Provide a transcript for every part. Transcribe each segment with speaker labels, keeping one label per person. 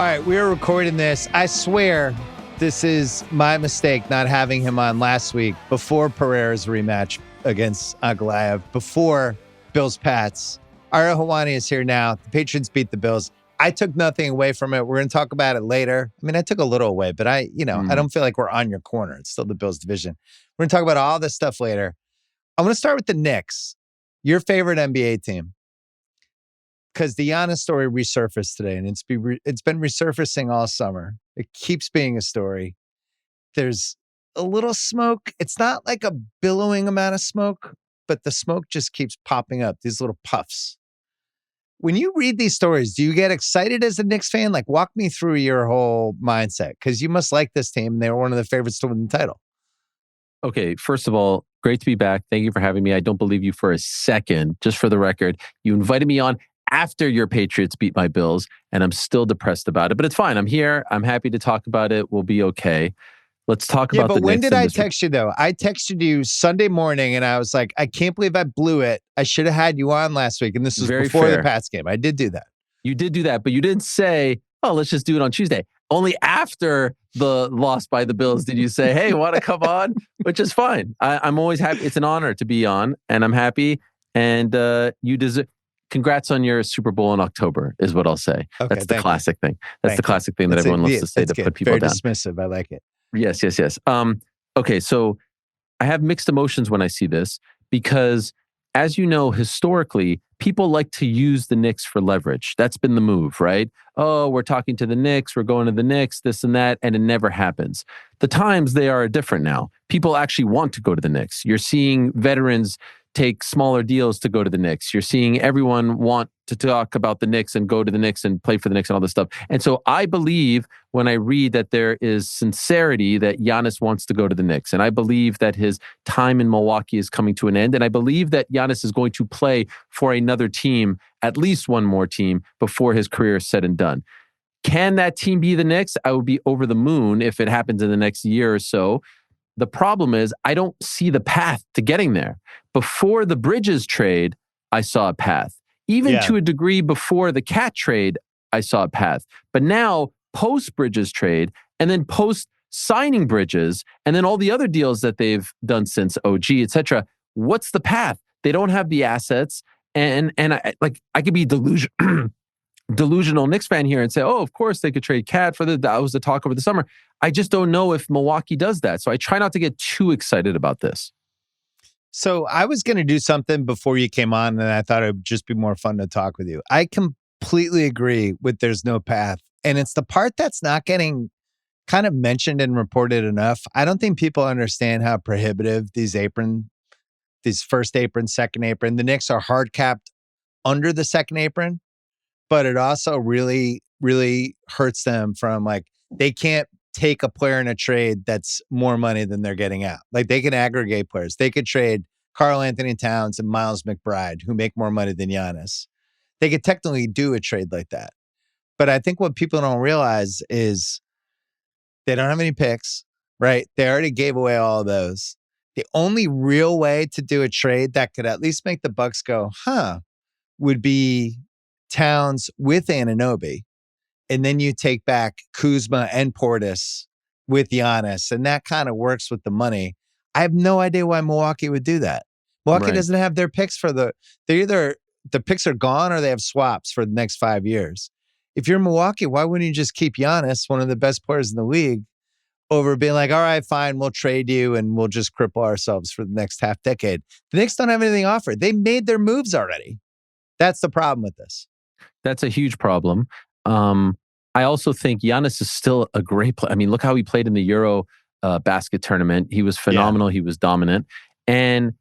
Speaker 1: right, we are recording this. I swear this is my mistake not having him on last week before Pereira's rematch against Ankalaev, before Bills Pats. Ariel Helwani is here now. The Patriots beat the Bills. I took nothing away from it. We're going to talk about it later. I mean, I took a little away, but I don't feel like we're on your corner. It's still the Bills division. We're going to talk about all this stuff later. I'm going to start with the Knicks, your favorite NBA team, because the Giannis story resurfaced today, and it's been resurfacing all summer. It keeps being a story. There's a little smoke. It's not like a billowing amount of smoke, but the smoke just keeps popping up, these little puffs. When you read these stories, do you get excited as a Knicks fan? Like, walk me through your whole mindset, because you must like this team. They were one of the favorites to win the title.
Speaker 2: Okay, first of all, great to be back. Thank you for having me. I don't believe you for a second. Just for the record, you invited me on after your Patriots beat my Bills, and I'm still depressed about it. But it's fine. I'm here. I'm happy to talk about it. We'll be okay. Let's talk about the Knicks.
Speaker 1: Yeah, but when did I text you, though? I texted you Sunday morning, and I was like, I can't believe I blew it. I should have had you on last week, and this was before the Pats game. I did do that.
Speaker 2: You did do that, but you didn't say, oh, let's just do it on Tuesday. Only after the loss by the Bills did you say, hey, want to come on? Which is fine. I'm always happy. It's an honor to be on, and I'm happy. And you deserve... Congrats on your Super Bowl in October, is what I'll say.
Speaker 1: Okay,
Speaker 2: that's the classic thing. That's the classic thing that everyone loves to say to put people
Speaker 1: Very
Speaker 2: down.
Speaker 1: dismissive. I like it.
Speaker 2: Yes. Okay, so I have mixed emotions when I see this because, as you know, historically, people like to use the Knicks for leverage. That's been the move, right? Oh, we're talking to the Knicks, we're going to the Knicks, this and that, and it never happens. The times, they are different now. People actually want to go to the Knicks. You're seeing veterans take smaller deals to go to the Knicks. You're seeing everyone want to talk about the Knicks and go to the Knicks and play for the Knicks and all this stuff. And so I believe when I read that there is sincerity that Giannis wants to go to the Knicks. And I believe that his time in Milwaukee is coming to an end. And I believe that Giannis is going to play for another team, at least one more team, before his career is said and done. Can that team be the Knicks? I would be over the moon if it happens in the next year or so. The problem is I don't see the path to getting there. Before the Bridges trade, I saw a path. Even to a degree before the Cat trade, I saw a path. But now, post-Bridges trade, and then post-signing Bridges, and then all the other deals that they've done since OG, etc., what's the path? They don't have the assets. And I could be delusional Knicks fan here and say, oh, of course they could trade Cat that was the talk over the summer. I just don't know if Milwaukee does that. So I try not to get too excited about this.
Speaker 1: So I was going to do something before you came on, and I thought it would just be more fun to talk with you. I completely agree with there's no path. And it's the part that's not getting kind of mentioned and reported enough. I don't think people understand how prohibitive these first apron, second apron. The Knicks are hard capped under the second apron, but it also really, really hurts them from they can't take a player in a trade that's more money than they're getting out. Like, they can aggregate players. They could trade Karl Anthony Towns and Miles McBride, who make more money than Giannis. They could technically do a trade like that. But I think what people don't realize is they don't have any picks, right? They already gave away all of those. The only real way to do a trade that could at least make the Bucks go, would be Towns with Anunoby. And then you take back Kuzma and Portis with Giannis, and that kind of works with the money. I have no idea why Milwaukee would do that. Milwaukee doesn't have their picks they're either the picks are gone or they have swaps for the next 5 years. If you're Milwaukee, why wouldn't you just keep Giannis, one of the best players in the league, over being like, all right, fine, we'll trade you and we'll just cripple ourselves for the next half decade. The Knicks don't have anything offered. They made their moves already. That's the problem with this.
Speaker 2: That's a huge problem. I also think Giannis is still a great player. I mean, look how he played in the Euro basket tournament. He was phenomenal. He was dominant. And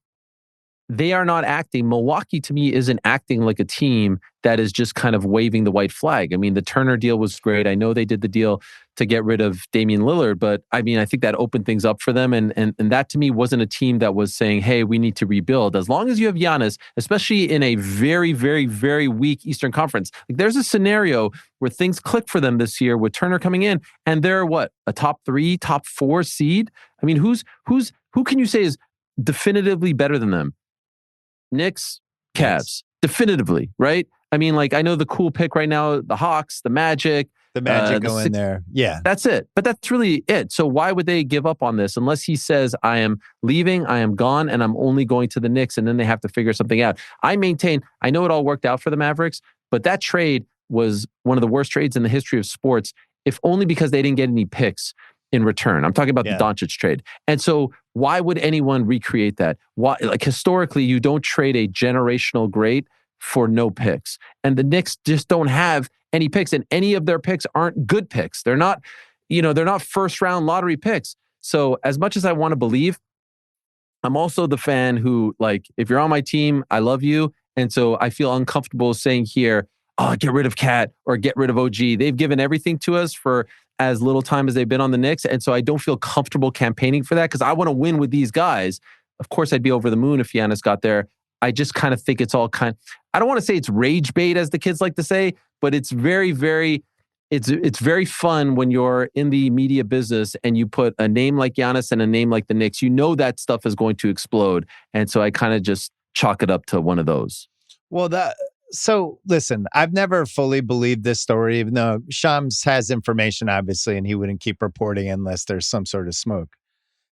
Speaker 2: they are not acting. Milwaukee, to me, isn't acting like a team that is just kind of waving the white flag. I mean, the Turner deal was great. I know they did the deal to get rid of Damian Lillard, but I mean, I think that opened things up for them. And that to me wasn't a team that was saying, hey, we need to rebuild. As long as you have Giannis, especially in a very, very, very weak Eastern Conference, like, there's a scenario where things click for them this year with Turner coming in, and they're a top 3, top 4 seed? I mean, who can you say is definitively better than them? Knicks, Cavs, definitively, right? I mean, I know the cool pick right now, the Hawks, the Magic,
Speaker 1: The Magic go in there. Yeah.
Speaker 2: That's it. But that's really it. So why would they give up on this unless he says, I am leaving, I am gone, and I'm only going to the Knicks, and then they have to figure something out. I maintain, I know it all worked out for the Mavericks, but that trade was one of the worst trades in the history of sports, if only because they didn't get any picks in return. I'm talking about the Doncic trade. And so why would anyone recreate that? Why, like historically, you don't trade a generational great for no picks. And the Knicks just don't have any picks, and any of their picks aren't good picks. They're not, they're not first round lottery picks. So as much as I want to believe, I'm also the fan who, like, if you're on my team, I love you. And so I feel uncomfortable saying here, oh, get rid of Cat or get rid of OG. They've given everything to us for as little time as they've been on the Knicks. And so I don't feel comfortable campaigning for that because I want to win with these guys. Of course, I'd be over the moon if Giannis got there. I just kind of think it's all I don't want to say it's rage bait, as the kids like to say, but it's very, very, it's very fun when you're in the media business and you put a name like Giannis and a name like the Knicks. You know that stuff is going to explode. And so I kind of just chalk it up to one of those.
Speaker 1: Well, so listen, I've never fully believed this story, even though Shams has information, obviously, and he wouldn't keep reporting unless there's some sort of smoke.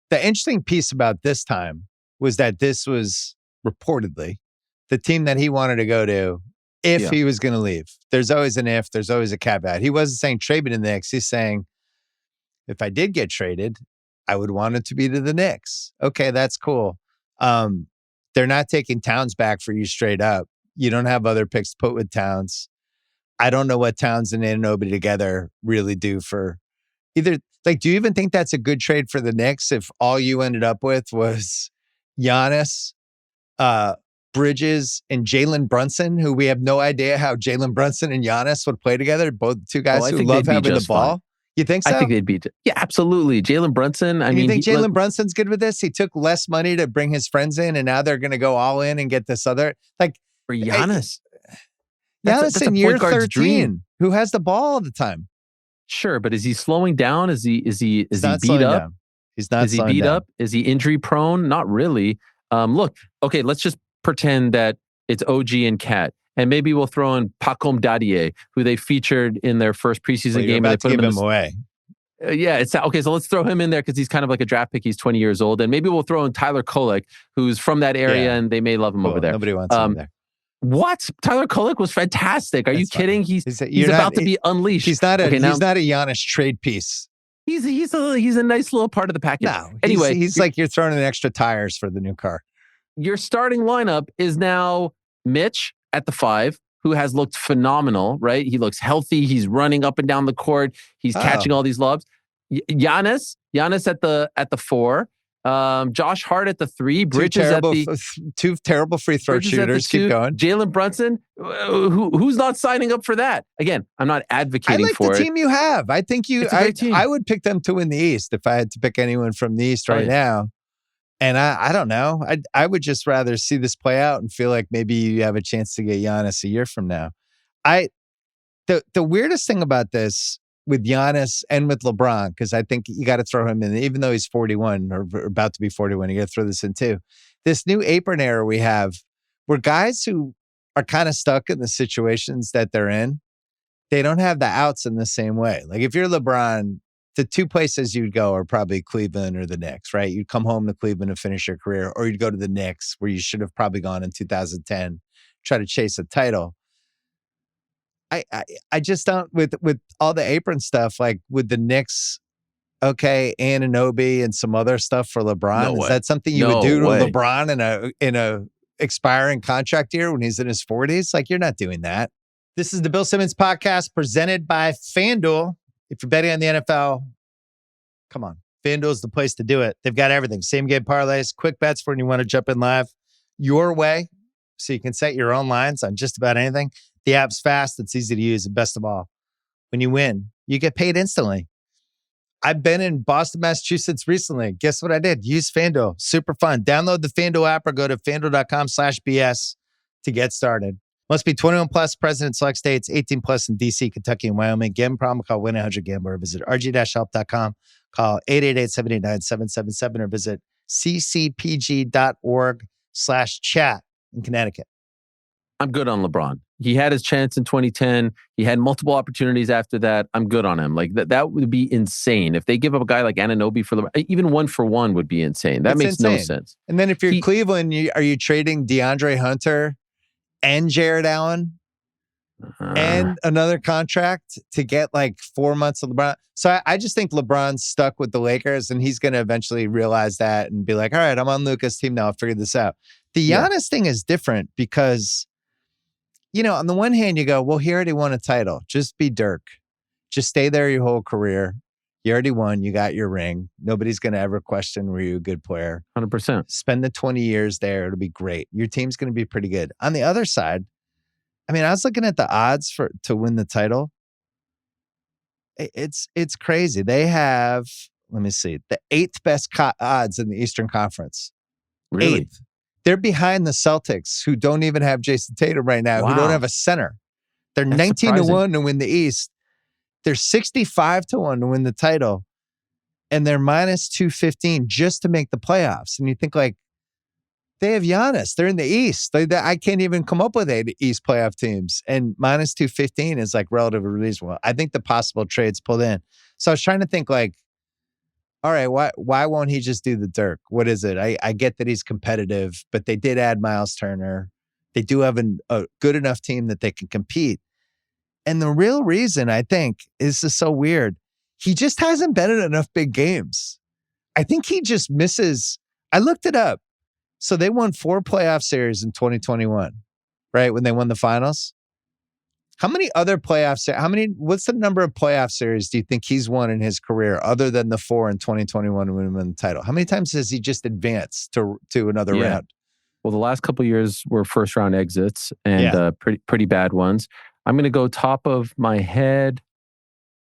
Speaker 1: The interesting piece about this time was that this was reportedly the team that he wanted to go to if he was going to leave. There's always an if, there's always a caveat. He wasn't saying trade me to the Knicks. He's saying, if I did get traded, I would want it to be to the Knicks. Okay, that's cool. They're not taking Towns back for you straight up. You don't have other picks to put with Towns. I don't know what Towns and Anunoby together really do for either. Like, do you even think that's a good trade for the Knicks if all you ended up with was Giannis, Bridges, and Jalen Brunson, who we have no idea how Jalen Brunson and Giannis would play together? Both two guys who love having the ball. Fine. You think so?
Speaker 2: I think they'd be. Yeah, absolutely. Jalen Brunson.
Speaker 1: You think Jalen Brunson's good with this? He took less money to bring his friends in, and now they're going to go all in and get this other
Speaker 2: for Giannis.
Speaker 1: Giannis in year 13, dream. Who has the ball all the time.
Speaker 2: Sure, but is he slowing down? Is he beat up?
Speaker 1: Down. He's not.
Speaker 2: Is he beat up? Is he injury prone? Not really. Look, okay, let's just pretend that it's OG and Cat. And maybe we'll throw in Pacom Dadier, who they featured in their first preseason game.
Speaker 1: And they put him away.
Speaker 2: Yeah, it's okay. So let's throw him in there because he's kind of like a draft pick. He's 20 years old. And maybe we'll throw in Tyler Kolek, who's from that area, and they may love him over there.
Speaker 1: Nobody wants him there.
Speaker 2: What? Tyler Kolek was fantastic. Are you kidding? He's about to be unleashed.
Speaker 1: He's not a Giannis trade piece.
Speaker 2: He's a nice little part of the package.
Speaker 1: No, anyway, he's like you're throwing in extra tires for the new car.
Speaker 2: Your starting lineup is now Mitch at the 5, who has looked phenomenal, right? He looks healthy. He's running up and down the court. He's catching all these lobs. Giannis at the 4. Josh Hart at the 3. Bridges at the
Speaker 1: two terrible free throw shooters. Keep going.
Speaker 2: Jalen Brunson, who's not signing up for that? Again, I'm not advocating for it.
Speaker 1: I like the team you have. I think I would pick them to win the East if I had to pick anyone from the East right now. And I don't know. I would just rather see this play out and feel like maybe you have a chance to get Giannis a year from now. The weirdest thing about this with Giannis and with LeBron, because I think you got to throw him in, even though he's 41 or about to be 41, you got to throw this in too. This new apron era we have, where guys who are kind of stuck in the situations that they're in, they don't have the outs in the same way. Like if you're LeBron, the two places you'd go are probably Cleveland or the Knicks, right? You'd come home to Cleveland and finish your career, or you'd go to the Knicks, where you should have probably gone in 2010, try to chase a title. I just don't, with all the apron stuff, like with the Knicks, okay, Anunoby and some other stuff for LeBron. Is that something you would do to LeBron in a expiring contract year when he's in his 40s? Like, you're not doing that. This is the Bill Simmons podcast presented by FanDuel. If you're betting on the NFL, come on. FanDuel is the place to do it. They've got everything. Same game parlays, quick bets for when you want to jump in live your way, so you can set your own lines on just about anything. The app's fast. It's easy to use. And best of all, when you win, you get paid instantly. I've been in Boston, Massachusetts recently. Guess what I did? Use FanDuel. Super fun. Download the FanDuel app or go to FanDuel.com/BS to get started. Must be 21 plus, present in select states, 18 plus in D.C., Kentucky, and Wyoming. Gambling problem, call 1-800-GAMBLER or visit rg-help.com. Call 888-789-777 or visit ccpg.org/chat in Connecticut.
Speaker 2: I'm good on LeBron. He had his chance in 2010. He had multiple opportunities after that. I'm good on him. Like that would be insane. If they give up a guy like Anunoby for even 1-for-1 would be insane. That makes no sense.
Speaker 1: And then if you're Cleveland, are you trading DeAndre Hunter and Jared Allen and another contract to get like 4 months of LeBron? So I just think LeBron's stuck with the Lakers, and he's going to eventually realize that and be like, all right, I'm on Luka's team now. I'll figure this out. The Giannis thing is different because, on the one hand, you go, well, he already won a title. Just be Dirk. Just stay there your whole career. You already won. You got your ring. Nobody's going to ever question, were you a good player?
Speaker 2: 100%.
Speaker 1: Spend the 20 years there. It'll be great. Your team's going to be pretty good. On the other side, I was looking at the odds to win the title. It's crazy. They have, let me see, the 8th best odds in the Eastern Conference.
Speaker 2: Really?
Speaker 1: 8th. They're behind the Celtics, who don't even have Jason Tatum right now, who don't have a center. They're 19-1 to win the East. They're 65-1 to win the title. And they're minus 215 just to make the playoffs. And you think, like, they have Giannis. They're in the East. I can't even come up with 8 East playoff teams. And minus 215 is like relatively reasonable. I think the possible trades pulled in. So I was trying to think, like, all right, why won't he just do the Dirk? What is it? I get that he's competitive, but they did add Miles Turner. They do have a good enough team that they can compete. And the real reason, I think, is just so weird. He just hasn't been in enough big games. I think he just misses. I looked it up. So they won 4 playoff series in 2021, right? When they won the finals. How many other playoffs? What's the number of playoff series do you think he's won in his career other than the 4 in 2021 when he won the title? How many times has he just advanced to another round?
Speaker 2: Well, the last couple of years were first round exits and pretty bad ones. I'm going to go top of my head,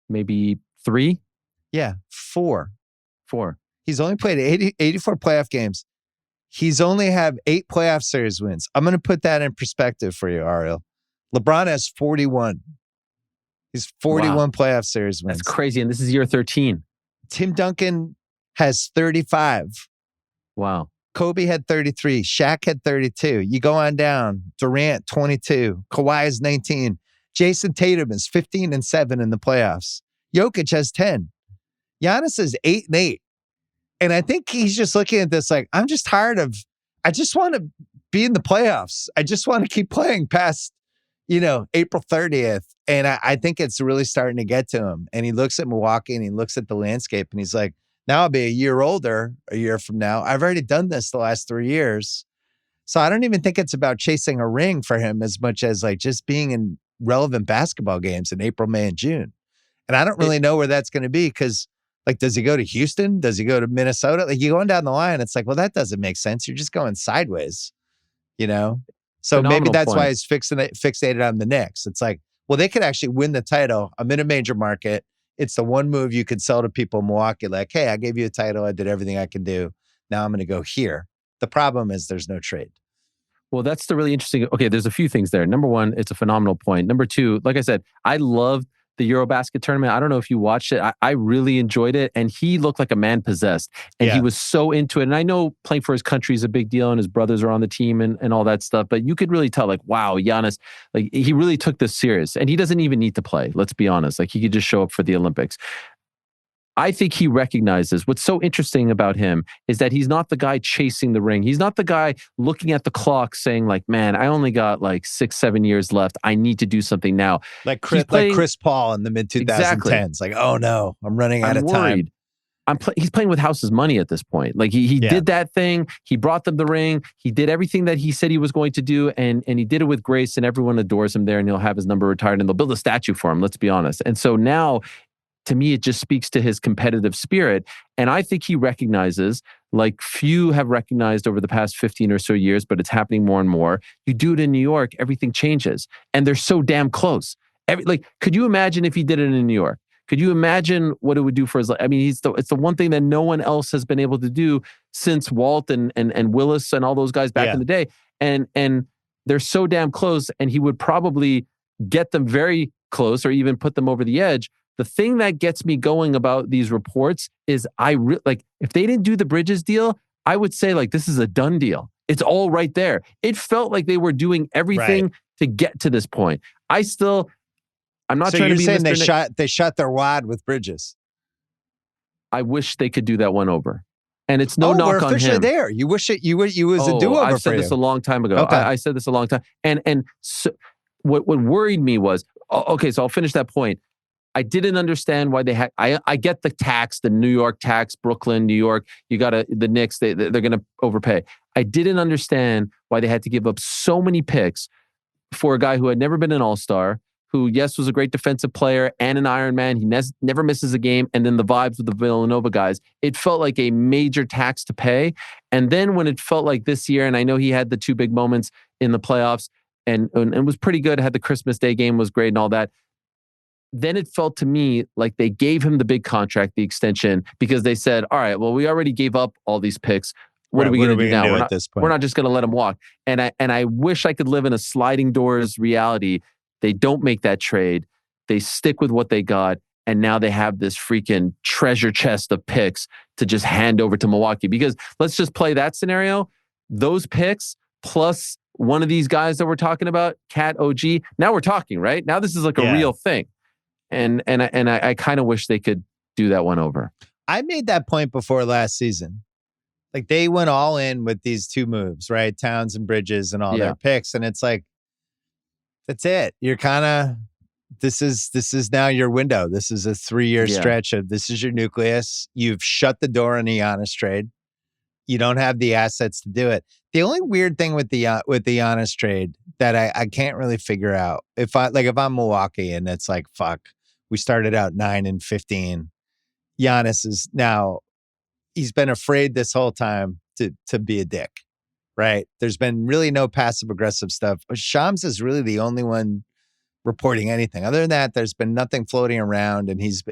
Speaker 2: maybe 3.
Speaker 1: Yeah, 4.
Speaker 2: 4.
Speaker 1: He's only played 84 playoff games. He's only have 8 playoff series wins. I'm going to put that in perspective for you, Ariel. LeBron has 41. He's 41 playoff series wins.
Speaker 2: That's crazy. And this is year 13.
Speaker 1: Tim Duncan has 35.
Speaker 2: Wow.
Speaker 1: Kobe had 33. Shaq had 32. You go on down. Durant, 22. Kawhi is 19. Jason Tatum is 15-7 in the playoffs. Jokic has 10. Giannis is 8-8. And I think he's just looking at this like, I'm just tired of, I just want to be in the playoffs. I just want to keep playing past, April 30th. And I think it's really starting to get to him. And he looks at Milwaukee and he looks at the landscape and he's like, now I'll be a year older a year from now. I've already done this the last 3 years. So I don't even think it's about chasing a ring for him as much as like just being in relevant basketball games in April, May, and June. And I don't really know where that's going to be because, like, does he go to Houston? Does he go to Minnesota? Like, you're going down the line. It's like, well, that doesn't make sense. You're just going sideways, So
Speaker 2: Phenomenal
Speaker 1: maybe that's
Speaker 2: point.
Speaker 1: why he's fixated on the Knicks. It's like, well, they could actually win the title. I'm in a major market. It's the one move you could sell to people in Milwaukee. Like, hey, I gave you a title. I did everything I can do. Now I'm going to go here. The problem is there's no trade.
Speaker 2: Well, that's the really interesting. Okay, there's a few things there. Number one, it's a phenomenal point. Number two, like I said, I loved the Eurobasket tournament. I don't know if you watched it. I really enjoyed it. And he looked like a man possessed. And he was so into it. And I know playing for his country is a big deal and his brothers are on the team and all that stuff. But you could really tell, like, wow, Giannis, like, he really took this serious. And he doesn't even need to play. Let's be honest. Like, he could just show up for the Olympics. I think he recognizes what's so interesting about him is that he's not the guy chasing the ring. He's not the guy looking at the clock saying, like, man, I only got like 6-7 years left. I need to do something now.
Speaker 1: Like Chris Paul in the mid-2010s.
Speaker 2: Exactly.
Speaker 1: Like, oh no, I'm running out of time.
Speaker 2: He's playing with house's money at this point. Like he did that thing. He brought them the ring. He did everything that he said he was going to do. And he did it with grace and everyone adores him there and he'll have his number retired and they'll build a statue for him. Let's be honest. And so now, to me, it just speaks to his competitive spirit. And I think he recognizes, like few have recognized over the past 15 or so years, but it's happening more and more. You do it in New York, everything changes. And they're so damn close. Could you imagine if he did it in New York? Could you imagine what it would do for his life? I mean, it's the one thing that no one else has been able to do since Walt and Willis and all those guys back in the day. And they're so damn close, and he would probably get them very close or even put them over the edge. The thing that gets me going about these reports is if they didn't do the Bridges deal, I would say like this is a done deal. It's all right there. It felt like they were doing everything to get to this point. I'm not
Speaker 1: So
Speaker 2: trying
Speaker 1: you're
Speaker 2: to be
Speaker 1: saying
Speaker 2: Mr.
Speaker 1: they shot their wad with Bridges.
Speaker 2: I wish they could do that one over. And it's no
Speaker 1: We're
Speaker 2: knock on
Speaker 1: officially
Speaker 2: him.
Speaker 1: there. You wish it was a do-over
Speaker 2: I've said
Speaker 1: for
Speaker 2: this
Speaker 1: you.
Speaker 2: a long time ago.
Speaker 1: Okay.
Speaker 2: I said this a long time. And so what worried me was, okay, so I'll finish that point. I didn't understand why they had. I get the tax, the New York tax, Brooklyn, New York. You got the Knicks. They're going to overpay. I didn't understand why they had to give up so many picks for a guy who had never been an All-Star, who yes was a great defensive player and an Iron Man. He never misses a game. And then the vibes with the Villanova guys. It felt like a major tax to pay. And then when it felt like this year, and I know he had the two big moments in the playoffs, and was pretty good. Had the Christmas Day game, was great and all that. Then it felt to me like they gave him the big contract, the extension, because they said, all right, well, we already gave up all these picks. What are we going to do now? We're not just going to let him walk. And I wish I could live in a sliding doors reality. They don't make that trade. They stick with what they got. And now they have this freaking treasure chest of picks to just hand over to Milwaukee. Because let's just play that scenario. Those picks plus one of these guys that we're talking about, Cat OG. Now we're talking, right? Now this is like a real thing. And I kind of wish they could do that one over.
Speaker 1: I made that point before last season. Like they went all in with these two moves, right? Towns and Bridges and all their picks. And it's like, that's it. You're kind of, this is now your window. This is a 3-year stretch of this is your nucleus. You've shut the door on the Giannis trade. You don't have the assets to do it. The only weird thing with the Giannis trade that I can't really figure out, if I'm Milwaukee and it's like, fuck, we started out 9-15. Giannis is now, he's been afraid this whole time to be a dick, right? There's been really no passive aggressive stuff. Shams is really the only one reporting anything. Other than that, there's been nothing floating around, and he's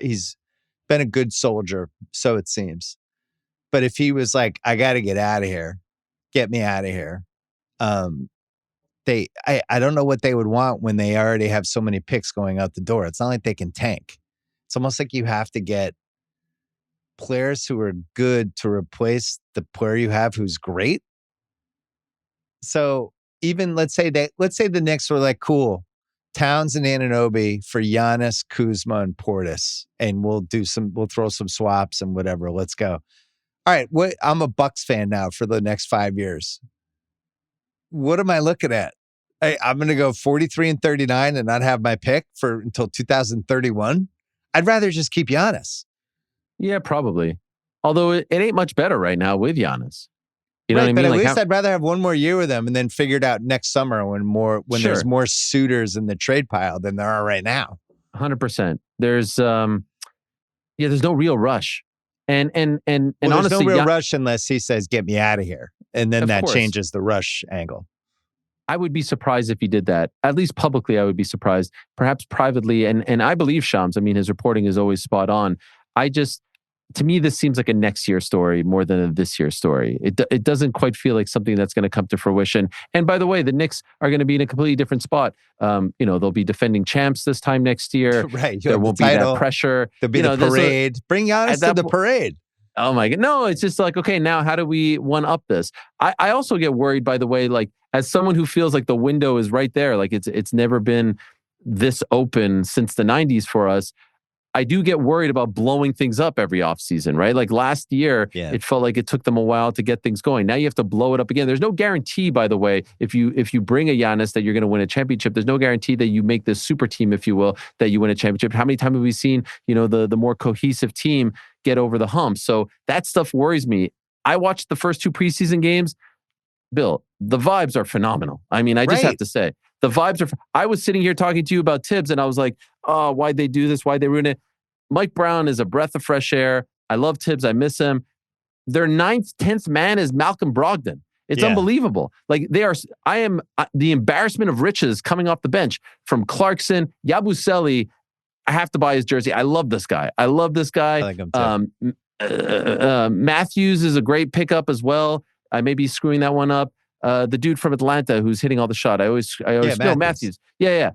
Speaker 1: been a good soldier, so it seems. But if he was like, I got to get out of here, get me out of here. I don't know what they would want when they already have so many picks going out the door. It's not like they can tank. It's almost like you have to get players who are good to replace the player you have who's great. So even let's say the Knicks were like, cool, Towns and Anunoby for Giannis, Kuzma, and Portis, and we'll throw some swaps and whatever. Let's go. All right, I'm a Bucks fan now for the next 5 years. What am I looking at? I'm going to go 43-39 and not have my pick until 2031. I'd rather just keep Giannis.
Speaker 2: Yeah, probably. Although it ain't much better right now with Giannis. You know what I mean?
Speaker 1: But at least I'd rather have one more year with him and then figure it out next summer when there's more suitors in the trade pile than there are right now.
Speaker 2: 100%. There's there's no real rush. And honestly,
Speaker 1: there's no real rush unless he says, get me out of here. And then that changes the rush angle.
Speaker 2: I would be surprised if he did that. At least publicly, I would be surprised. Perhaps privately, and I believe Shams. I mean, his reporting is always spot on. To me, this seems like a next year story more than a this year story. It doesn't quite feel like something that's going to come to fruition. And by the way, the Knicks are going to be in a completely different spot. They'll be defending champs this time next year.
Speaker 1: Right.
Speaker 2: There won't be that pressure.
Speaker 1: There'll be the parade. Bring Giannis to the parade.
Speaker 2: Oh my God. No, it's just like, okay, now how do we one up this? I also get worried, by the way, like as someone who feels like the window is right there, like it's never been this open since the 90s for us. I do get worried about blowing things up every offseason, right? Like last year, It felt like it took them a while to get things going. Now you have to blow it up again. There's no guarantee, by the way, if you bring a Giannis that you're going to win a championship. There's no guarantee that you make this super team, if you will, that you win a championship. How many times have we seen, the more cohesive team get over the hump? So that stuff worries me. I watched the first 2 preseason games. Bill, the vibes are phenomenal. I mean, I just have to say, the vibes are... I was sitting here talking to you about Tibbs, and I was like, oh, why'd they do this? Why'd they ruin it? Mike Brown is a breath of fresh air. I love Tibbs. I miss him. Their 9th, 10th man is Malcolm Brogdon. It's unbelievable. Like I am the embarrassment of riches coming off the bench from Clarkson, Yabusele. I have to buy his jersey. I love this guy. I like him too. Matthews is a great pickup as well. I may be screwing that one up. The dude from Atlanta who's hitting all the shot. I always Matthews. Yeah.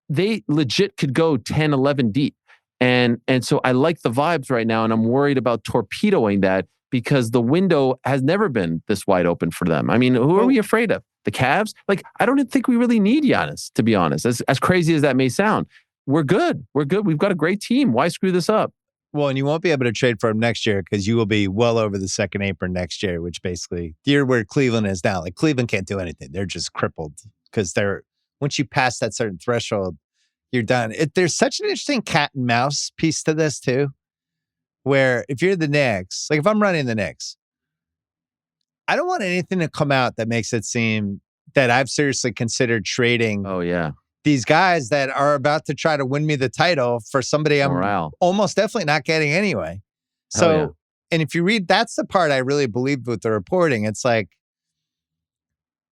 Speaker 2: They legit could go 10, 11 deep. And so I like the vibes right now, and I'm worried about torpedoing that because the window has never been this wide open for them. I mean, who are we afraid of? The Cavs? Like, I don't think we really need Giannis, to be honest. As crazy as that may sound, we're good. We're good. We've got a great team. Why screw this up?
Speaker 1: Well, and you won't be able to trade for him next year because you will be well over the second apron next year, which basically the year where Cleveland is now. Like, Cleveland can't do anything. They're just crippled because once you pass that certain threshold, you're done. There's such an interesting cat and mouse piece to this too, where if you're the Knicks, like if I'm running the Knicks, I don't want anything to come out that makes it seem that I've seriously considered trading.
Speaker 2: Oh, yeah.
Speaker 1: These guys that are about to try to win me the title for somebody I'm almost definitely not getting anyway. So, and if you read, that's the part I really believed with the reporting. It's like,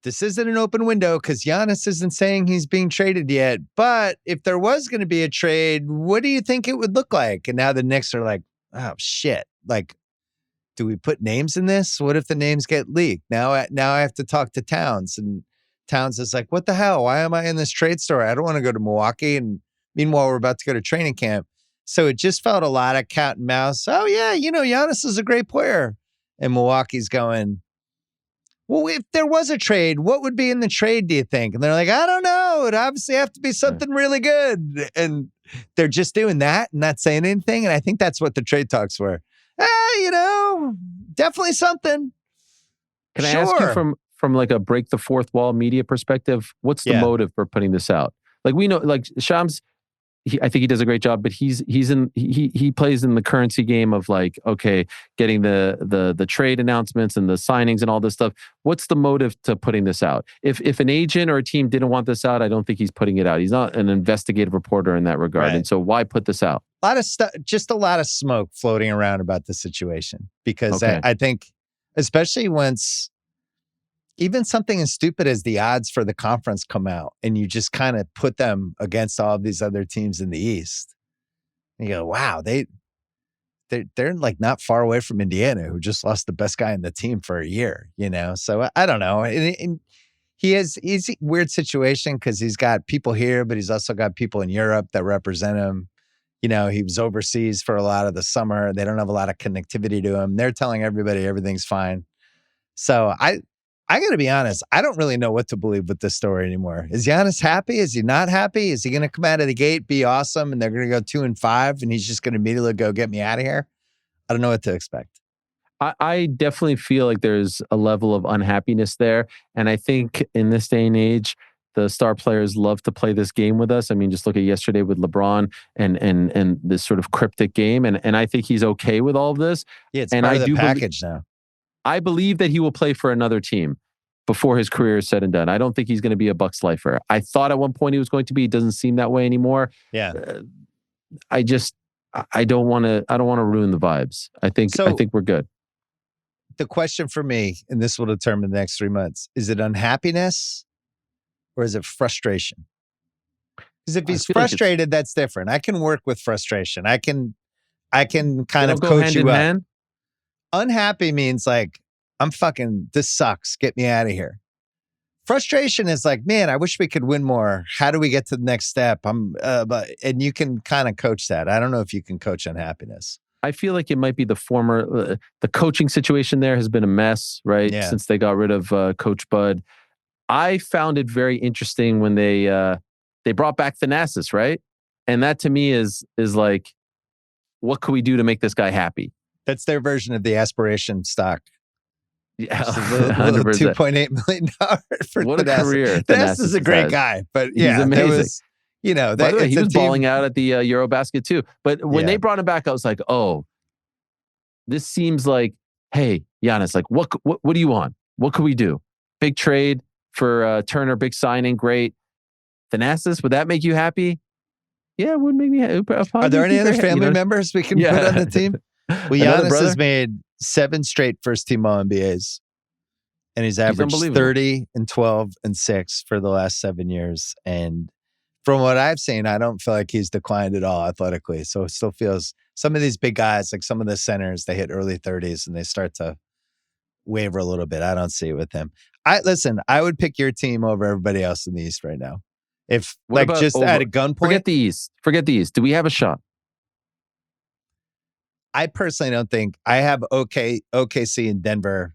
Speaker 1: this isn't an open window because Giannis isn't saying he's being traded yet. But if there was going to be a trade, what do you think it would look like? And now the Knicks are like, oh, shit. Like, do we put names in this? What if the names get leaked? Now I have to talk to Towns, and Towns is like, what the hell? Why am I in this trade story? I don't want to go to Milwaukee. And meanwhile, we're about to go to training camp. So it just felt a lot of cat and mouse. Oh, yeah, Giannis is a great player. And Milwaukee's going, well, if there was a trade, what would be in the trade, do you think? And they're like, I don't know. It'd obviously have to be something really good. And they're just doing that and not saying anything. And I think that's what the trade talks were. Definitely something.
Speaker 2: Can I ask you from like a break the fourth wall media perspective, what's the motive for putting this out? Like, we know, like, Shams, I think he does a great job, but he plays in the currency game of like, okay, getting the trade announcements and the signings and all this stuff. What's the motive to putting this out? If an agent or a team didn't want this out, I don't think he's putting it out. He's not an investigative reporter in that regard. Right. And so why put this out?
Speaker 1: A lot of stuff, just a lot of smoke floating around about the situation, because I think, especially once even something as stupid as the odds for the conference come out and you just kind of put them against all of these other teams in the East. And you go, wow, they're like not far away from Indiana, who just lost the best guy in the team for a year, So I don't know. And he's a weird situation because he's got people here, but he's also got people in Europe that represent him. He was overseas for a lot of the summer. They don't have a lot of connectivity to him. They're telling everybody everything's fine. So I got to be honest, I don't really know what to believe with this story anymore. Is Giannis happy? Is he not happy? Is he going to come out of the gate, be awesome, and they're going to go 2-5, and he's just going to immediately go, get me out of here? I don't know what to expect.
Speaker 2: I definitely feel like there's a level of unhappiness there. And I think in this day and age, the star players love to play this game with us. I mean, just look at yesterday with LeBron and this sort of cryptic game. And I think he's okay with all of this.
Speaker 1: Yeah, it's part of the package now.
Speaker 2: I believe that he will play for another team before his career is said and done. I don't think he's going to be a Bucks lifer. I thought at one point he was going to be. It doesn't seem that way anymore.
Speaker 1: Yeah.
Speaker 2: I don't want to ruin the vibes. I think we're good.
Speaker 1: The question for me, and this will determine the next 3 months, is it unhappiness or is it frustration? Because if he's frustrated, that's different. I can work with frustration. I can kind of coach you up. Unhappy means like, this sucks. Get me out of here. Frustration is like, man, I wish we could win more. How do we get to the next step? And you can kind of coach that. I don't know if you can coach unhappiness.
Speaker 2: I feel like it might be the former, the coaching situation there has been a mess, right? Yeah. Since they got rid of Coach Bud. I found it very interesting when they brought back Thanasis, right? And that to me is like, what could we do to make this guy happy?
Speaker 1: That's their version of the aspiration stock.
Speaker 2: Yeah,
Speaker 1: $2.8 million for
Speaker 2: what a career!
Speaker 1: Thanasis is a great guy, but yeah,
Speaker 2: he's amazing.
Speaker 1: By the way,
Speaker 2: he was balling out at the Eurobasket too. But when they brought him back, I was like, oh, this seems like, hey, Giannis, like, what do you want? What could we do? Big trade for Turner, big signing, great. Thanasis, would that make you happy? Yeah, it would make me happy.
Speaker 1: Are there any other family members we can put on the team? Well, Giannis has made 7 straight first-team All-NBAs, and he's averaged 30 and 12 and 6 for the last 7 years. And from what I've seen, I don't feel like he's declined at all athletically. So it still feels some of these big guys, like some of the centers, they hit early 30s and they start to waver a little bit. I don't see it with him. I would pick your team over everybody else in the East right now. If just at a gunpoint.
Speaker 2: Forget the East. Do we have a shot?
Speaker 1: I personally don't think I have OKC and Denver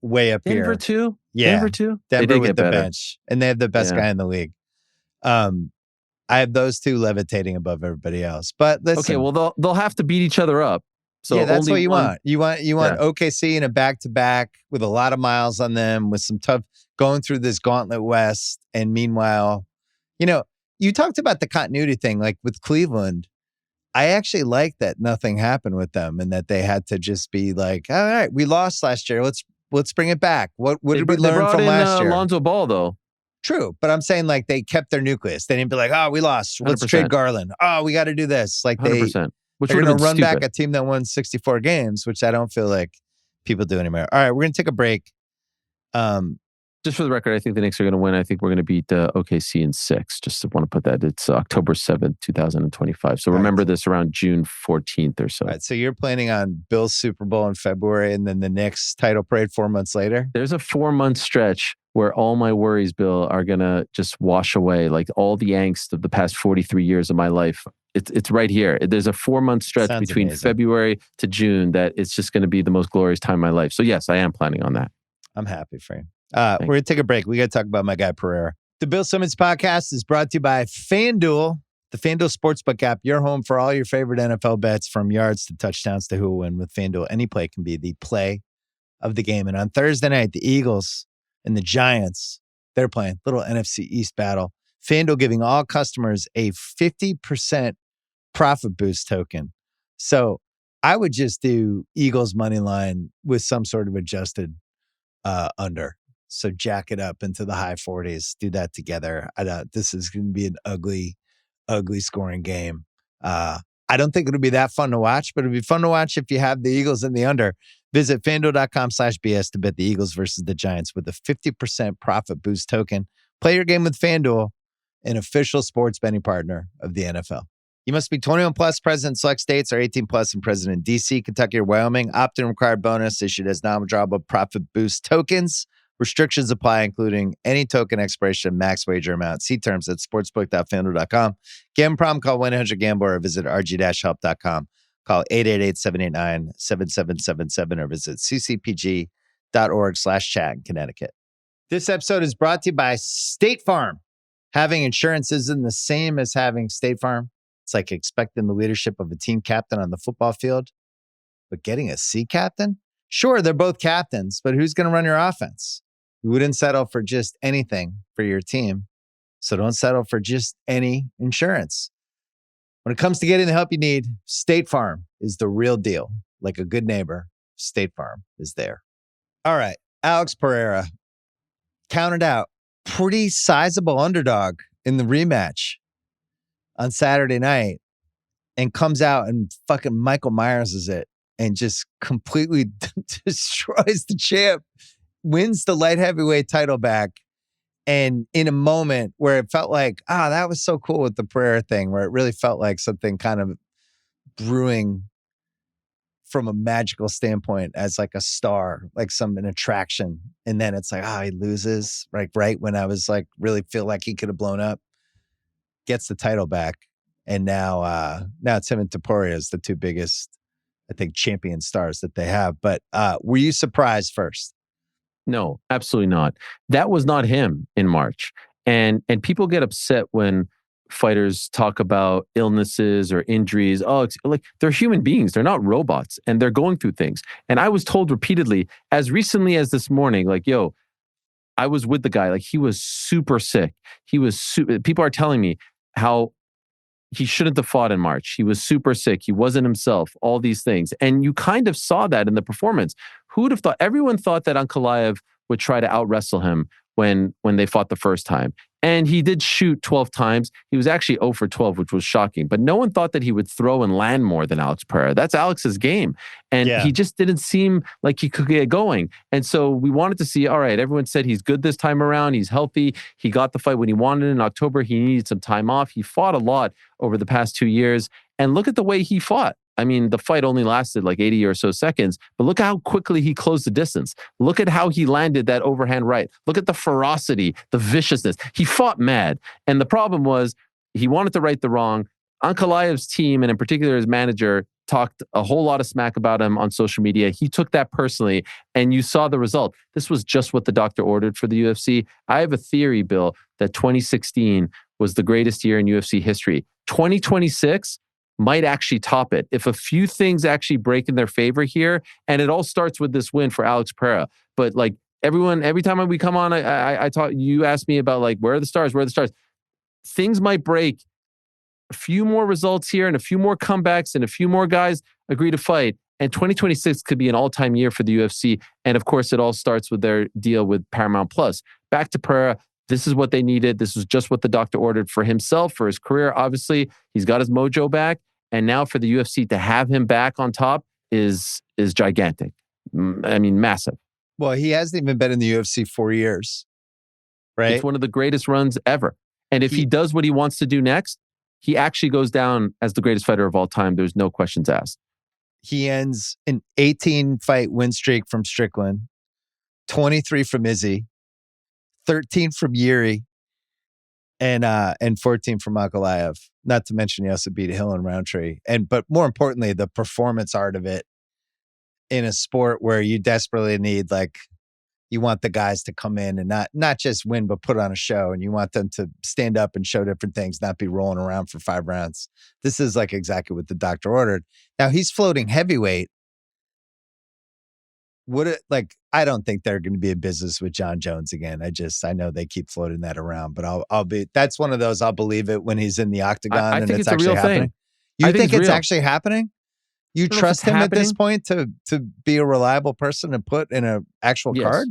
Speaker 1: way up
Speaker 2: Denver
Speaker 1: here.
Speaker 2: too?
Speaker 1: Yeah.
Speaker 2: Denver too? They
Speaker 1: Denver
Speaker 2: did
Speaker 1: with
Speaker 2: get
Speaker 1: the
Speaker 2: better.
Speaker 1: bench. And they have the best guy in the league. I have those two levitating above everybody else. But listen.
Speaker 2: Okay, well they'll have to beat each other up. So
Speaker 1: yeah, that's
Speaker 2: only
Speaker 1: what you
Speaker 2: one,
Speaker 1: want. You want OKC in a back-to-back with a lot of miles on them, with some tough going through this gauntlet West. And meanwhile, you talked about the continuity thing, like with Cleveland. I actually like that nothing happened with them and that they had to just be like, all right, we lost last year. Let's bring it back. What did we learn from last year?
Speaker 2: Lonzo Ball though.
Speaker 1: True, but I'm saying like they kept their nucleus. They didn't be like, oh, we lost. Let's
Speaker 2: 100%.
Speaker 1: trade Garland. Oh, we got to do this. Like
Speaker 2: 100%. Which
Speaker 1: they're
Speaker 2: would
Speaker 1: going
Speaker 2: have
Speaker 1: to
Speaker 2: been
Speaker 1: run
Speaker 2: stupid.
Speaker 1: back a team that won 64 games, which I don't feel like people do anymore. All right, we're going to take a break.
Speaker 2: Just for the record, I think the Knicks are going to win. I think we're going to beat OKC in 6. Just want to put that. It's October 7th, 2025. So remember this around June 14th or so.
Speaker 1: All right, so you're planning on Bill's Super Bowl in February and then the Knicks title parade 4 months later?
Speaker 2: There's a 4-month stretch where all my worries, Bill, are going to just wash away. Like all the angst of the past 43 years of my life. It's right here. There's a 4-month stretch between
Speaker 1: amazing.
Speaker 2: February to June that it's just going to be the most glorious time of my life. So yes, I am planning on that.
Speaker 1: I'm happy for you. We're going to take a break. We got to talk about my guy, Pereira. The Bill Simmons podcast is brought to you by FanDuel, the FanDuel Sportsbook app. Your home for all your favorite NFL bets, from yards to touchdowns to who will win. With FanDuel, any play can be the play of the game. And on Thursday night, the Eagles and the Giants, they're playing little NFC East battle. FanDuel giving all customers a 50% profit boost token. So I would just do Eagles money line with some sort of adjusted under. So jack it up into the high 40s. Do that together. This is going to be an ugly, ugly scoring game. I don't think it'll be that fun to watch, but it'll be fun to watch if you have the Eagles in the under. Visit FanDuel.com/BS to bet the Eagles versus the Giants with a 50% profit boost token. Play your game with FanDuel, an official sports betting partner of the NFL. You must be 21 plus, present in select states, or 18 plus and present in D.C., Kentucky, or Wyoming. Opt-in required bonus issued as non-withdrawable profit boost tokens. Restrictions apply, including any token expiration, max wager amount. See terms at sportsbook.fanduel.com. Gambling problem, call 1-800-GAMBLER or visit rg-help.com. Call 888-789-7777 or visit ccpg.org/chat in Connecticut. This episode is brought to you by State Farm. Having insurance isn't the same as having State Farm. It's like expecting the leadership of a team captain on the football field, but getting a C captain? Sure, they're both captains, but who's going to run your offense? You wouldn't settle for just anything for your team, so don't settle for just any insurance. When it comes to getting the help you need, State Farm is the real deal. Like a good neighbor, State Farm is there. All right, Alex Pereira counted out pretty sizable underdog in the rematch on Saturday night and comes out and fucking Michael Myers is it and just completely destroys the champ, wins the light heavyweight title back. And in a moment where it felt like, that was so cool with the Pereira thing, where it really felt like something kind of brewing from a magical standpoint as like a star, like an attraction. And then it's like, he loses, like right when I was like, really feel like he could have blown up, gets the title back. And now it's him and Topuria as the two biggest, I think, champion stars that they have. But were you surprised first?
Speaker 2: No, absolutely not. That was not him in March. And people get upset when fighters talk about illnesses or injuries. Like they're human beings. They're not robots and they're going through things. And I was told repeatedly, as recently as this morning, like, yo, I was with the guy, like he was super sick. People are telling me how he shouldn't have fought in March. He was super sick. He wasn't himself, all these things. And you kind of saw that in the performance. Who would have thought? Everyone thought that Ankalaev would try to out-wrestle him when they fought the first time. And he did shoot 12 times. He was actually 0 for 12, which was shocking. But no one thought that he would throw and land more than Alex Pereira. That's Alex's game. And he just didn't seem like he could get going. And so we wanted to see, all right, everyone said he's good this time around. He's healthy. He got the fight when he wanted in October. He needed some time off. He fought a lot over the past 2 years. And look at the way he fought. I mean, the fight only lasted like 80 or so seconds, but look how quickly he closed the distance. Look at how he landed that overhand right. Look at the ferocity, the viciousness. He fought mad. And the problem was he wanted to right the wrong. Ankalaev's team, and in particular his manager, talked a whole lot of smack about him on social media. He took that personally, and you saw the result. This was just what the doctor ordered for the UFC. I have a theory, Bill, that 2016 was the greatest year in UFC history. 2026 might actually top it if a few things actually break in their favor here. And it all starts with this win for Alex Pereira. But like everyone, every time we come on, I talk. You ask me about like where are the stars? Where are the stars? Things might break. A few more results here and a few more comebacks and a few more guys agree to fight. And 2026 could be an all-time year for the UFC. And of course, it all starts with their deal with Paramount Plus. Back to Pereira. This is what they needed. This was just what the doctor ordered for himself, for his career. Obviously, he's got his mojo back. And now for the UFC to have him back on top is gigantic. I mean, massive.
Speaker 1: Well, he hasn't even been in the UFC 4 years, right?
Speaker 2: It's one of the greatest runs ever. And if he does what he wants to do next, he actually goes down as the greatest fighter of all time. There's no questions asked.
Speaker 1: He ends an 18-fight win streak from Strickland, 23 from Izzy, 13 from Yuri, and 14 from Ankalaev. Not to mention he also beat Hill and Roundtree. But more importantly, the performance art of it in a sport where you desperately need, like, you want the guys to come in and not just win, but put on a show. And you want them to stand up and show different things, not be rolling around for 5 rounds. This is like exactly what the doctor ordered. Now he's floating heavyweight. I don't think they're going to be in business with John Jones again. I know they keep floating that around, but that's one of those, I'll believe it when he's in the octagon
Speaker 2: I
Speaker 1: and
Speaker 2: think
Speaker 1: it's
Speaker 2: a
Speaker 1: actually
Speaker 2: real
Speaker 1: happening.
Speaker 2: Thing.
Speaker 1: You think it's
Speaker 2: real.
Speaker 1: actually happening? You trust him at this point to be a reliable person to put in an actual card?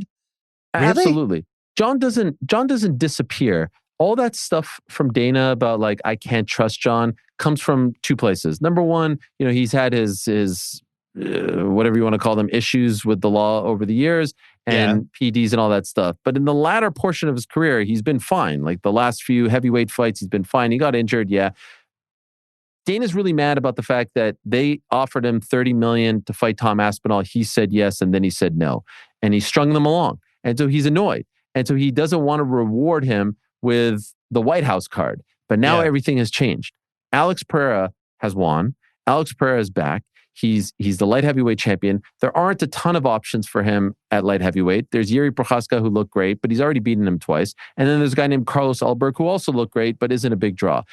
Speaker 1: Really?
Speaker 2: Absolutely. John doesn't disappear. All that stuff from Dana about like I can't trust John comes from 2 places. Number one, he's had his whatever you want to call them, issues with the law over the years and PDs and all that stuff. But in the latter portion of his career, he's been fine. Like the last few heavyweight fights, he's been fine. He got injured, yeah. Dana's really mad about the fact that they offered him $30 million to fight Tom Aspinall. He said yes, and then he said no. And he strung them along. And so he's annoyed. And so he doesn't want to reward him with the White House card. But now everything has changed. Alex Pereira has won. Alex Pereira is back. He's the light heavyweight champion. There aren't a ton of options for him at light heavyweight. There's Yuri Prochazka, who looked great, but he's already beaten him twice. And then there's a guy named Carlos Alberg, who also looked great, but isn't a big draw.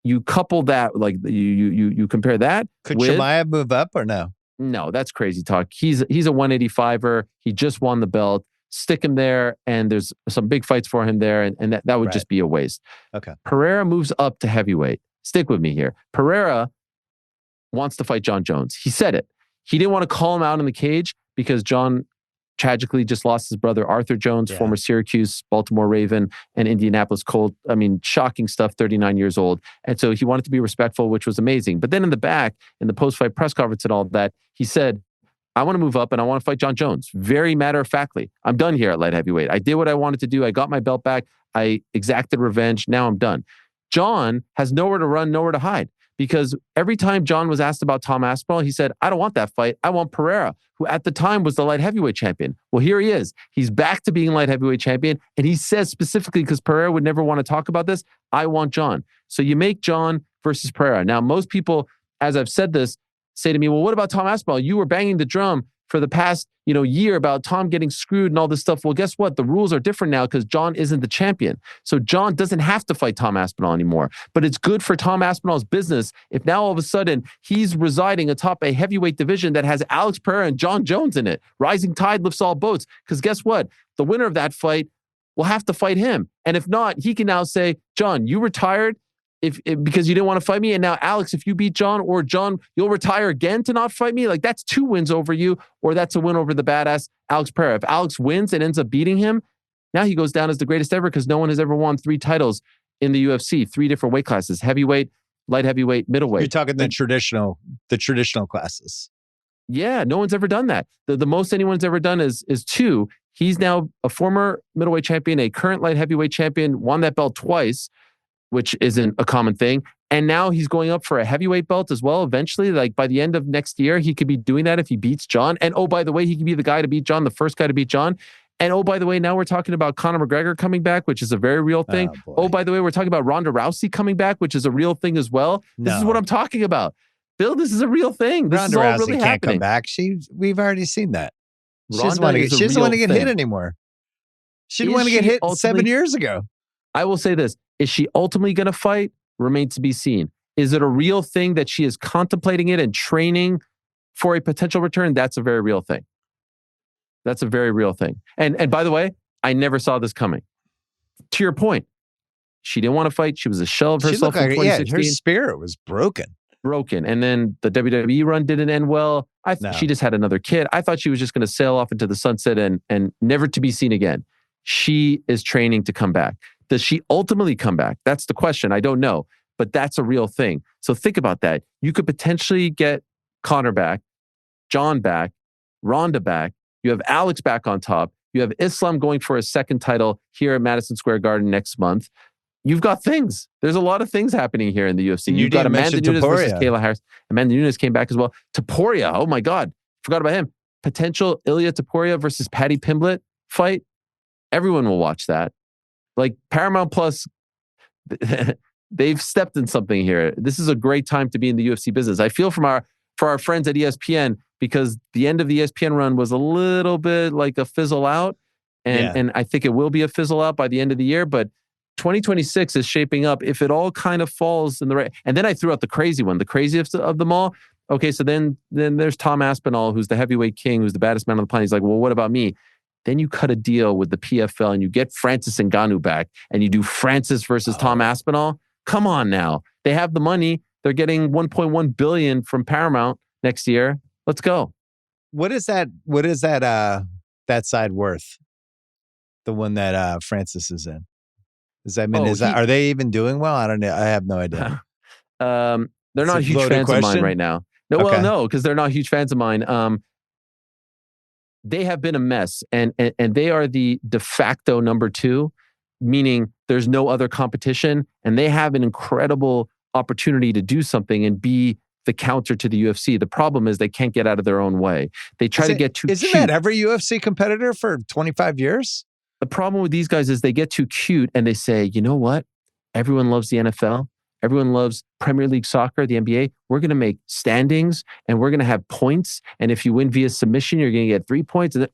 Speaker 2: You couple that, like you compare that.
Speaker 1: Could Chimaev move up or no?
Speaker 2: No, that's crazy talk. He's a 185er. He just won the belt. Stick him there, and there's some big fights for him there, and that would just be a waste.
Speaker 1: Okay.
Speaker 2: Pereira moves up to heavyweight. Stick with me here. Pereira wants to fight John Jones. He said it. He didn't want to call him out in the cage because John tragically just lost his brother, Arthur Jones, former Syracuse, Baltimore Raven, and Indianapolis Colt. I mean, shocking stuff, 39 years old. And so he wanted to be respectful, which was amazing. But then in the back, in the post-fight press conference and all that, he said, I want to move up and I want to fight John Jones. Very matter-of-factly. I'm done here at light heavyweight. I did what I wanted to do. I got my belt back. I exacted revenge. Now I'm done. John has nowhere to run, nowhere to hide. Because every time John was asked about Tom Aspinall, he said, I don't want that fight. I want Pereira, who at the time was the light heavyweight champion. Well, here he is. He's back to being light heavyweight champion. And he says specifically, because Pereira would never want to talk about this, I want John. So you make John versus Pereira. Now, most people, as I've said this, say to me, well, what about Tom Aspinall? You were banging the drum for the past year about Tom getting screwed and all this stuff. Well, guess what? The rules are different now because John isn't the champion. So John doesn't have to fight Tom Aspinall anymore. But it's good for Tom Aspinall's business if now all of a sudden he's residing atop a heavyweight division that has Alex Pereira and John Jones in it. Rising tide lifts all boats. Because guess what? The winner of that fight will have to fight him. And if not, he can now say, John, you retired because you didn't want to fight me. And now, Alex, if you beat John, or John, you'll retire again to not fight me. Like, that's 2 wins over you, or that's a win over the badass Alex Pereira. If Alex wins and ends up beating him, now he goes down as the greatest ever because no one has ever won 3 titles in the UFC, 3 different weight classes: heavyweight, light heavyweight, middleweight.
Speaker 1: You're talking the traditional classes.
Speaker 2: Yeah, no one's ever done that. The most anyone's ever done is 2. He's now a former middleweight champion, a current light heavyweight champion, won that belt twice, which isn't a common thing. And now he's going up for a heavyweight belt as well. Eventually, like by the end of next year, he could be doing that if he beats John. And oh, by the way, he could be the guy to beat John, the first guy to beat John. And oh, by the way, now we're talking about Conor McGregor coming back, which is a very real thing. Oh, by the way, we're talking about Ronda Rousey coming back, which is a real thing as well. This is what I'm talking about. Bill, this is a real thing. This
Speaker 1: Ronda
Speaker 2: is all
Speaker 1: Rousey
Speaker 2: really
Speaker 1: can't
Speaker 2: happening.
Speaker 1: come back. We've already seen that. She doesn't
Speaker 2: Ronda
Speaker 1: want to get hit anymore. She didn't want to get hit 7 years ago.
Speaker 2: I will say this. Is she ultimately going to fight? Remains to be seen. Is it a real thing that she is contemplating it and training for a potential return? That's a very real thing. That's a very real thing. And by the way, I never saw this coming. To your point, she didn't want to fight. She was a shell of herself in 2016.
Speaker 1: Yeah, her spirit was broken.
Speaker 2: And then the WWE run didn't end well. She just had another kid. I thought she was just going to sail off into the sunset and never to be seen again. She is training to come back. Does she ultimately come back? That's the question. I don't know, but that's a real thing. So think about that. You could potentially get Conor back, John back, Ronda back. You have Alex back on top. You have Islam going for a second title here at Madison Square Garden next month. You've got things. There's a lot of things happening here in the UFC. You've got Amanda Nunes versus Kayla Harris. Amanda Nunes came back as well. Topuria, oh my God, forgot about him. Potential Ilia Topuria versus Paddy Pimblett fight. Everyone will watch that. Like Paramount Plus, they've stepped in something here. This is a great time to be in the UFC business. I feel for our friends at ESPN, because the end of the ESPN run was a little bit like a fizzle out. And I think it will be a fizzle out by the end of the year. But 2026 is shaping up if it all kind of falls in the right. And then I threw out the crazy one, the craziest of them all. Okay, so then there's Tom Aspinall, who's the heavyweight king, who's the baddest man on the planet. He's like, well, what about me? Then you cut a deal with the PFL and you get Francis Ngannou back and you do Francis versus Tom Aspinall. Come on now. They have the money. They're getting $1.1 billion from Paramount next year. Let's go.
Speaker 1: What is that that side worth? The one that Francis is in. Are they even doing well? I don't know. I have no idea.
Speaker 2: They're not huge fans of mine right now. No, okay. Well, no, because they're not huge fans of mine. They have been a mess, and they are the de facto number 2, meaning there's no other competition, and they have an incredible opportunity to do something and be the counter to the UFC. The problem is they can't get out of their own way. They try to get too cute.
Speaker 1: Isn't that every UFC competitor for 25 years?
Speaker 2: The problem with these guys is they get too cute and they say, you know what? Everyone loves the NFL. Everyone loves Premier League soccer, the NBA. We're going to make standings and we're going to have points. And if you win via submission, you're going to get 3 points. And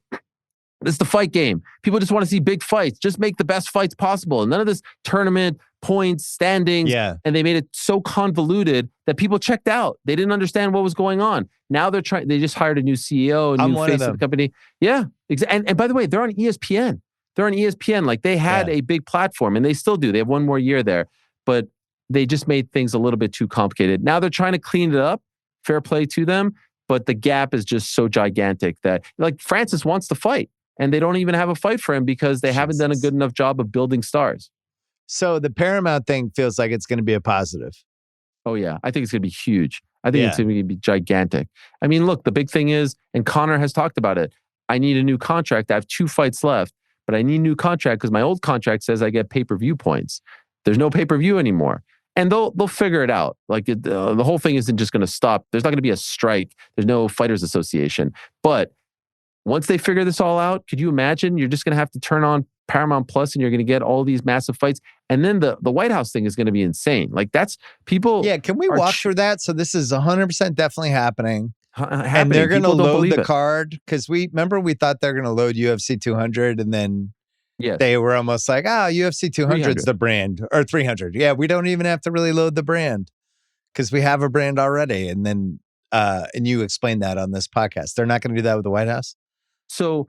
Speaker 2: it's the fight game. People just want to see big fights. Just make the best fights possible. And none of this tournament, points, standings.
Speaker 1: Yeah.
Speaker 2: And they made it so convoluted that people checked out. They didn't understand what was going on. Now they just hired a new CEO, a new face of the company. Yeah. And by the way, they're on ESPN. They're on ESPN. Like they had a big platform and they still do. They have one more year there, but they just made things a little bit too complicated. Now they're trying to clean it up. Fair play to them. But the gap is just so gigantic that like Francis wants to fight and they don't even have a fight for him because they haven't done a good enough job of building stars.
Speaker 1: So the Paramount thing feels like it's going to be a positive.
Speaker 2: Oh yeah. I think it's going to be huge. I think it's going to be gigantic. I mean, look, the big thing is, and Conor has talked about it, I need a new contract. I have 2 fights left. But I need a new contract because my old contract says I get pay-per-view points. There's no pay-per-view anymore. And they'll figure it out. Like the whole thing isn't just going to stop. There's not going to be a strike. There's no fighters association. But once they figure this all out, could you imagine you're just going to have to turn on Paramount Plus and you're going to get all these massive fights. And then the White House thing is going to be insane. Like that's people.
Speaker 1: Yeah. Can we walk through that? So this is 100% definitely happening. And they're going to load the card because we thought they're going to load UFC 200 and then they were almost like, UFC 200 is the brand or 300. Yeah, we don't even have to really load the brand because we have a brand already. And then, and you explained that on this podcast. They're not going to do that with the White House.
Speaker 2: So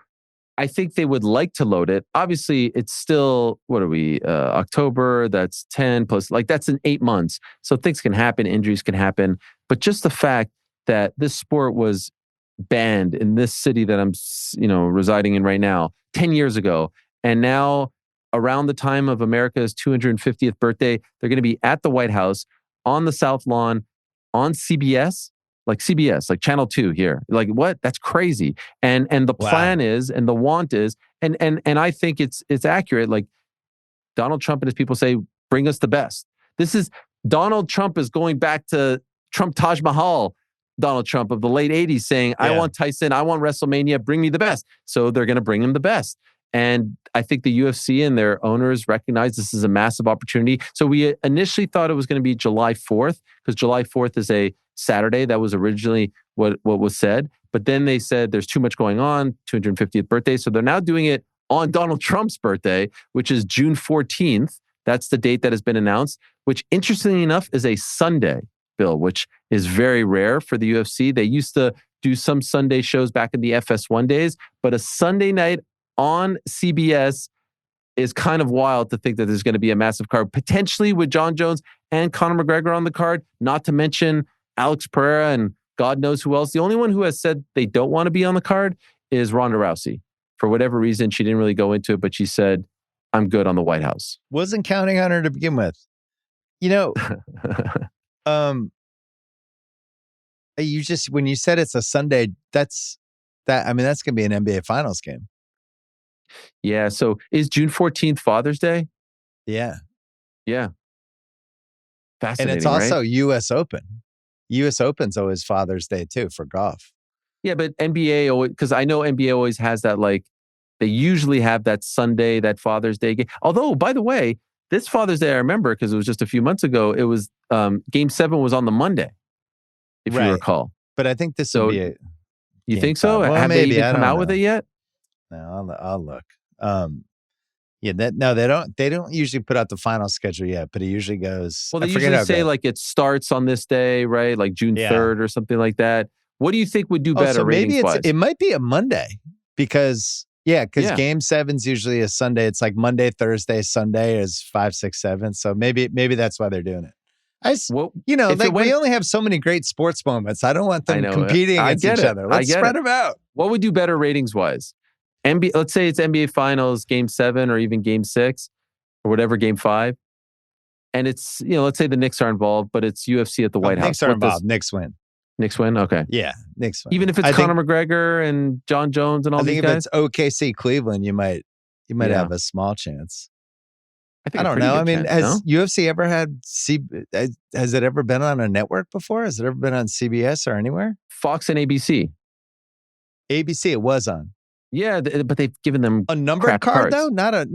Speaker 2: I think they would like to load it. Obviously, it's still, what are we, October, that's 10 plus, like that's in 8 months. So things can happen, injuries can happen. But just the fact that this sport was banned in this city that I'm, residing in right now 10 years ago. And now around the time of America's 250th birthday, they're going to be at the White House on the South Lawn on CBS, like Channel 2 here. Like what? That's crazy. And the plan is, and the want is, and I think it's accurate. Like Donald Trump and his people say, bring us the best. This is Donald Trump is going back to Trump Taj Mahal. Donald Trump of the late 80s saying, I want Tyson, I want WrestleMania, bring me the best. So they're going to bring him the best. And I think the UFC and their owners recognize this is a massive opportunity. So we initially thought it was going to be July 4th because July 4th is a Saturday. That was originally what was said. But then they said there's too much going on, 250th birthday. So they're now doing it on Donald Trump's birthday, which is June 14th. That's the date that has been announced, which interestingly enough is a Sunday, Bill, which is very rare for the UFC. They used to do some Sunday shows back in the FS1 days, but a Sunday night on CBS is kind of wild to think that there's going to be a massive card, potentially with John Jones and Conor McGregor on the card, not to mention Alex Pereira and God knows who else. The only one who has said they don't want to be on the card is Ronda Rousey. For whatever reason, she didn't really go into it, but she said, I'm good on the White House.
Speaker 1: Wasn't counting on her to begin with. You know, you just, when you said it's a Sunday, that's going to be an NBA Finals game.
Speaker 2: Yeah. So is June 14th Father's Day?
Speaker 1: Yeah.
Speaker 2: Yeah. Fascinating.
Speaker 1: And it's also
Speaker 2: right?
Speaker 1: US Open. US Open's always Father's Day too for golf.
Speaker 2: Yeah, but NBA always, because I know NBA always has that, like, they usually have that Sunday, that Father's Day game. Although, by the way, this Father's Day I remember because it was just a few months ago. It was Game 7 was on the Monday, if you recall.
Speaker 1: But I think this will be a.
Speaker 2: You think so?
Speaker 1: Well,
Speaker 2: have
Speaker 1: maybe,
Speaker 2: they even come out with it yet?
Speaker 1: No, I'll look. They don't usually put out the final schedule yet, but it usually goes.
Speaker 2: Well, they usually say like it starts on this day, right? Like June 3rd or something like that. What do you think would do better?
Speaker 1: So maybe
Speaker 2: ratings-wise?
Speaker 1: it might be a Monday because Game 7's usually a Sunday. It's like Monday, Thursday, Sunday is 5, 6, 7. So maybe that's why they're doing it. We only have so many great sports moments. I don't want them competing against each other. Let's spread them out.
Speaker 2: What would do better ratings-wise? Let's say it's NBA Finals, Game 7, or even Game 6, or whatever, Game 5. And it's, let's say the Knicks are involved, but it's UFC at the White House.
Speaker 1: Knicks are involved. Knicks win.
Speaker 2: Knicks win? Okay.
Speaker 1: Yeah, Knicks win.
Speaker 2: Even if it's Conor McGregor and John Jones and all these guys?
Speaker 1: I think if it's OKC Cleveland, you might have a small chance. I don't know. Has UFC ever had has it ever been on a network before? Has it ever been on CBS or anywhere?
Speaker 2: Fox and ABC.
Speaker 1: ABC it was on.
Speaker 2: Yeah, but they've given them
Speaker 1: a numbered card though, not a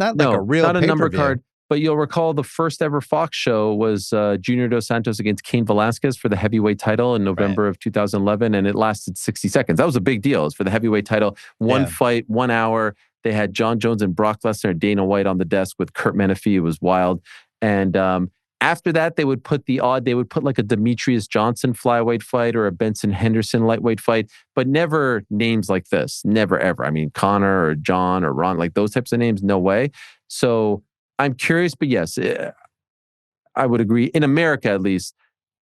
Speaker 1: real
Speaker 2: not a numbered card. But you'll recall the first ever Fox show was Junior Dos Santos against Cain Velasquez for the heavyweight title in November of 2011, and it lasted 60 seconds. That was a big deal. It was for the heavyweight title. One fight, 1 hour. They had John Jones and Brock Lesnar and Dana White on the desk with Kurt Menefee. It was wild. And after that, they would put like a Demetrius Johnson flyweight fight or a Benson Henderson lightweight fight, but never names like this. Never, ever. I mean, Connor or John or Ron, like those types of names, no way. So I'm curious, but yes, I would agree. In America, at least,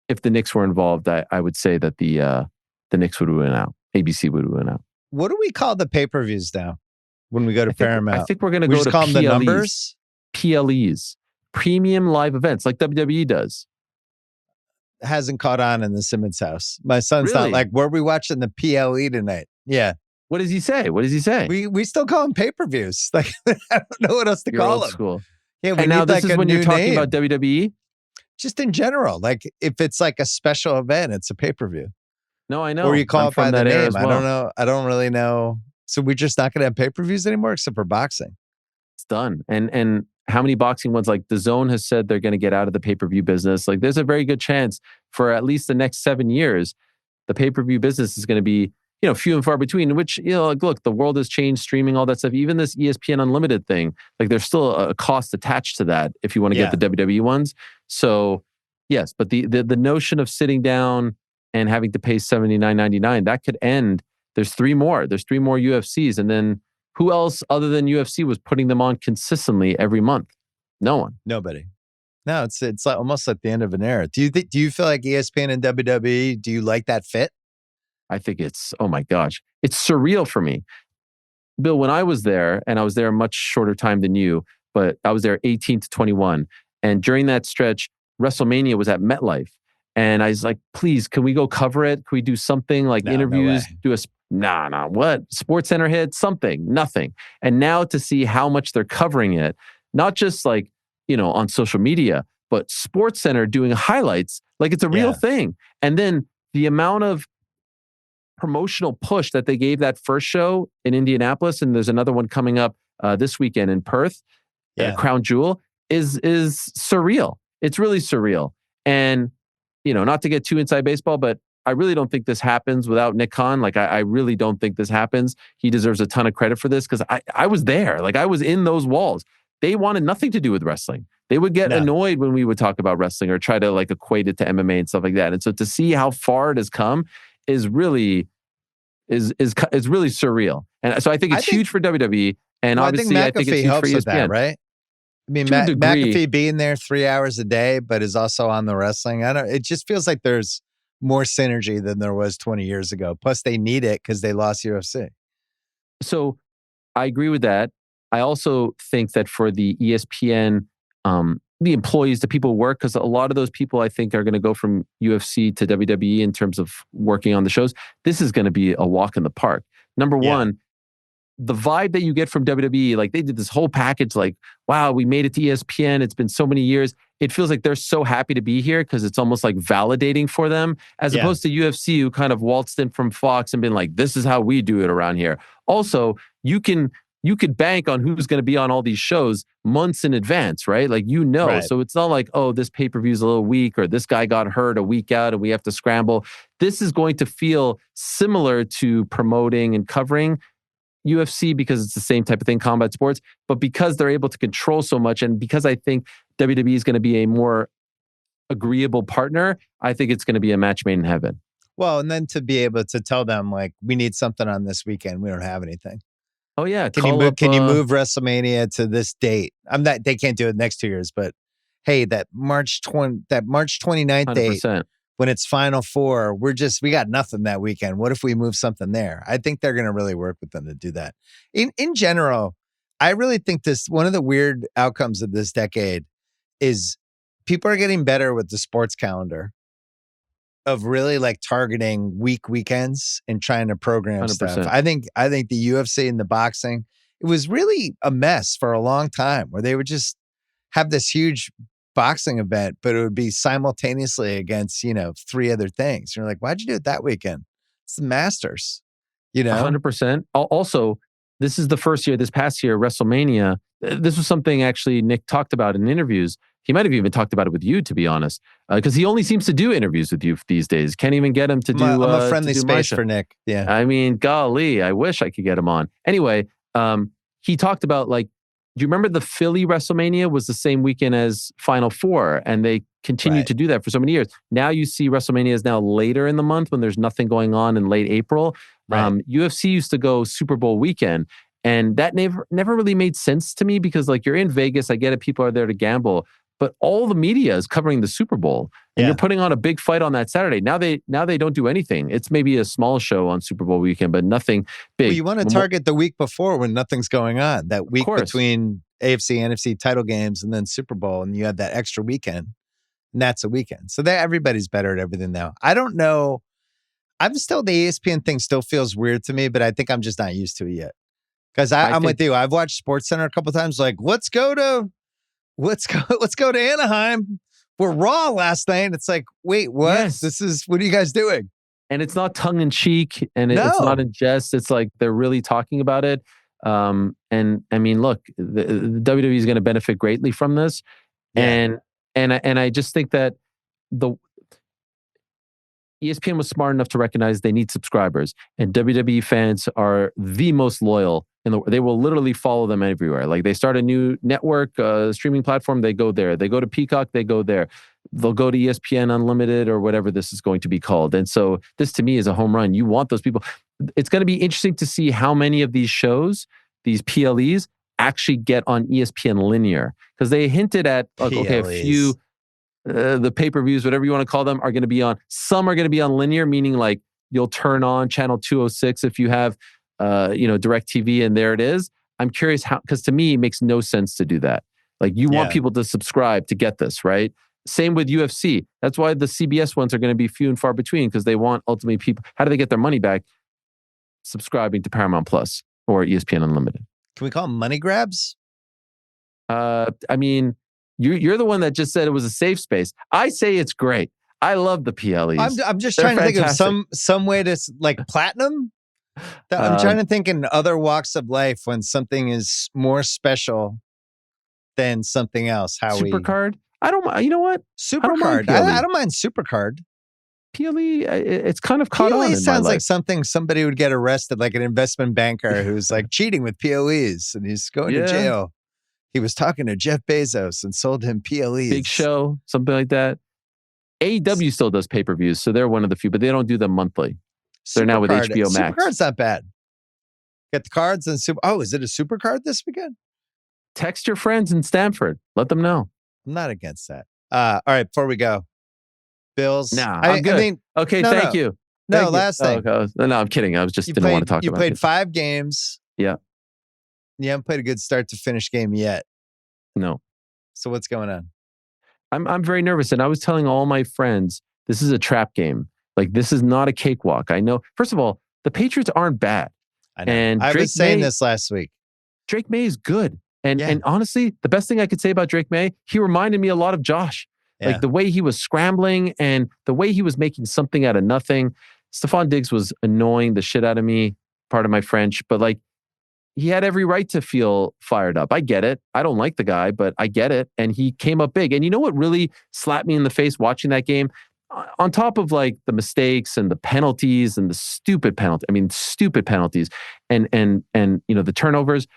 Speaker 2: if the Knicks were involved, I would say that the Knicks would win out. ABC would win out.
Speaker 1: What do we call the pay-per-views now when we go to Paramount?
Speaker 2: I think we're going to go to
Speaker 1: call
Speaker 2: PLEs.
Speaker 1: them the numbers?
Speaker 2: PLEs. Premium live events, like WWE does.
Speaker 1: Hasn't caught on in the Simmons house. My son's
Speaker 2: Really?
Speaker 1: not like, were we watching the PLE tonight? Yeah.
Speaker 2: What does he say?
Speaker 1: We still call them pay-per-views. Like, I don't know what else to call them.
Speaker 2: School.
Speaker 1: Yeah,
Speaker 2: and now this is when you're talking about WWE?
Speaker 1: Just in general. Like, if it's like a special event, it's a pay-per-view.
Speaker 2: No, I know.
Speaker 1: Or you call it by the name.
Speaker 2: Well.
Speaker 1: I don't know. I don't really know. So we're just not going to have pay-per-views anymore except for boxing.
Speaker 2: It's done. And how many boxing ones? Like the Zone has said they're going to get out of the pay-per-view business. Like there's a very good chance for at least the next 7 years, the pay-per-view business is going to be, few and far between, which, like, look, the world has changed, streaming, all that stuff. Even this ESPN Unlimited thing, like there's still a cost attached to that if you want to get the WWE ones. So yes, but the notion of sitting down and having to pay $79.99, that could end. There's 3 more. There's 3 more UFCs. And then who else other than UFC was putting them on consistently every month? No one.
Speaker 1: Nobody. No, it's like almost like the end of an era. Do you feel like ESPN and WWE, do you like that fit?
Speaker 2: I think it's, oh my gosh, it's surreal for me. Bill, when I was there, and I was there a much shorter time than you, but I was there 18 to 21. And during that stretch, WrestleMania was at MetLife. And I was like, please, can we go cover it? Can we do something like interviews? Do a, what? SportsCenter hit? Something, nothing. And now to see how much they're covering it, not just like, on social media, but SportsCenter doing highlights, like it's a real thing. And then the amount of promotional push that they gave that first show in Indianapolis, and there's another one coming up this weekend in Perth, Crown Jewel, is surreal. It's really surreal. And, not to get too inside baseball, but I really don't think this happens without Nick Khan. Like, I really don't think this happens. He deserves a ton of credit for this because I was there. Like, I was in those walls. They wanted nothing to do with wrestling. They would get annoyed when we would talk about wrestling or try to like equate it to MMA and stuff like that. And so to see how far it has come is really really surreal. And so I think it's huge for WWE. And obviously, I think it's huge for ESPN.
Speaker 1: With that, right? I mean, McAfee being there 3 hours a day, but is also on the wrestling. It just feels like there's more synergy than there was 20 years ago. Plus, they need it because they lost UFC.
Speaker 2: So I agree with that. I also think that for the ESPN, the employees, the people who work, because a lot of those people I think are going to go from UFC to WWE in terms of working on the shows. This is going to be a walk in the park. Number one, the vibe that you get from WWE, like they did this whole package, like, wow, we made it to ESPN. It's been so many years. It feels like they're so happy to be here because it's almost like validating for them, as opposed to UFC, who kind of waltzed in from Fox and been like, this is how we do it around here. Also, you could bank on who's going to be on all these shows months in advance, right? Like, right. So it's not like, oh, this pay-per-view is a little weak or this guy got hurt a week out and we have to scramble. This is going to feel similar to promoting and covering UFC because it's the same type of thing, combat sports, but because they're able to control so much and because I think WWE is going to be a more agreeable partner, I think it's going to be a match made in heaven.
Speaker 1: Well, and then to be able to tell them, like, we need something on this weekend. We don't have anything.
Speaker 2: Oh yeah.
Speaker 1: Can you move WrestleMania to this date? They can't do it next 2 years, but hey, that March 29th 100%. Date when it's Final Four, we got nothing that weekend. What if we move something there? I think they're going to really work with them to do that. In general, I really think one of the weird outcomes of this decade is people are getting better with the sports calendar of really like targeting weekends and trying to program
Speaker 2: 100%.
Speaker 1: stuff. I think the UFC and the boxing, it was really a mess for a long time where they would just have this huge boxing event, but it would be simultaneously against, 3 other things. You're like, why'd you do it that weekend? It's the Masters,
Speaker 2: 100%. Also, this is the first year, this past year, WrestleMania. This was something actually Nick talked about in interviews. He might have even talked about it with you, to be honest, because he only seems to do interviews with you these days. Can't even get him to do.
Speaker 1: I'm a friendly space for Nick. Yeah.
Speaker 2: I mean, golly, I wish I could get him on. Anyway, he talked about like, do you remember the Philly WrestleMania was the same weekend as Final Four, and they continued to do that for so many years. Now you see WrestleMania is now later in the month when there's nothing going on in late April. Right. UFC used to go Super Bowl weekend, and that never really made sense to me because like you're in Vegas, I get it, people are there to gamble, but all the media is covering the Super Bowl, and you're putting on a big fight on that Saturday. Now they don't do anything. It's maybe a small show on Super Bowl weekend, but nothing big.
Speaker 1: Well, you want to target the week before when nothing's going on. That week between AFC, NFC title games and then Super Bowl, and you have that extra weekend, and that's a weekend. So everybody's better at everything now. I don't know. The ESPN thing still feels weird to me, but I think I'm just not used to it yet. Because I'm with you. I've watched SportsCenter a couple times. Like, let's go to Anaheim. We're Raw last night. It's like, wait, what? Yes. What are you guys doing?
Speaker 2: And it's not tongue in cheek, and it's not in jest. It's like they're really talking about it. And I mean, look, the WWE is going to benefit greatly from this, and I just think that the ESPN was smart enough to recognize they need subscribers, and WWE fans are the most loyal. They will literally follow them everywhere. Like they start a new network, streaming platform, they go there. They go to Peacock, they go there. They'll go to ESPN Unlimited or whatever this is going to be called. And so this to me is a home run. You want those people. It's going to be interesting to see how many of these shows, these PLEs, actually get on ESPN linear. Because they hinted at, like, okay, a few, the pay-per-views, whatever you want to call them, are going to be on. Some are going to be on linear, meaning like you'll turn on channel 206 if you have, DirecTV, and there it is. I'm curious how, because to me, it makes no sense to do that. Like you want people to subscribe to get this, right? Same with UFC. That's why the CBS ones are going to be few and far between, because they want ultimately people. How do they get their money back? Subscribing to Paramount Plus or ESPN Unlimited.
Speaker 1: Can we call them money grabs?
Speaker 2: I mean, you're the one that just said it was a safe space. I say it's great. I love the PLEs.
Speaker 1: I'm just trying to think of some way to like platinum. I'm trying to think in other walks of life when something is more special than something else.
Speaker 2: Supercard? I don't. You know what?
Speaker 1: Supercard. I don't mind Supercard.
Speaker 2: PLE, it's kind of caught on
Speaker 1: PLE
Speaker 2: in my
Speaker 1: sounds
Speaker 2: life.
Speaker 1: like something somebody would get arrested, like an investment banker who's like cheating with PLEs and he's going to jail. He was talking to Jeff Bezos and sold him PLEs.
Speaker 2: Big Show, something like that. AEW still does pay-per-views, so they're one of the few, but they don't do them monthly. They're now with HBO Max.
Speaker 1: Supercard's not bad. Get the cards and super. Oh, is it a Supercard this weekend?
Speaker 2: Text your friends in Stamford. Let them know.
Speaker 1: I'm not against that. All right, before we go, Bills.
Speaker 2: Nah, I'm good.
Speaker 1: I mean,
Speaker 2: okay, thank you.
Speaker 1: No, last thing.
Speaker 2: Oh, no, I'm kidding. I was just didn't want to talk about it.
Speaker 1: You played 5 games.
Speaker 2: Yeah.
Speaker 1: You haven't played a good start to finish game yet.
Speaker 2: No.
Speaker 1: So what's going on?
Speaker 2: I'm very nervous. And I was telling all my friends, this is a trap game. Like, this is not a cakewalk. I know. First of all, the Patriots aren't bad.
Speaker 1: I know.
Speaker 2: And
Speaker 1: I was saying this last week.
Speaker 2: Drake May is good. And honestly, the best thing I could say about Drake May, he reminded me a lot of Josh. Yeah. Like the way he was scrambling and the way he was making something out of nothing. Stephon Diggs was annoying the shit out of me, pardon my French, but like he had every right to feel fired up. I get it. I don't like the guy, but I get it. And he came up big. And you know what really slapped me in the face watching that game? On top of like the mistakes and the penalties and the stupid penalties and you know the turnovers,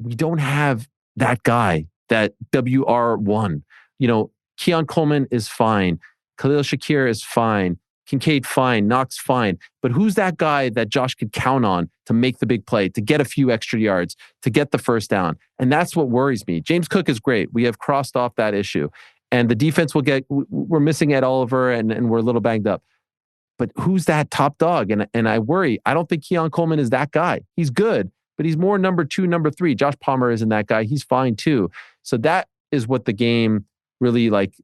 Speaker 2: we don't have that guy, that WR1. You know, Keon Coleman is fine. Khalil Shakir is fine. Kincaid fine. Knox fine. But who's that guy that Josh could count on to make the big play, to get a few extra yards, to get the first down? And that's what worries me. James Cook is great. We have crossed off that issue. And the defense we're missing Ed Oliver and we're a little banged up. But who's that top dog? And I worry. I don't think Keon Coleman is that guy. He's good, but he's more number 2, number 3. Josh Palmer isn't that guy. He's fine too. So that is what the game really like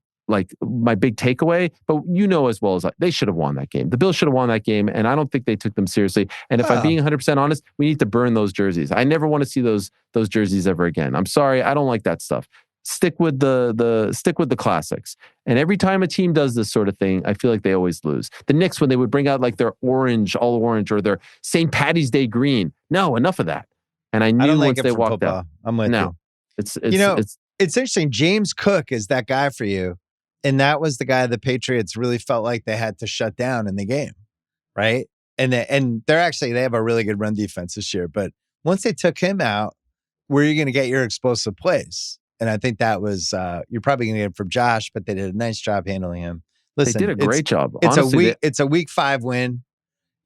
Speaker 2: my big takeaway. But you know as well as they should have won that game. The Bills should have won that game, and I don't think they took them seriously. And if I'm being 100% honest, we need to burn those jerseys. I never want to see those jerseys ever again. I'm sorry, I don't like that stuff. Stick with the classics. And every time a team does this sort of thing, I feel like they always lose. The Knicks, when they would bring out like their orange, all orange, or their St. Patty's Day green. No, enough of that. And I knew once they walked out.
Speaker 1: I'm with you.
Speaker 2: It's
Speaker 1: interesting. James Cook is that guy for you. And that was the guy the Patriots really felt like they had to shut down in the game, right? And they have a really good run defense this year. But once they took him out, where are you going to get your explosive plays? And I think that was you're probably going to get it from Josh, but they did a nice job handling him. Listen,
Speaker 2: they did a great job.
Speaker 1: Honestly, it's a week 5 win.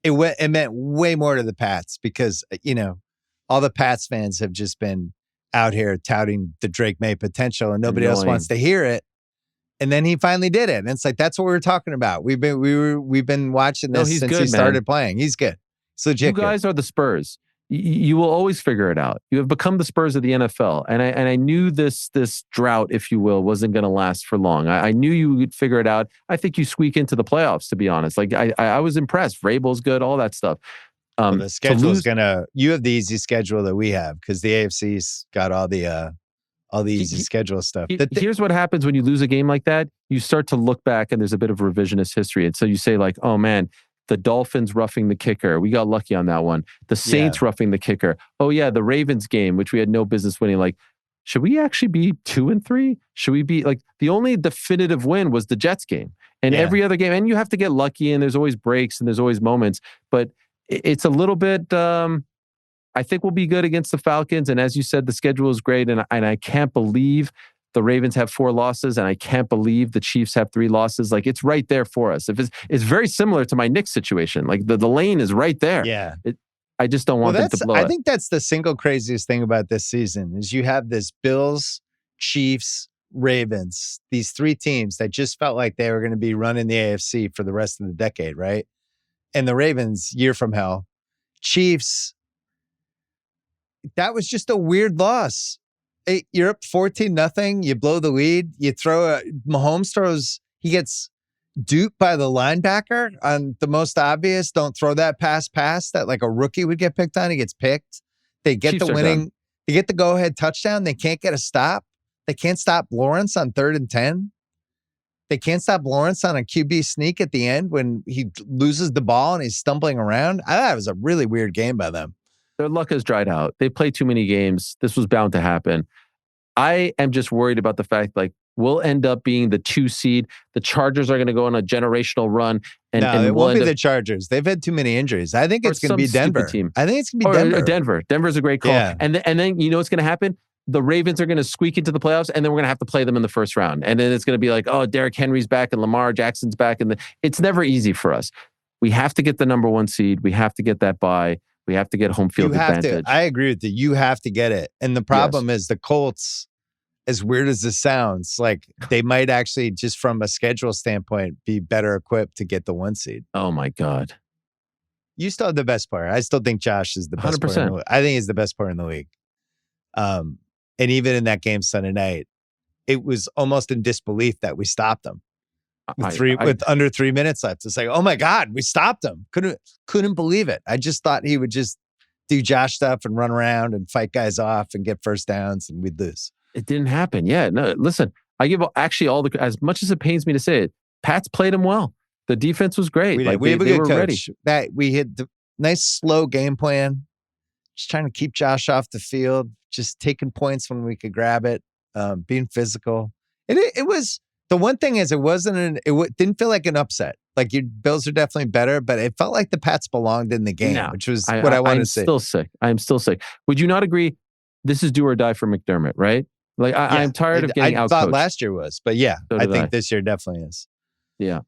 Speaker 1: It meant way more to the Pats because all the Pats fans have just been out here touting the Drake May potential, and nobody else wants to hear it. And then he finally did it. And it's like, that's what we were talking about. We've been watching this since he started playing. He's good. It's legit.
Speaker 2: You guys are the Spurs. You will always figure it out. You have become the Spurs of the NFL. And I knew this drought, if you will, wasn't going to last for long. I knew you would figure it out. I think you squeak into the playoffs, to be honest. Like I was impressed. Vrabel's good, all that stuff.
Speaker 1: The schedule is you have the easy schedule that we have because the AFC's got all the easy schedule stuff.
Speaker 2: Here's what happens when you lose a game like that. You start to look back and there's a bit of revisionist history. And so you say like, oh man, the Dolphins roughing the kicker. We got lucky on that one. The Saints roughing the kicker. Oh yeah, the Ravens game, which we had no business winning. Like, should we actually be 2-3? Should we be like the only definitive win was the Jets game and every other game. And you have to get lucky and there's always breaks and there's always moments, but it's a little bit, I think we'll be good against the Falcons. And as you said, the schedule is great. And I can't believe the Ravens have 4 losses, and I can't believe the Chiefs have 3 losses. Like it's right there for us. It's very similar to my Knicks situation. Like the lane is right there.
Speaker 1: Yeah.
Speaker 2: I just don't want them to blow it.
Speaker 1: I think that's the single craziest thing about this season is you have this Bills, Chiefs, Ravens, these 3 teams that just felt like they were going to be running the AFC for the rest of the decade, right? And the Ravens, year from hell. Chiefs, that was just a weird loss. You're up 14-0. You blow the lead. You throw Mahomes he gets duped by the linebacker on the most obvious. Don't throw that pass that like a rookie would get picked on. He gets picked. They get
Speaker 2: Chiefs
Speaker 1: the winning. They get the go-ahead touchdown. They can't get a stop. They can't stop Lawrence on 3rd and 10. They can't stop Lawrence on a QB sneak at the end when he loses the ball and he's stumbling around. I thought it was a really weird game by them.
Speaker 2: Their luck has dried out. They played too many games. This was bound to happen. I am just worried about the fact, like, we'll end up being the 2 seed. The Chargers are going to go on a generational run. And
Speaker 1: it
Speaker 2: we'll
Speaker 1: won't be the Chargers. They've had too many injuries. I think it's going to be Denver.
Speaker 2: Team.
Speaker 1: I think it's going to be Denver.
Speaker 2: Denver. Denver's a great call. Yeah. And then you know what's going to happen? The Ravens are going to squeak into the playoffs, and then we're going to have to play them in the first round. And then it's going to be like, oh, Derrick Henry's back and Lamar Jackson's back. And it's never easy for us. We have to get the number 1 seed. We have to get that bye. We have to get home field advantage.
Speaker 1: I agree with you. You have to get it. And the problem is the Colts, as weird as this sounds, like they might actually, just from a schedule standpoint, be better equipped to get the 1 seed.
Speaker 2: Oh my God.
Speaker 1: You still have the best player. I still think Josh is the best
Speaker 2: 100%.
Speaker 1: player in the league. I think he's the best player in the league. And even in that game Sunday night, it was almost in disbelief that we stopped him with under 3 minutes left. It's like, oh my God, we stopped him. Couldn't believe it. I just thought he would just do Josh stuff and run around and fight guys off and get first downs, and we'd lose.
Speaker 2: It didn't happen. Yeah, no. Listen, I give actually all the, as much as it pains me to say it, Pats played him well. The defense was great.
Speaker 1: We have a good coach. That we hit the nice slow game plan. Just trying to keep Josh off the field, just taking points when we could grab it, being physical. It was, the one thing is, it didn't feel like an upset. Like, your Bills are definitely better, but it felt like the Pats belonged in the game, which was what I wanted to say.
Speaker 2: I am still sick. Would you not agree? This is do or die for McDermott, right? Like, I'm tired of getting outcoached. I thought
Speaker 1: last year was, but yeah, I think this year definitely is.
Speaker 2: Yeah.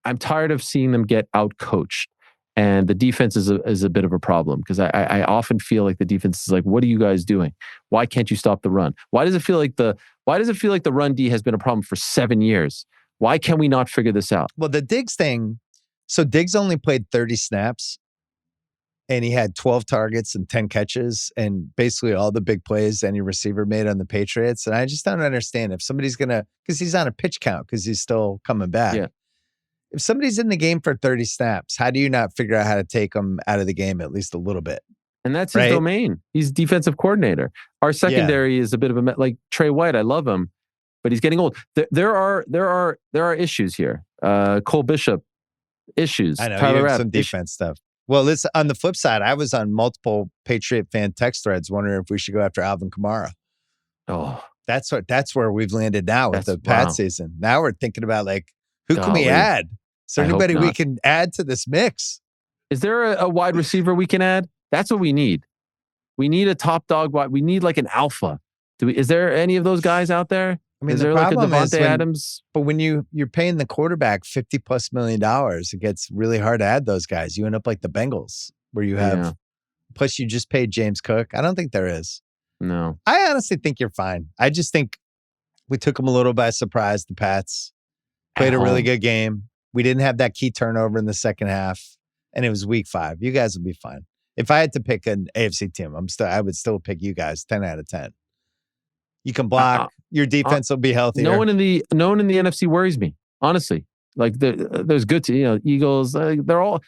Speaker 2: I'm tired of seeing them get outcoached. And the defense is a bit of a problem, because I often feel like the defense is like, what are you guys doing? Why can't you stop the run? Why does it feel like the run D has been a problem for 7 years? Why can we not figure this out?
Speaker 1: Well, the Diggs thing, so Diggs only played 30 snaps and he had 12 targets and 10 catches and basically all the big plays any receiver made on the Patriots. And I just don't understand if somebody's because he's on a pitch count because he's still coming back.
Speaker 2: Yeah.
Speaker 1: If somebody's in the game for 30 snaps, how do you not figure out how to take them out of the game at least a little bit?
Speaker 2: And that's his domain. He's defensive coordinator. Our secondary is a bit of a, like Trey White. I love him, but he's getting old. There are issues here. Cole Bishop issues.
Speaker 1: I know, you have some defense stuff. Well, listen, on the flip side, I was on multiple Patriot fan text threads wondering if we should go after Alvin Kamara.
Speaker 2: Oh,
Speaker 1: that's where we've landed now with the Pat season. Now we're thinking about, like, who can we add? Is there anybody we can add to this mix?
Speaker 2: Is there a wide receiver we can add? That's what we need. We need a top dog wide. We need like an alpha. Is there any of those guys out there?
Speaker 1: I mean,
Speaker 2: is there like a Devontae Adams?
Speaker 1: But when you're paying the quarterback $50+ million, it gets really hard to add those guys. You end up like the Bengals, where you have, plus you just paid James Cook. I don't think there is.
Speaker 2: No.
Speaker 1: I honestly think you're fine. I just think we took them a little by surprise, the Pats. Played a really good game. We didn't have that key turnover in the second half, and it was week 5. You guys will be fine. If I had to pick an AFC team, I would still pick you guys 10 out of 10. You can block. Your defense will be healthier.
Speaker 2: No one in the NFC worries me, honestly. Like, there's good Eagles. They're all.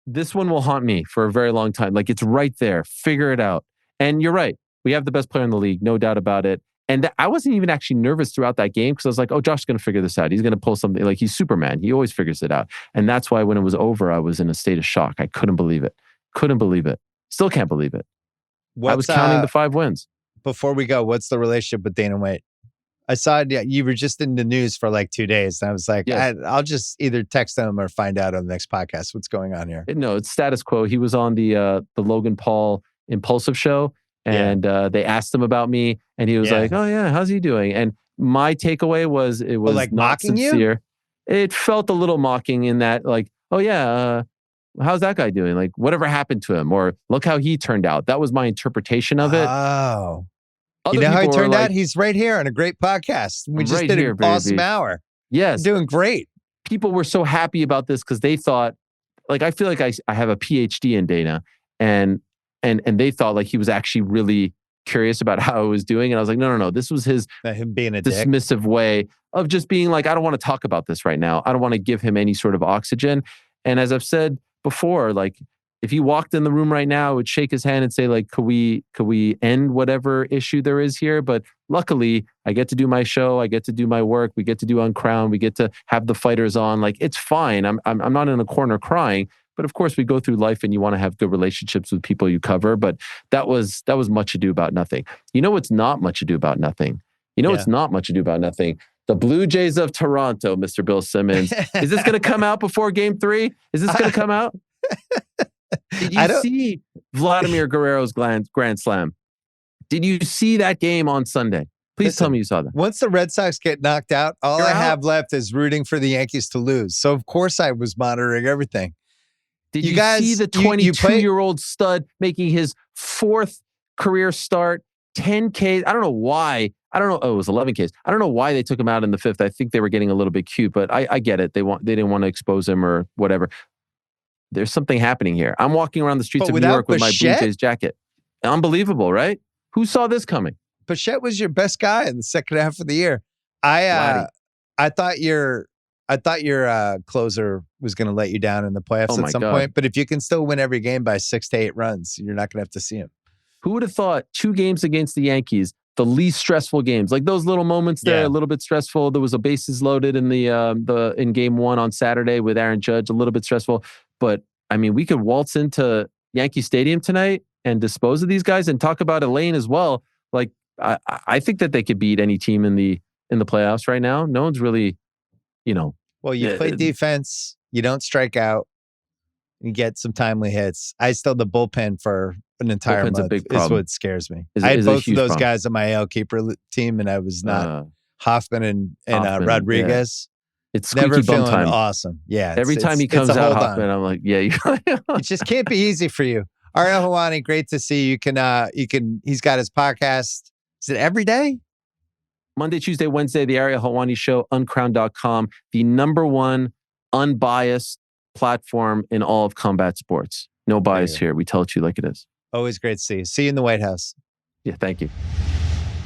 Speaker 2: This one will haunt me for a very long time. Like, it's right there. Figure it out. And you're right. We have the best player in the league, no doubt about it. And I wasn't even actually nervous throughout that game, because I was like, oh, Josh's going to figure this out. He's going to pull something. Like, he's Superman. He always figures it out. And that's why when it was over, I was in a state of shock. I couldn't believe it. Still can't believe it. I was counting the 5 wins.
Speaker 1: Before we go, what's the relationship with Dana White? I saw you were just in the news for like 2 days. And I was like, I'll just either text him or find out on the next podcast what's going on here.
Speaker 2: No, it's status quo. He was on the Logan Paul Impulsive show. And they asked him about me, and he was like, oh yeah, how's he doing? And my takeaway was, it was
Speaker 1: like
Speaker 2: not
Speaker 1: mocking
Speaker 2: sincere.
Speaker 1: You?
Speaker 2: It felt a little mocking in that, like, oh yeah, how's that guy doing? Like, whatever happened to him? Or look how he turned out. That was my interpretation of it.
Speaker 1: Oh. You know how he turned out? He's right here on a great podcast. We just did an awesome hour.
Speaker 2: Yes.
Speaker 1: Doing great.
Speaker 2: People were so happy about this because they thought, like, I feel like I have a PhD in Dana, and they thought like he was actually really curious about how I was doing. And I was like, no. This was him being a dismissive way of just being like, I don't want to talk about this right now. I don't want to give him any sort of oxygen. And as I've said before, like, if he walked in the room right now, I would shake his hand and say, like, could we end whatever issue there is here? But luckily, I get to do my show. I get to do my work. We get to do Uncrowned. We get to have the fighters on. Like, it's fine. I'm not in a corner crying. But of course, we go through life and you want to have good relationships with people you cover. But that was much ado about nothing. You know what's not much ado about nothing You know,
Speaker 1: Yeah.
Speaker 2: it's not much ado about nothing. The Blue Jays of Toronto, Mr. Bill Simmons. Is this going to come out before Game 3? Is this going to come out? Did you see Vladimir Guerrero's grand slam? Did you see that game on Sunday? Please tell me you saw that.
Speaker 1: Once the Red Sox get knocked out, all I have left is rooting for the Yankees to lose. So, of course, I was monitoring everything.
Speaker 2: Did you guys see the 22-year-old stud making his 4th career start, 10 Ks? I don't know why. I don't know. Oh, it was 11 Ks. I don't know why they took him out in the 5th. I think they were getting a little bit cute, but I get it. They didn't want to expose him or whatever. There's something happening here. I'm walking around the streets of New York with my Blue Jays jacket. Unbelievable, right? Who saw this coming?
Speaker 1: Bichette was your best guy in the second half of the year. I thought your closer was going to let you down in the playoffs at some point. But if you can still win every game by 6 to 8 runs, you're not going to have to see him.
Speaker 2: Who would have thought 2 games against the Yankees, the least stressful games, like those little moments there, a little bit stressful. There was a bases loaded in in Game 1 on Saturday with Aaron Judge, a little bit stressful. But I mean, we could waltz into Yankee Stadium tonight and dispose of these guys and talk about Elaine as well. Like, I think that they could beat any team in the playoffs right now. No one's really,
Speaker 1: Well, you play defense, you don't strike out, you get some timely hits. The bullpen for an entire month is what scares me. I had both of those guys on my AL keeper team, and I was not Hoffman and Rodriguez.
Speaker 2: Yeah. It's squeaky bum time.
Speaker 1: Awesome. Yeah.
Speaker 2: Every time he comes out, Hoffman, I'm like, yeah.
Speaker 1: It just can't be easy for you. Ariel Helwani, great to see you. He's got his podcast. Is it every day?
Speaker 2: Monday, Tuesday, Wednesday, the Ariel Helwani Show, uncrowned.com, the #1 unbiased platform in all of combat sports. No bias here. We tell it to you like it is.
Speaker 1: Always great to see you. See you in the White House.
Speaker 2: Yeah, thank you.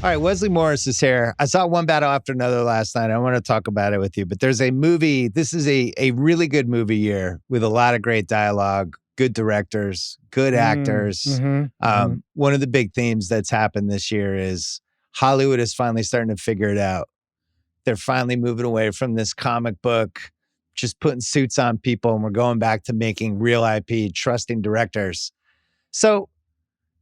Speaker 1: All right, Wesley Morris is here. I saw one battle after another last night. I want to talk about it with you, but there's a movie. This is a really good movie year with a lot of great dialogue, good directors, good actors. One of the big themes that's happened this year is Hollywood is finally starting to figure it out. They're finally moving away from this comic book, just putting suits on people, and we're going back to making real IP, trusting directors. So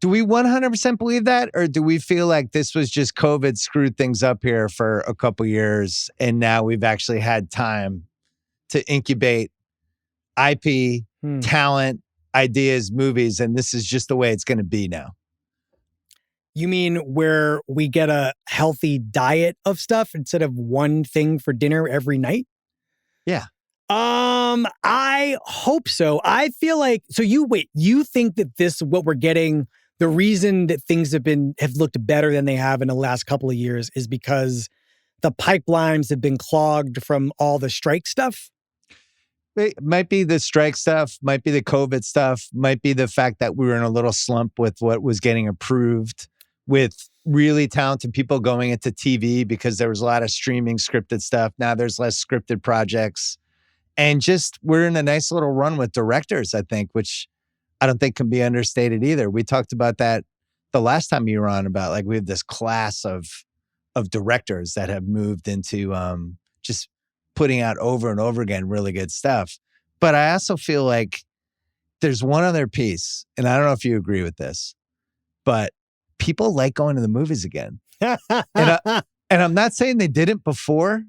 Speaker 1: do we 100% believe that, or do we feel like this was just COVID screwed things up here for a couple years, and now we've actually had time to incubate IP, talent, ideas, movies, and this is just the way it's going to be now?
Speaker 3: You mean where we get a healthy diet of stuff instead of one thing for dinner every night?
Speaker 1: Yeah.
Speaker 3: I hope so. I feel like, you think that what we're getting, the reason that things have looked better than they have in the last couple of years is because the pipelines have been clogged from all the strike stuff?
Speaker 1: It might be the strike stuff, might be the COVID stuff, might be the fact that we were in a little slump with what was getting approved, with really talented people going into TV because there was a lot of streaming scripted stuff. Now there's less scripted projects. And just we're in a nice little run with directors, I think, which I don't think can be understated either. We talked about that the last time you were on, about like we have this class of directors that have moved into just putting out over and over again really good stuff. But I also feel like there's one other piece, and I don't know if you agree with this, but people like going to the movies again. And I'm not saying they didn't before,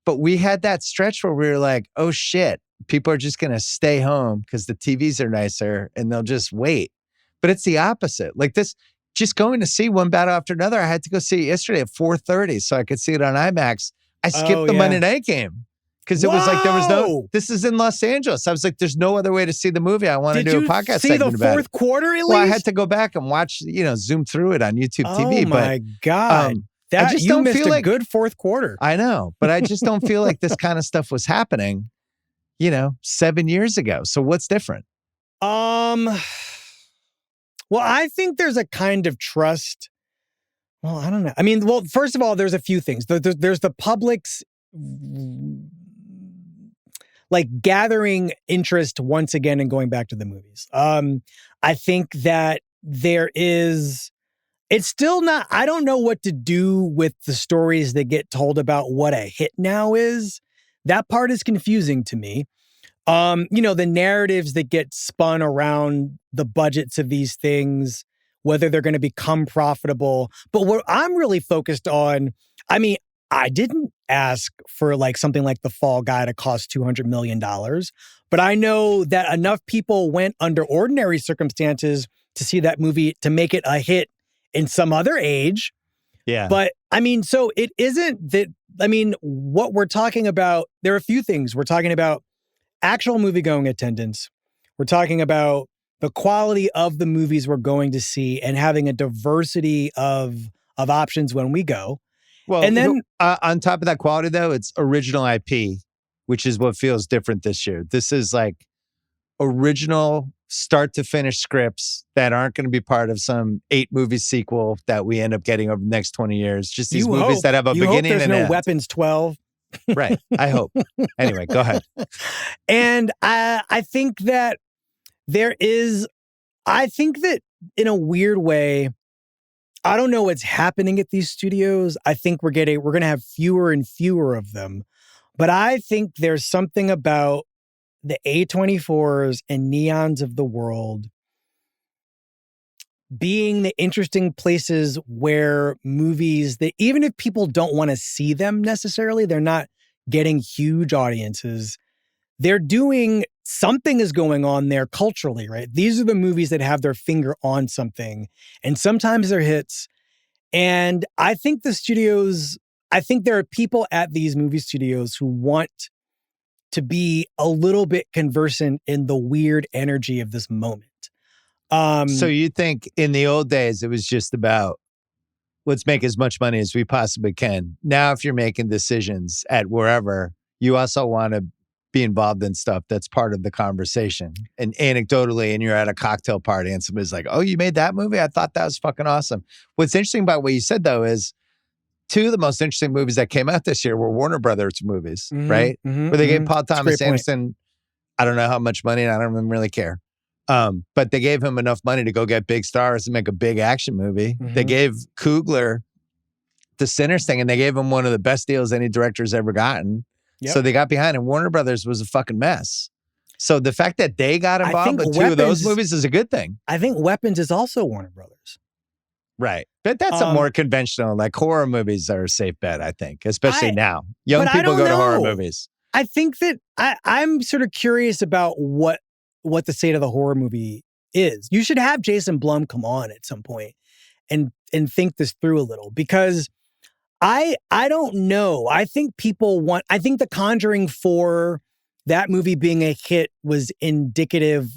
Speaker 1: but we had that stretch where we were like, oh shit, people are just going to stay home because the TVs are nicer and they'll just wait. But it's the opposite. Like this, just going to see one battle after another. I had to go see it yesterday at 4:30 so I could see it on IMAX. I skipped the Monday night game because it was like this is in Los Angeles. I was like, there's no other way to see the movie. I want to do a podcast segment about it.
Speaker 3: Did you see the fourth quarter at least?
Speaker 1: Well, I had to go back and watch, zoom through it on YouTube TV.
Speaker 3: Oh my God. You missed a good fourth quarter.
Speaker 1: I know, but I just don't feel like this kind of stuff was happening, 7 years ago. So what's different?
Speaker 3: Well, I think there's a kind of trust. Well, I don't know. I mean, first of all, there's a few things. There's the public's like gathering interest once again and going back to the movies. I think that it's still not, I don't know what to do with the stories that get told about what a hit now is. That part is confusing to me. The narratives that get spun around the budgets of these things, whether they're going to become profitable. But what I'm really focused on, I mean, I didn't ask for like something like The Fall Guy to cost $200 million, but I know that enough people went under ordinary circumstances to see that movie to make it a hit in some other age.
Speaker 1: Yeah.
Speaker 3: But I mean, so it isn't that, I mean, what we're talking about, there are a few things. We're talking about actual movie-going attendance. We're talking about the quality of the movies we're going to see and having a diversity of options when we go.
Speaker 1: Well,
Speaker 3: And then
Speaker 1: on top of that quality, though, it's original IP, which is what feels different this year. This is like original start to finish scripts that aren't going to be part of some 8-movie sequel that we end up getting over the next 20 years. Just these movies that have a beginning and
Speaker 3: there's
Speaker 1: end.
Speaker 3: no Weapons 12.
Speaker 1: Right. I hope. Anyway, go ahead.
Speaker 3: And I think that I think that in a weird way, I don't know what's happening at these studios. I think we're going to have fewer and fewer of them. But I think there's something about the A24s and Neons of the world being the interesting places where movies that even if people don't want to see them necessarily, they're not getting huge audiences. They're doing something is going on there culturally, right? These are the movies that have their finger on something, and sometimes they're hits. And I think I think there are people at these movie studios who want to be a little bit conversant in the weird energy of this moment.
Speaker 1: So you think in the old days, it was just about let's make as much money as we possibly can. Now, if you're making decisions at wherever, you also want to be involved in stuff that's part of the conversation. And anecdotally, and you're at a cocktail party and somebody's like, oh, you made that movie? I thought that was fucking awesome. What's interesting about what you said, though, is two of the most interesting movies that came out this year were Warner Brothers movies, right? Where they gave Paul Thomas Anderson, I don't know how much money, and I don't even really care. But they gave him enough money to go get big stars and make a big action movie. They gave Coogler the Sinners thing, and they gave him one of the best deals any director's ever gotten. Yep. So they got behind, and Warner Brothers was a fucking mess. So the fact that they got involved with two of those movies is a good thing.
Speaker 3: I think Weapons is also Warner Brothers.
Speaker 1: Right. But that's a more conventional, like horror movies are a safe bet, I think, especially now. Young people go to horror movies.
Speaker 3: I think that I'm sort of curious about what the state of the horror movie is. You should have Jason Blum come on at some point and think this through a little, because I don't know. I think The Conjuring 4, that movie being a hit was indicative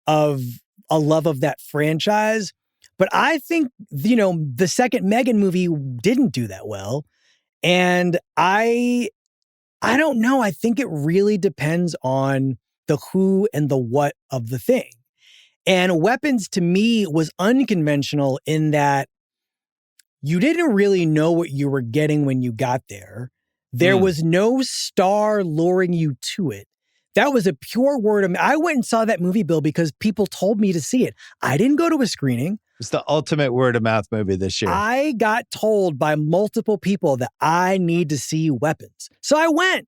Speaker 3: of a love of that franchise. But I think, the second Megan movie didn't do that well. And I don't know. I think it really depends on the who and the what of the thing. And Weapons to me was unconventional in that you didn't really know what you were getting when you got there. There was no star luring you to it. That was a pure word of mouth. I went and saw that movie, Bill, because people told me to see it. I didn't go to a screening.
Speaker 1: It's the ultimate word of mouth movie this year.
Speaker 3: I got told by multiple people that I need to see Weapons. So I went.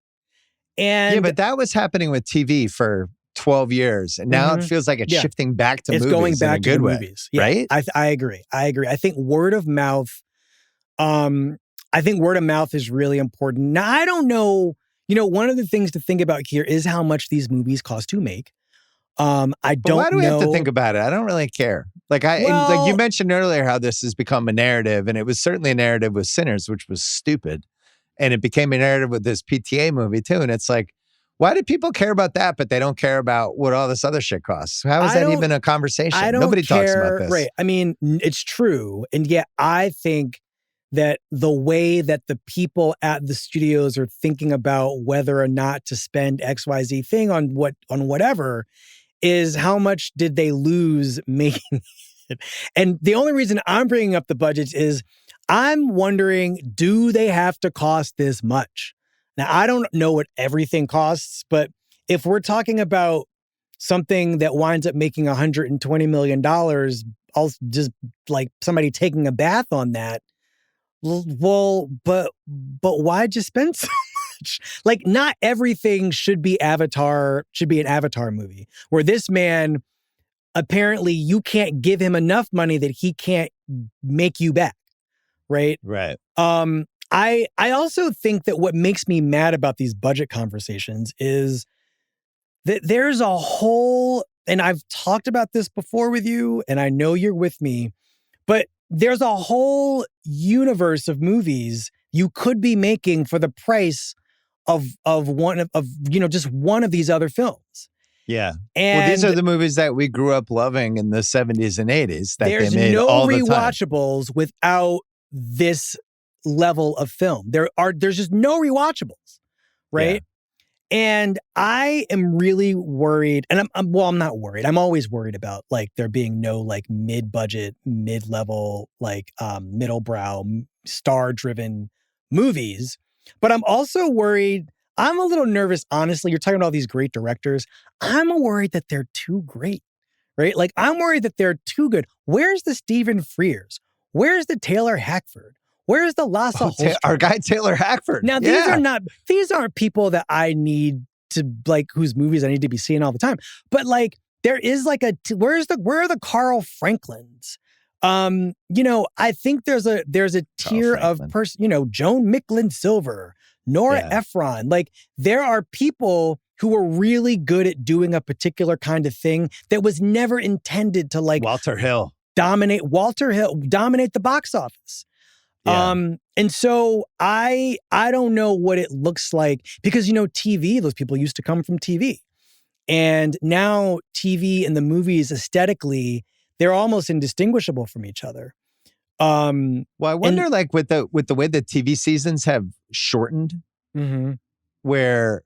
Speaker 3: And
Speaker 1: yeah, but that was happening with TV for 12 years. And now it feels like it's shifting back to movies
Speaker 3: going back
Speaker 1: in a good way,
Speaker 3: movies. Yeah,
Speaker 1: right?
Speaker 3: I agree. I think word of mouth, is really important. Now, I don't know, one of the things to think about here is how much these movies cost to make. Why do
Speaker 1: we have to think about it? I don't really care. Like you mentioned earlier how this has become a narrative, and it was certainly a narrative with Sinners, which was stupid. And it became a narrative with this PTA movie too. And it's like, why do people care about that, but they don't care about what all this other shit costs? How is that even a conversation? Nobody talks about this.
Speaker 3: Right. I mean, it's true. And yet I think that the way that the people at the studios are thinking about whether or not to spend XYZ thing on whatever is how much did they lose making it. And the only reason I'm bringing up the budgets is I'm wondering, do they have to cost this much? Now, I don't know what everything costs, but if we're talking about something that winds up making $120 million, I'll just like somebody taking a bath on that. Well, but why'd you spend so much? Like, not everything should be an Avatar movie where this man, apparently you can't give him enough money that he can't make you back. Right.
Speaker 1: Right.
Speaker 3: I also think that what makes me mad about these budget conversations is that there's a whole, and I've talked about this before with you, and I know you're with me, but there's a whole universe of movies you could be making for the price of one of just one of these other films.
Speaker 1: Yeah.
Speaker 3: And
Speaker 1: well, these are the movies that we grew up loving in the 70s and 80s that they made
Speaker 3: no
Speaker 1: all the time.
Speaker 3: rewatchables without this level of film. There's just no rewatchables, right? Yeah. And I am really worried, and I'm not worried. I'm always worried about like there being no like mid-budget, mid-level, like middle-brow, star-driven movies. But I'm also worried. I'm a little nervous, honestly. You're talking about all these great directors. I'm worried that they're too great, right? Like I'm worried that they're too good. Where's the Stephen Frears? Where's the Taylor Hackford? Where's the Lasse Hallström?
Speaker 1: Our guy Taylor Hackford.
Speaker 3: Now these aren't people that I need to like whose movies I need to be seeing all the time. But like there is like where are the Carl Franklins? I think there's a tier of person, Joan Micklin Silver, Nora Ephron. Like there are people who are really good at doing a particular kind of thing that was never intended to like
Speaker 1: Walter Hill
Speaker 3: dominate the box office.
Speaker 1: Yeah.
Speaker 3: And so I don't know what it looks like because, TV, those people used to come from TV. And now TV and the movies aesthetically, they're almost indistinguishable from each other.
Speaker 1: Well, I wonder like with the way the TV seasons have shortened, where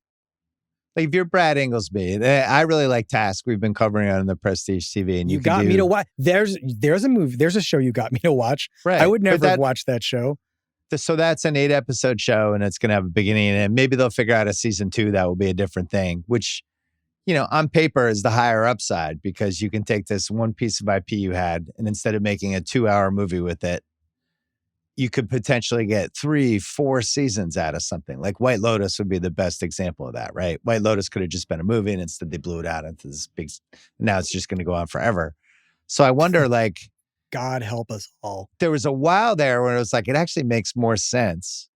Speaker 1: like if you're Brad Inglesby, I really like Task. We've been covering it on the Prestige TV, and
Speaker 3: you got me to watch. There's a show you got me to watch.
Speaker 1: Right.
Speaker 3: I would never have watched that show.
Speaker 1: So that's an 8-episode show, and it's going to have a beginning, and maybe they'll figure out a season 2 that will be a different thing, which, on paper is the higher upside because you can take this one piece of IP you had, and instead of making a 2-hour movie with it, you could potentially get 3-4 seasons out of something. Like White Lotus would be the best example of that, right? White Lotus could have just been a movie, and instead they blew it out into this big, now it's just going to go on forever. So I wonder, like,
Speaker 3: God help us all.
Speaker 1: There was a while there when it was like, it actually makes more sense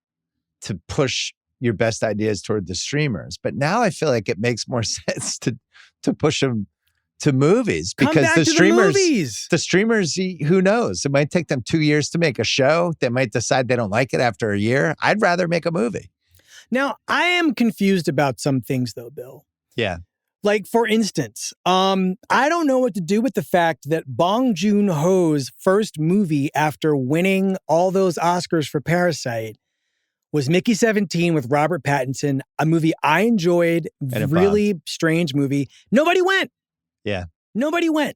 Speaker 1: to push your best ideas toward the streamers. But now I feel like it makes more sense to push them to movies because the streamers, who knows? It might take them 2 years to make a show. They might decide they don't like it after a year. I'd rather make a movie.
Speaker 3: Now, I am confused about some things though, Bill.
Speaker 1: Yeah.
Speaker 3: Like, for instance, I don't know what to do with the fact that Bong Joon-ho's first movie after winning all those Oscars for Parasite was Mickey 17 with Robert Pattinson, a movie I enjoyed, really strange movie. Nobody went.
Speaker 1: Yeah.
Speaker 3: Nobody went.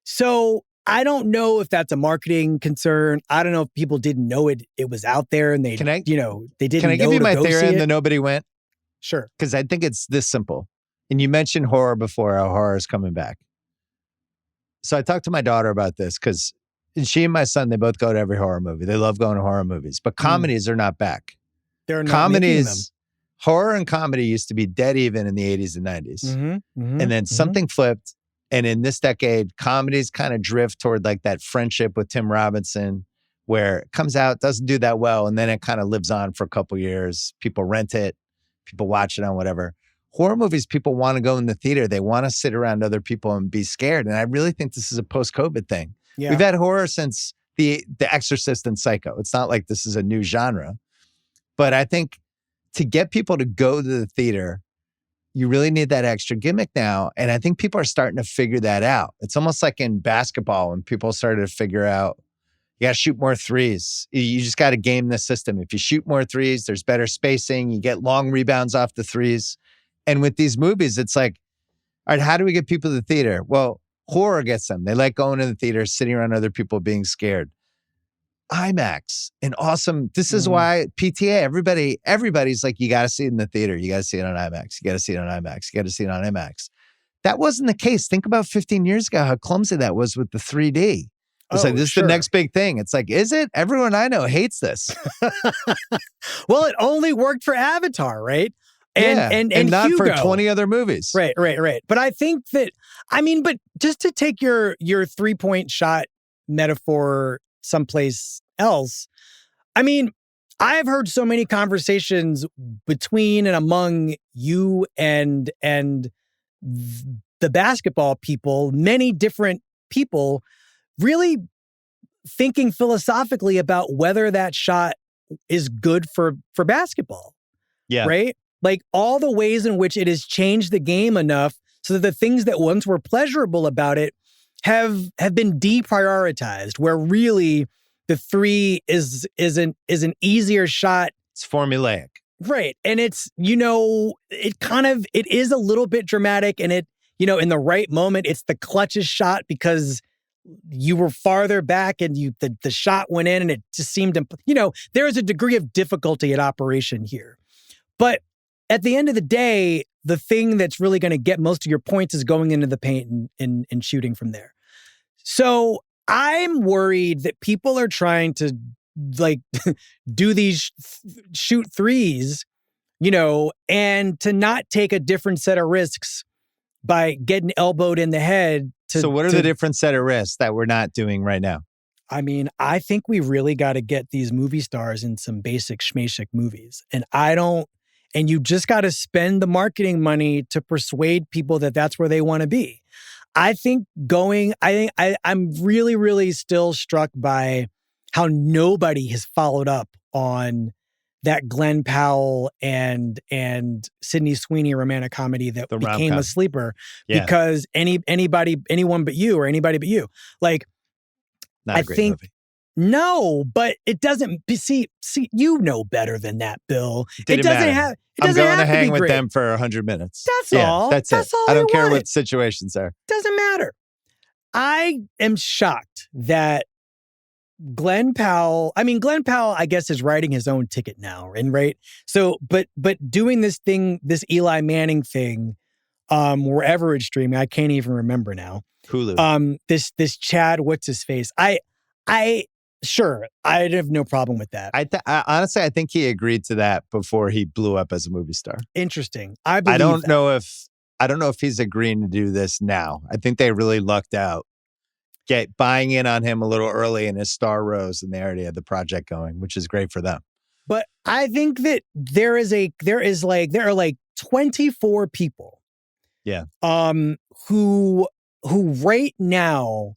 Speaker 3: So I don't know if that's a marketing concern. I don't know if people didn't know it was out there and they didn't
Speaker 1: Can I give you my theory on the nobody went?
Speaker 3: Sure.
Speaker 1: Because I think it's this simple. And you mentioned horror before, how horror is coming back. So I talked to my daughter about this because she and my son, they both go to every horror movie. They love going to horror movies, but comedies are not back.
Speaker 3: They're not making them.
Speaker 1: Horror and comedy used to be dead even in the 80s and 90s. And then something flipped. And in this decade, comedies kind of drift toward like that Friendship with Tim Robinson, where it comes out, doesn't do that well. And then it kind of lives on for a couple years. People rent it. People watch it on whatever. Horror movies, people want to go in the theater. They want to sit around other people and be scared. And I really think this is a post-COVID thing. Yeah. We've had horror since the Exorcist and Psycho. It's not like this is a new genre. But I think to get people to go to the theater, you really need that extra gimmick now. And I think people are starting to figure that out. It's almost like in basketball when people started to figure out, you got to shoot more threes. You just got to game the system. If you shoot more threes, there's better spacing. You get long rebounds off the threes. And with these movies, it's like, all right, how do we get people to the theater? Well, horror gets them. They like going to the theater, sitting around other people being scared. IMAX, an awesome, this is why PTA, everybody's like, you got to see it in the theater. You got to see it on IMAX. You got to see it on IMAX. You got to see it on IMAX. That wasn't the case. Think about 15 years ago, how clumsy that was with the 3D. It's like, this is the next big thing. It's like, is it? Everyone I know hates this.
Speaker 3: Well, it only worked for Avatar, right? And
Speaker 1: not
Speaker 3: Hugo.
Speaker 1: for 20 other movies.
Speaker 3: Right. But I think that, but just to take your 3-point shot metaphor someplace else, I've heard so many conversations between and among you and the basketball people, many different people really thinking philosophically about whether that shot is good for basketball.
Speaker 1: Yeah.
Speaker 3: Right? Like all the ways in which it has changed the game enough so that the things that once were pleasurable about it have been deprioritized, where really the three is an easier shot.
Speaker 1: It's formulaic.
Speaker 3: Right. And it's, it is a little bit dramatic, and it, in the right moment, it's the clutchest shot because you were farther back and the shot went in and it just seemed, there is a degree of difficulty at operation here. But at the end of the day, the thing that's really going to get most of your points is going into the paint and shooting from there. So I'm worried that people are trying to do these shoot threes, and to not take a different set of risks by getting elbowed in the head.
Speaker 1: So what are the different set of risks that we're not doing right now?
Speaker 3: I mean, I think we really got to get these movie stars in some basic schmasic movies. And you just got to spend the marketing money to persuade people that that's where they want to be. I'm really, really still struck by how nobody has followed up on that Glenn Powell and Sydney Sweeney romantic comedy that became a sleeper because anyone but you or anybody but you. Like,
Speaker 1: not a great movie.
Speaker 3: No, but it doesn't see, you know better than that, Bill.
Speaker 1: I'm going to hang with them for 100 minutes.
Speaker 3: That's all.
Speaker 1: That's it.
Speaker 3: All
Speaker 1: I don't care what situations are.
Speaker 3: Doesn't matter. I am shocked that Glenn Powell, I guess, is writing his own ticket now, and right? So, but doing this Eli Manning thing, wherever it's streaming, I can't even remember now.
Speaker 1: Hulu.
Speaker 3: This Chad, what's his face? Sure, I'd have no problem with that.
Speaker 1: Honestly, I think he agreed to that before he blew up as a movie star.
Speaker 3: Interesting.
Speaker 1: I don't know if he's agreeing to do this now. I think they really lucked out, buying in on him a little early, and his star rose, and they already had the project going, which is great for them.
Speaker 3: But I think that there are like 24 people, who right now,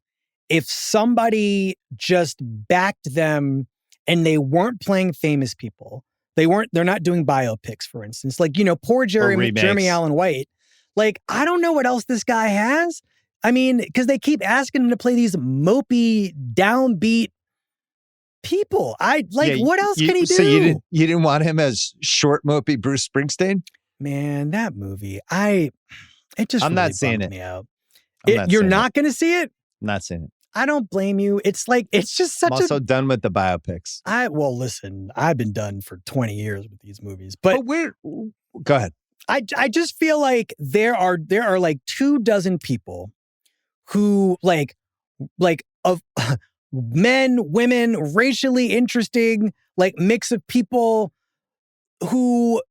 Speaker 3: if somebody just backed them and they weren't playing famous people, they're not doing biopics, for instance, like, poor Jeremy Allen White. Like, I don't know what else this guy has. I mean, because they keep asking him to play these mopey, downbeat people. What else can he do?
Speaker 1: So you didn't want him as short, mopey Bruce Springsteen?
Speaker 3: Man, that movie, I'm not
Speaker 1: seeing it.
Speaker 3: Me out. You're not going to see it?
Speaker 1: I'm not seeing it.
Speaker 3: I don't blame you. It's just such
Speaker 1: I'm also done with the biopics.
Speaker 3: Listen, I've been done for 20 years with these movies, but
Speaker 1: go ahead.
Speaker 3: I just feel like there are like 24 people who of men, women, racially interesting, mix of people who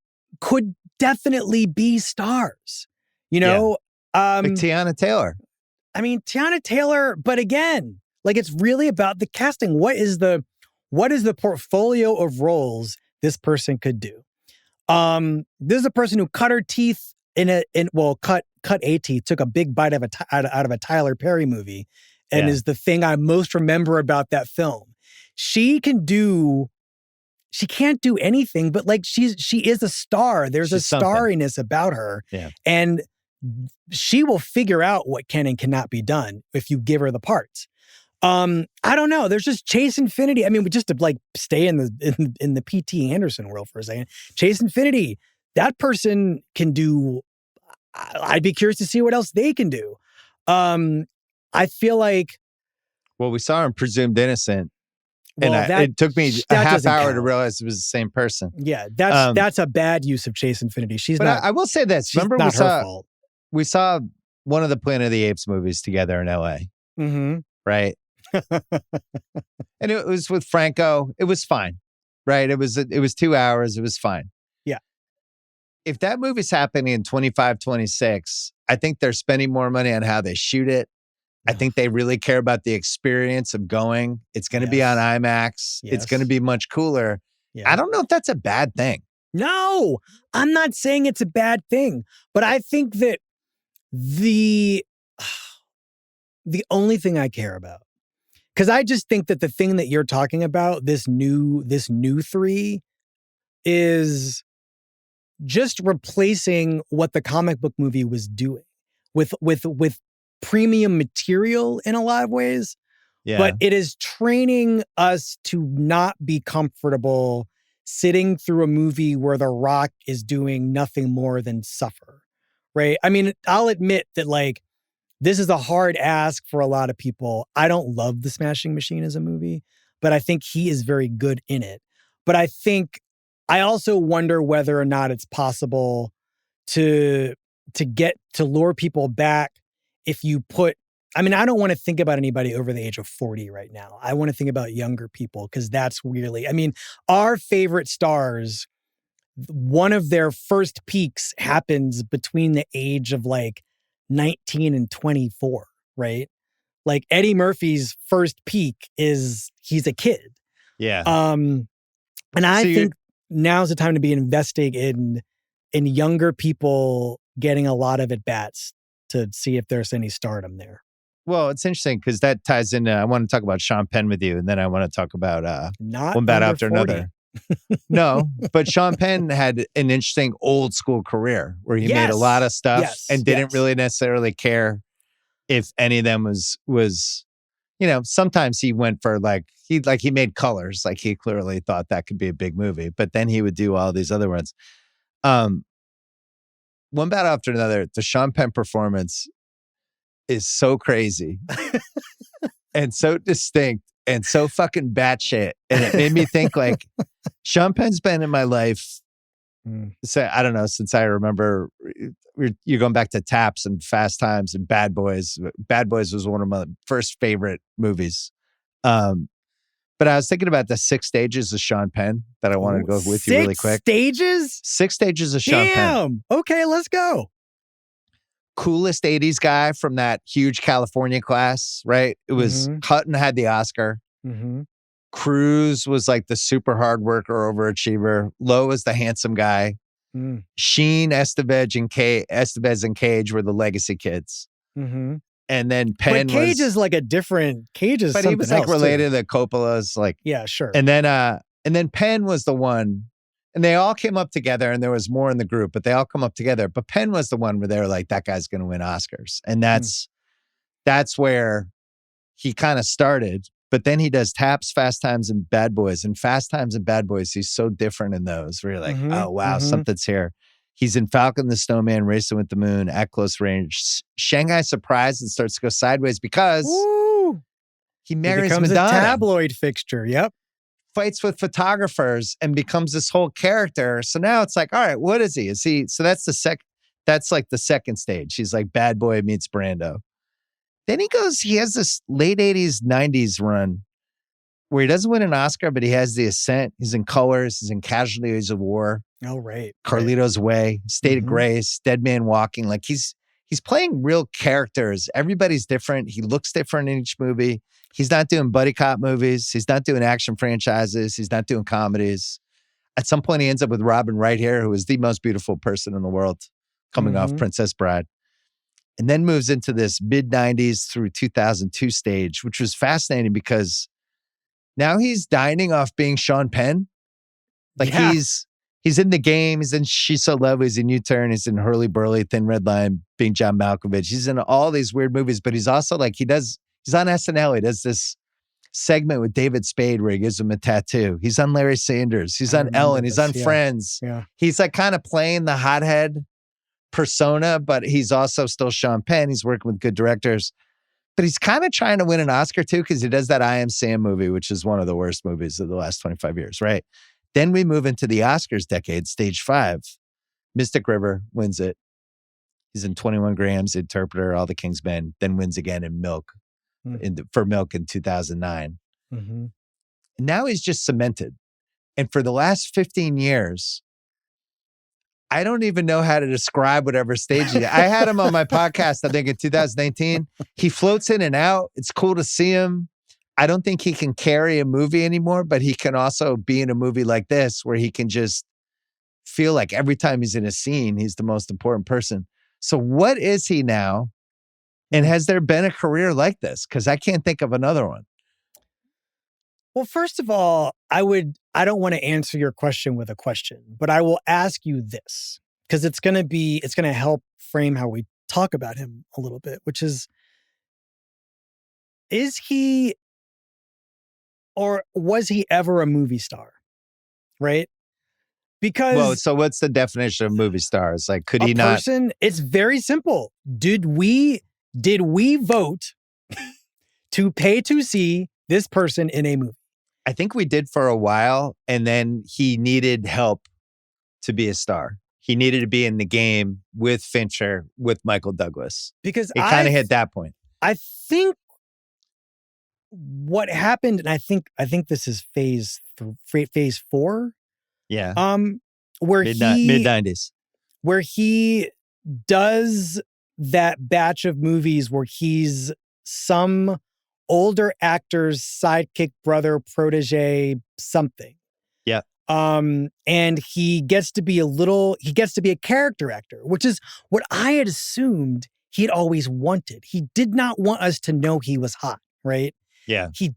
Speaker 3: could definitely be stars, like
Speaker 1: Tiana Taylor.
Speaker 3: I mean, Tiana Taylor, but again, it's really about the casting. What is the portfolio of roles this person could do? This is a person who cut her teeth cut a teeth, took a big bite out of a Tyler Perry movie, and is the thing I most remember about that film. She can't do anything, but she is a star. There's a starriness about her. Yeah. And she will figure out what can and cannot be done if you give her the parts. I don't know. There's just Chase Infinity. I mean, just to stay in the P.T. Anderson world for a second. Chase Infinity, that person can do. I'd be curious to see what else they can do. I feel like.
Speaker 1: Well, we saw him Presumed Innocent. It took me a half hour to realize it was the same person.
Speaker 3: Yeah, that's a bad use of Chase Infinity.
Speaker 1: I will say this. Remember, we saw one of the Planet of the Apes movies together in L.A.
Speaker 3: Mm-hmm.
Speaker 1: Right? And it was with Franco. It was fine. Right? It was 2 hours. It was fine.
Speaker 3: Yeah.
Speaker 1: If that movie's happening in 25, 26, I think they're spending more money on how they shoot it. I think they really care about the experience of going. It's going to be on IMAX. Yes. It's going to be much cooler.
Speaker 3: Yeah.
Speaker 1: I don't know if that's a bad thing.
Speaker 3: No, I'm not saying it's a bad thing, but I think that the only thing I care about, because I just think that the thing that you're talking about, this new 3, is just replacing what the comic book movie was doing with premium material in a lot of ways.
Speaker 1: Yeah.
Speaker 3: But it is training us to not be comfortable sitting through a movie where The Rock is doing nothing more than suffer, right? I mean, I'll admit that like this is a hard ask for a lot of people. I don't love The Smashing Machine as a movie, but I think he is very good in it. But I also wonder whether or not it's possible to lure people back if you put, I mean, I don't want to think about anybody over the age of 40 right now. I want to think about younger people because that's weirdly, I mean, our favorite stars, one of their first peaks happens between the age of like 19 and 24, right? Like Eddie Murphy's first peak is he's a kid.
Speaker 1: Yeah.
Speaker 3: And I think now's the time to be investing in younger people getting a lot of at-bats to see if there's any stardom there.
Speaker 1: Well, it's interesting because that ties into, I want to talk about Sean Penn with you, and then I want to talk about
Speaker 3: Not
Speaker 1: one bat
Speaker 3: under
Speaker 1: after
Speaker 3: 40.
Speaker 1: another. No, but Sean Penn had an interesting old school career where he made a lot of stuff and didn't really necessarily care if any of them was, you know, sometimes he went for he made Colors. Like he clearly thought that could be a big movie, but then he would do all these other ones. One bat after another, the Sean Penn performance is so crazy and so distinct and so fucking batshit. And it made me think like Sean Penn's been in my life. So I don't know, since I remember you're going back to Taps and Fast Times and Bad Boys. Bad Boys was one of my first favorite movies. But I was thinking about the 6 stages of Sean Penn that I wanted to go with you really quick.
Speaker 3: 6 stages?
Speaker 1: 6 stages of Sean Penn.
Speaker 3: Damn. Okay, let's go.
Speaker 1: Coolest 80s guy from that huge California class, right? It was Hutton had the Oscar. Cruz was like the super hard worker, overachiever. Lowe was the handsome guy. Sheen, Estevez, and Cage were the legacy kids. And then Penn
Speaker 3: but Cage is like a different Cage is, but he was like
Speaker 1: related to Coppola's, like
Speaker 3: yeah, sure.
Speaker 1: And then Penn was the one, and they all came up together, and there was more in the group, but they all come up together. But Penn was the one where they were like, that guy's going to win Oscars, and that's where he kind of started. But then he does Taps, Fast Times, and Bad Boys, and Fast Times and Bad Boys. He's so different in those. Where you're like, oh wow, something's here. He's in Falcon the Snowman, Racing with the Moon, At Close Range, Shanghai Surprise, and starts to go sideways because he marries
Speaker 3: becomes
Speaker 1: Madonna.
Speaker 3: A tabloid fixture. Yep.
Speaker 1: Fights with photographers and becomes this whole character. So now it's like, all right, what is he? Is he? So that's that's like the second stage. He's like Bad Boy meets Brando. Then he has this late 80s, 90s run where he doesn't win an Oscar, but he has The Ascent. He's in Colors. He's in Casualties of War.
Speaker 3: Oh, right.
Speaker 1: Carlito's Way, State of Grace, Dead Man Walking. Like he's playing real characters. Everybody's different. He looks different in each movie. He's not doing buddy cop movies. He's not doing action franchises. He's not doing comedies. At some point, he ends up with Robin Wright here, who is the most beautiful person in the world, coming off Princess Bride. And then moves into this mid-90s through 2002 stage, which was fascinating because now he's dining off being Sean Penn. Like he's in The Game. He's in She's So Lovely. He's in U-Turn. He's in Hurly Burly, Thin Red Line, being John Malkovich. He's in all these weird movies, but he's also like, he's on SNL. He does this segment with David Spade where he gives him a tattoo. He's on Larry Sanders. He's on Ellen. He's on Friends.
Speaker 3: Yeah.
Speaker 1: He's like kind of playing the hothead persona, but he's also still Sean Penn. He's working with good directors. But he's kind of trying to win an Oscar too, because he does that I Am Sam movie, which is one of the worst movies of the last 25 years, right? Then we move into the Oscars decade, stage 5. Mystic River wins it. He's in 21 Grams, Interpreter, All the King's Men, then wins again in Milk, for Milk in 2009. And now he's just cemented. And for the last 15 years, I don't even know how to describe whatever stage he is. I had him on my podcast, I think in 2019. He floats in and out. It's cool to see him. I don't think he can carry a movie anymore, but he can also be in a movie like this where he can just feel like every time he's in a scene, he's the most important person. So what is he now? And has there been a career like this? Because I can't think of another one.
Speaker 3: Well, first of all, I don't want to answer your question with a question, but I will ask you this because it's going to help frame how we talk about him a little bit, which is he or was he ever a movie star? Right? Because
Speaker 1: so what's the definition of movie stars? Like, could he
Speaker 3: not? It's very simple. Did we vote to pay to see this person in a movie?
Speaker 1: I think we did for a while, and then he needed help to be a star. He needed to be in the game with Fincher, with Michael Douglas.
Speaker 3: Because
Speaker 1: it kind of hit that point.
Speaker 3: I think what happened, and I think this is phase 4.
Speaker 1: Yeah.
Speaker 3: Where
Speaker 1: mid-90s.
Speaker 3: Where he does that batch of movies where he's some older actor's sidekick, brother, protege, something.
Speaker 1: Yeah.
Speaker 3: And he gets to be a character actor, which is what I had assumed he'd always wanted. He did not want us to know he was hot, right?
Speaker 1: Yeah.
Speaker 3: He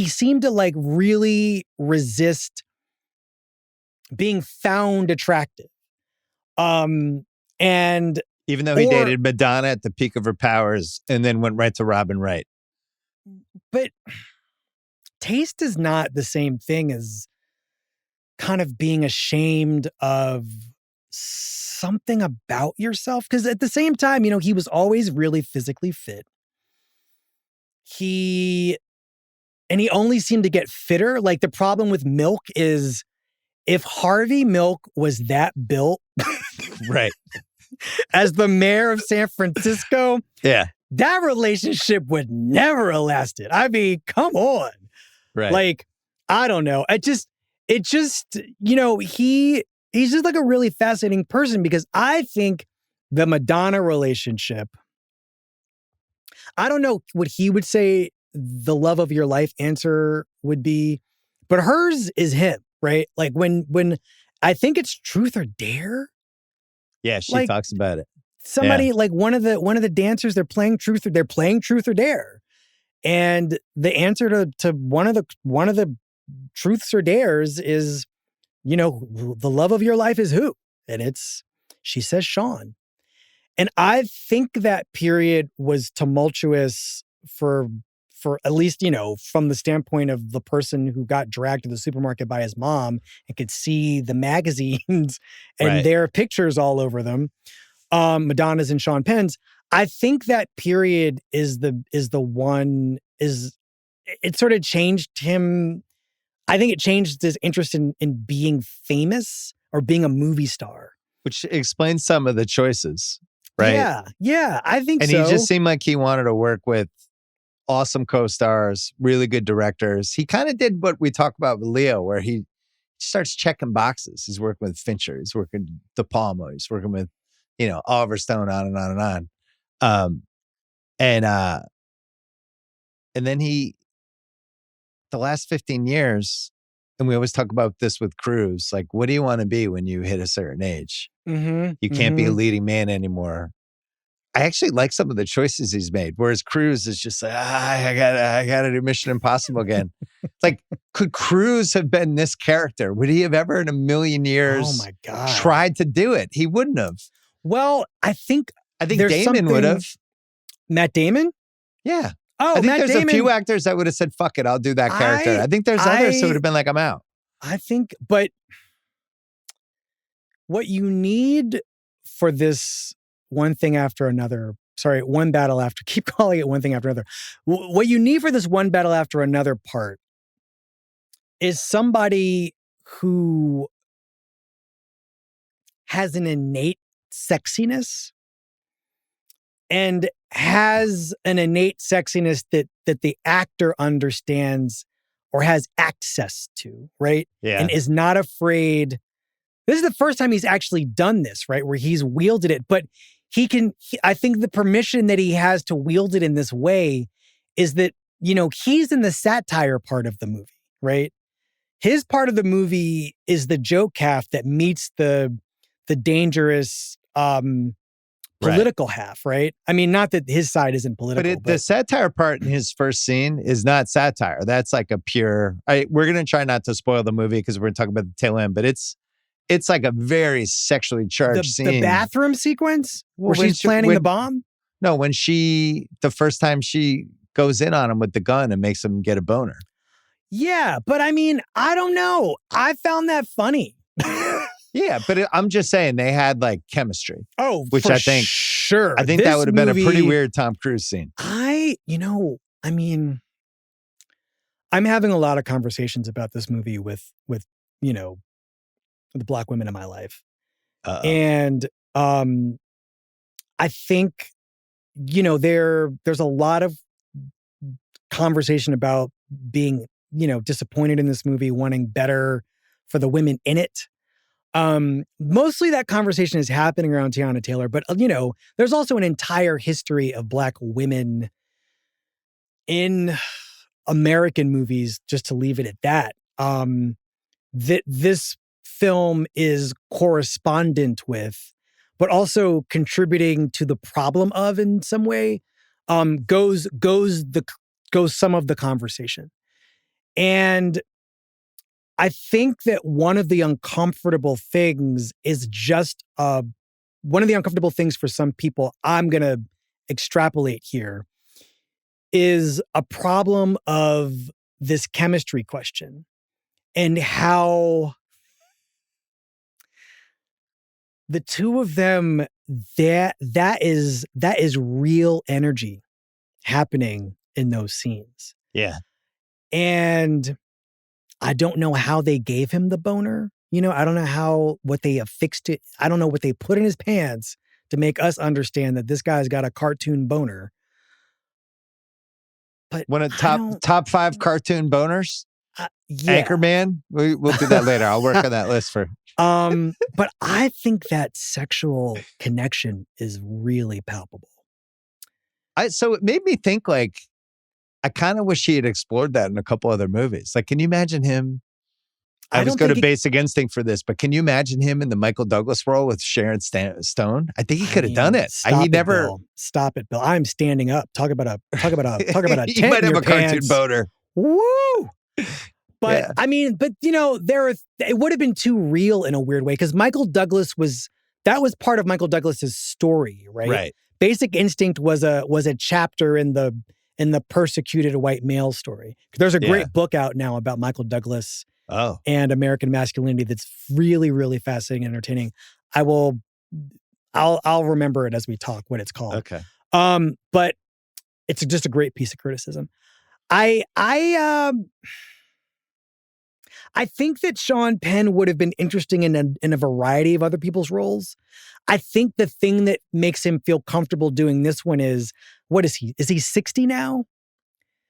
Speaker 3: seemed to like really resist being found attractive. And
Speaker 1: even though he dated Madonna at the peak of her powers and then went right to Robin Wright.
Speaker 3: But taste is not the same thing as kind of being ashamed of something about yourself. Because at the same time, he was always really physically fit. He only seemed to get fitter. Like the problem with Milk is if Harvey Milk was that built,
Speaker 1: right,
Speaker 3: as the mayor of San Francisco,
Speaker 1: yeah,
Speaker 3: that relationship would never have lasted. I mean, come on.
Speaker 1: Right.
Speaker 3: Like, I don't know. He's just like a really fascinating person because I think the Madonna relationship, I don't know what he would say the love of your life answer would be, but hers is him, right? Like when I think it's Truth or Dare.
Speaker 1: Yeah, she talks about it.
Speaker 3: Somebody like one of the dancers, they're playing Truth or Dare. And the answer to one of the truths or dares is, the love of your life is who? And she says Sean. And I think that period was tumultuous for at least, from the standpoint of the person who got dragged to the supermarket by his mom and could see the magazines and their pictures all over them. Madonna's and Sean Penn's. I think that period it sort of changed him. I think it changed his interest in being famous or being a movie star.
Speaker 1: Which explains some of the choices, right?
Speaker 3: Yeah, I think so.
Speaker 1: And he just seemed like he wanted to work with awesome co-stars, really good directors. He kind of did what we talked about with Leo, where he starts checking boxes. He's working with Fincher. He's working with De Palma. He's working with, Oliver Stone, on and on and on. And then the last 15 years, and we always talk about this with Cruz, like, what do you want to be when you hit a certain age?
Speaker 3: Mm-hmm,
Speaker 1: you can't be a leading man anymore. I actually like some of the choices he's made, whereas Cruz is just like, I gotta do Mission Impossible again. Like, could Cruz have been this character? Would he have ever in a million years tried to do it? He wouldn't have.
Speaker 3: Well, I think
Speaker 1: Damon would have.
Speaker 3: Matt Damon?
Speaker 1: Yeah.
Speaker 3: Oh,
Speaker 1: I think
Speaker 3: Matt
Speaker 1: there's
Speaker 3: Damon.
Speaker 1: A few actors that would have said, fuck it, I'll do that character. I think there's others who would have been like, I'm out.
Speaker 3: I think, but what you need for this one thing after another, one battle after, keep calling it one thing after another. What you need for this one battle after another part is somebody who has an innate sexiness and has an innate sexiness that the actor understands or has access to, right?
Speaker 1: Yeah.
Speaker 3: And is not afraid. This is the first time he's actually done this, right? Where he's wielded it, but I think the permission that he has to wield it in this way is that, he's in the satire part of the movie, right? His part of the movie is the joke half that meets the dangerous political half, right? I mean, not that his side isn't political,
Speaker 1: but the satire part in his first scene is not satire. That's like a pure. We're gonna try not to spoil the movie because we're gonna talk about the tail end, but it's like a very sexually charged scene.
Speaker 3: The bathroom sequence where she's planning the bomb.
Speaker 1: No, when the first time she goes in on him with the gun and makes him get a boner.
Speaker 3: Yeah, but I mean, I don't know. I found that funny.
Speaker 1: Yeah, but I'm just saying they had like chemistry.
Speaker 3: Oh,
Speaker 1: which I think
Speaker 3: sure.
Speaker 1: I think that would have been a pretty weird Tom Cruise scene.
Speaker 3: I mean, I'm having a lot of conversations about this movie with the Black women in my life. And I think there's a lot of conversation about being disappointed in this movie, wanting better for the women in it. Mostly that conversation is happening around Teyana Taylor, but there's also an entire history of Black women in American movies, just to leave it at that. That this film is correspondent with, but also contributing to the problem of in some way, goes some of the conversation. And I think that one of the uncomfortable things is just one of the uncomfortable things for some people, I'm going to extrapolate here, is a problem of this chemistry question and how the two of them, that is real energy happening in those scenes.
Speaker 1: Yeah.
Speaker 3: And I don't know how they gave him the boner. I don't know what they affixed it. I don't know what they put in his pants to make us understand that this guy's got a cartoon boner. But
Speaker 1: one of top 5 cartoon boners?
Speaker 3: Yeah.
Speaker 1: Anchorman? We'll do that later. I'll work on that list for.
Speaker 3: But I think that sexual connection is really palpable.
Speaker 1: So it made me think like, I kind of wish he had explored that in a couple other movies. Like, can you imagine him? I was going to Basic Instinct for this, but can you imagine him in the Michael Douglas role with Sharon Stone? I think he could have done it.
Speaker 3: Stop it, Bill. I'm standing up. Talk about a
Speaker 1: You
Speaker 3: tent
Speaker 1: might
Speaker 3: in
Speaker 1: have
Speaker 3: your
Speaker 1: a cartoon
Speaker 3: pants.
Speaker 1: boner.
Speaker 3: Woo! But
Speaker 1: Yeah.
Speaker 3: I mean, it would have been too real in a weird way because Michael Douglas was part of Michael Douglas's story, right?
Speaker 1: Right.
Speaker 3: Basic Instinct was a chapter in the persecuted white male story. There's a great book out now about Michael Douglas and American masculinity that's really, really fascinating and entertaining. I'll remember it as we talk what it's called.
Speaker 1: Okay.
Speaker 3: But it's just a great piece of criticism. I think that Sean Penn would have been interesting in a variety of other people's roles. I think the thing that makes him feel comfortable doing this one is, what is he? Is he 60 now?